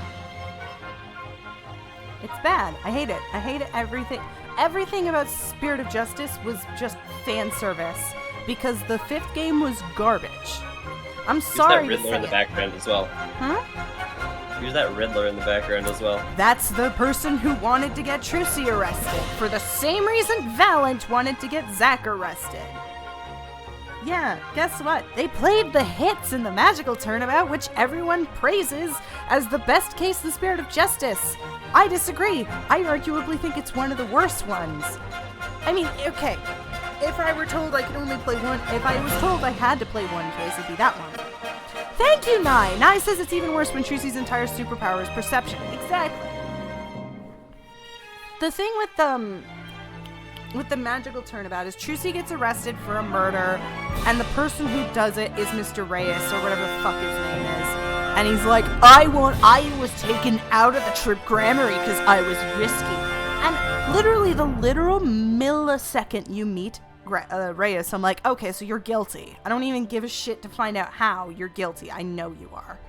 It's bad. I hate it. I hate it. Everything. Everything about Spirit of Justice was just fan service because the 5th game was garbage. I'm sorry. Use that Riddler in the background as well. Huh? Use that Riddler in the background as well. That's the person who wanted to get Trucy arrested for the same reason Valent wanted to get Zack arrested. Yeah, guess what? They played the hits in the Magical Turnabout, which everyone praises as the best case in Spirit of Justice. I disagree. I arguably think it's one of the worst ones. I mean, okay, if I were told I could only play one, if I was told I had to play one case, it'd be that one. Thank you, Nye! Nye says it's even worse when Trucy's entire superpower is perception. Exactly. The thing with the Magical Turnabout is Trucy gets arrested for a murder, and the person who does it is Mr. Reyes, or whatever the fuck his name is. And he's like, I was taken out of the Trip Grammary because I was risky. And literally the literal millisecond you meet Reyes, I'm like, okay, so you're guilty. I don't even give a shit to find out how you're guilty. I know you are.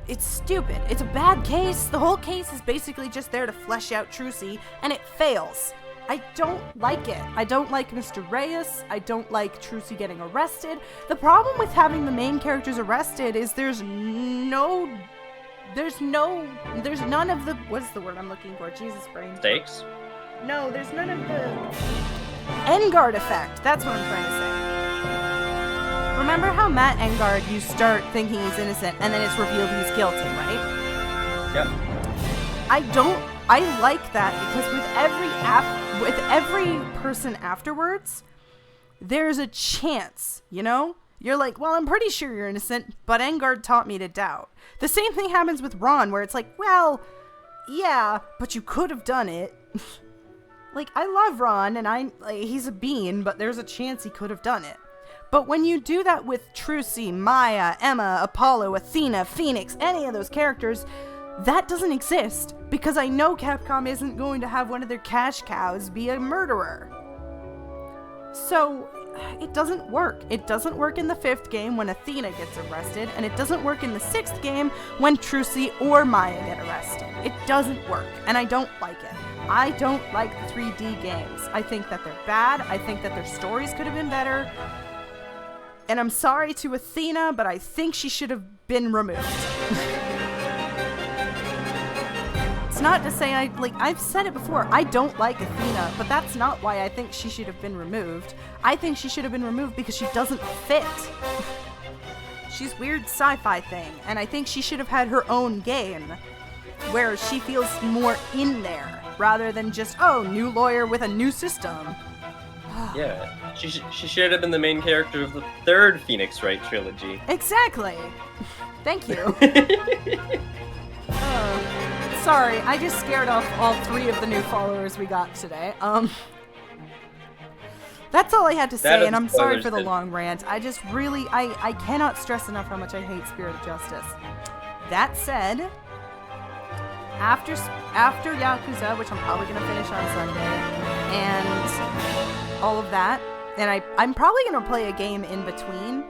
It's stupid. It's a bad case. The whole case is basically just there to flesh out Trucy, and it fails. I don't like it. I don't like Mr. Reyes. I don't like Trucy getting arrested. The problem with having the main characters arrested is there's none of the, what's the word I'm looking for? Jesus brain. Stakes? No, there's none of the Engard effect. That's what I'm trying to say. Remember how Matt Engard, you start thinking he's innocent and then it's revealed he's guilty, right? Yep. I like that because with every person afterwards, there's a chance, you know? You're like, well, I'm pretty sure you're innocent, but Engard taught me to doubt. The same thing happens with Ron, where it's like, well, yeah, but you could have done it. Like, I love Ron, and he's a bean, but there's a chance he could have done it. But when you do that with Trucy, Maya, Emma, Apollo, Athena, Phoenix, any of those characters, that doesn't exist, because I know Capcom isn't going to have one of their cash cows be a murderer. So, it doesn't work. It doesn't work in the 5th game when Athena gets arrested, and it doesn't work in the 6th game when Trucy or Maya get arrested. It doesn't work, and I don't like it. I don't like the 3D games. I think that they're bad. I think that their stories could have been better. And I'm sorry to Athena, but I think she should have been removed. It's not to say I've said it before, I don't like Athena, but that's not why I think she should have been removed. I think she should have been removed because she doesn't fit. She's weird sci-fi thing, and I think she should have had her own game, where she feels more in there, rather than just, oh, new lawyer with a new system. Yeah, she should have been the main character of the 3rd Phoenix Wright trilogy. Exactly. Thank you. Sorry, I just scared off all 3 of the new followers we got today. That's all I had to say, and I'm sorry for the long rant. I just really, I cannot stress enough how much I hate Spirit of Justice. That said, after Yakuza, which I'm probably going to finish on Sunday, and all of that, and I'm probably going to play a game in between,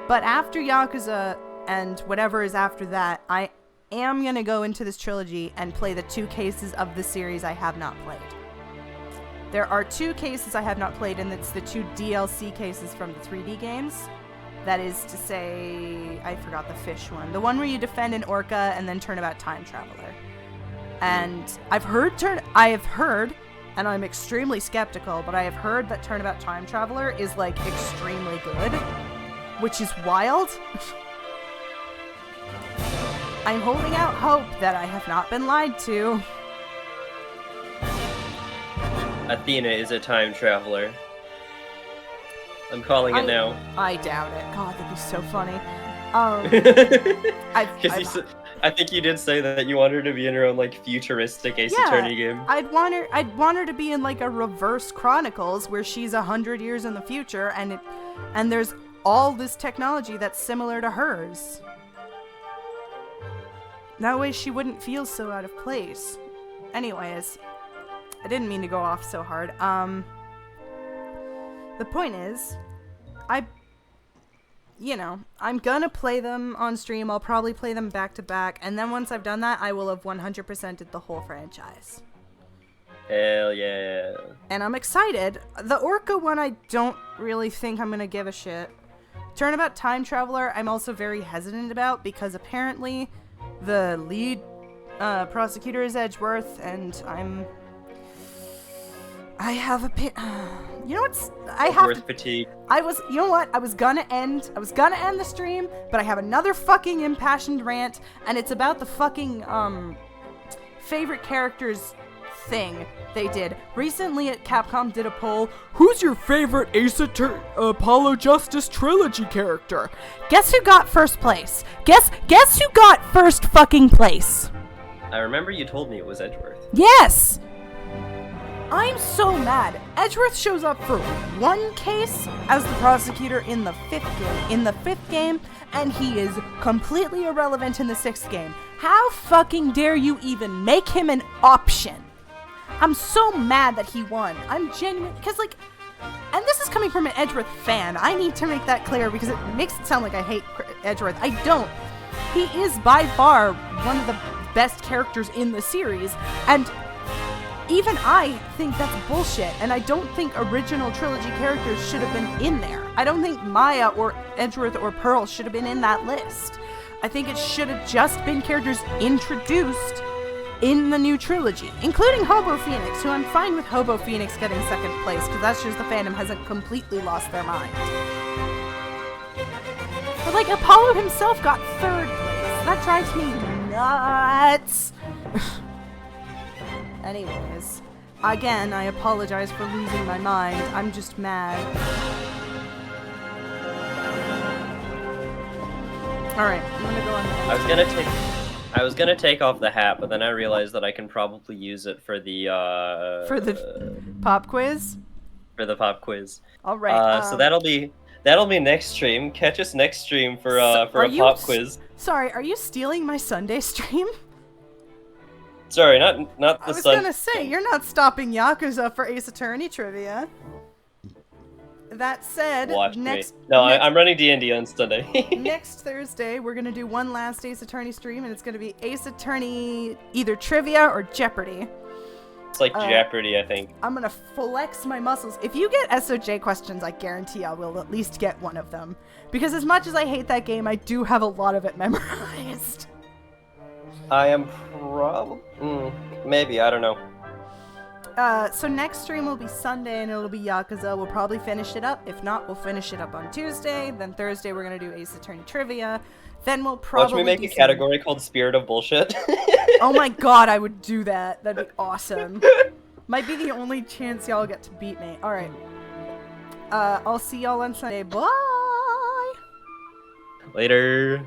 but after Yakuza and whatever is after that, I am going to go into this trilogy and play the 2 cases of the series I have not played. There are 2 cases I have not played, and it's the 2 DLC cases from the 3D games. That is to say, I forgot the fish one. The one where you defend an orca and then Turnabout Time Traveler. And I have heard, and I'm extremely skeptical, but I have heard that Turnabout Time Traveler is, like, extremely good, which is wild. I'm holding out hope that I have not been lied to. Athena is a time traveler. I'm calling it now. I doubt it. God, that'd be so funny. I think you did say that you want her to be in her own like futuristic Ace Attorney game. I'd want her to be in like a reverse Chronicles where she's 100 years in the future and there's all this technology that's similar to hers. That way she wouldn't feel so out of place. Anyways, I didn't mean to go off so hard. The point is, I'm gonna play them on stream. I'll probably play them back to back, and then once I've done that, I will have 100%ed the whole franchise. Hell yeah. And I'm excited. The Orca one, I don't really think I'm gonna give a shit. Turnabout Time Traveler, I'm also very hesitant about because apparently the lead prosecutor is Edgeworth, and I have a you know what's Edgeworth fatigue. You know what? I was gonna end the stream, but I have another fucking impassioned rant, and it's about the fucking favorite characters thing they did. Recently at Capcom did a poll, who's your favorite Apollo Justice Trilogy character? Guess who got first place? Guess who got first fucking place? I remember you told me it was Edgeworth. Yes! I'm so mad. Edgeworth shows up for one case as the prosecutor in the fifth game, and he is completely irrelevant in the sixth game. How fucking dare you even make him an option? I'm so mad that he won. I'm genuine, because and this is coming from an Edgeworth fan. I need to make that clear because it makes it sound like I hate Edgeworth. I don't. He is by far one of the best characters in the series, and even I think that's bullshit, and I don't think original trilogy characters should have been in there. I don't think Maya or Edgeworth or Pearl should have been in that list. I think it should have just been characters introduced in the new trilogy, including Hobo Phoenix, who I'm fine with Hobo Phoenix getting second place, because that's just the fandom hasn't completely lost their mind. But Apollo himself got third place. That drives me nuts. Anyways, again, I apologize for losing my mind. I'm just mad. Alright, I'm gonna go on the I was gonna take off the hat, but then I realized that I can probably use it for the pop quiz? For the pop quiz. Alright. So that'll be next stream. Catch us next stream for a pop quiz. Sorry, are you stealing my Sunday stream? Sorry, not the I was gonna say, you're not stopping Yakuza for Ace Attorney trivia. That said, I'm running D&D on Sunday. Next Thursday, we're gonna do one last Ace Attorney stream, and it's gonna be Ace Attorney either trivia or Jeopardy. It's like Jeopardy, I think. I'm gonna flex my muscles. If you get SOJ questions, I guarantee I will at least get one of them. Because as much as I hate that game, I do have a lot of it memorized. I am maybe, I don't know. So next stream will be Sunday, and it'll be Yakuza. We'll probably finish it up. If not, we'll finish it up on Tuesday. Then Thursday, we're gonna do Ace Attorney trivia. Then we'll probably watch me make a category called Spirit of Bullshit. Oh my god, I would do that. That'd be awesome. Might be the only chance y'all get to beat me. Alright. I'll see y'all on Sunday. Bye! Later.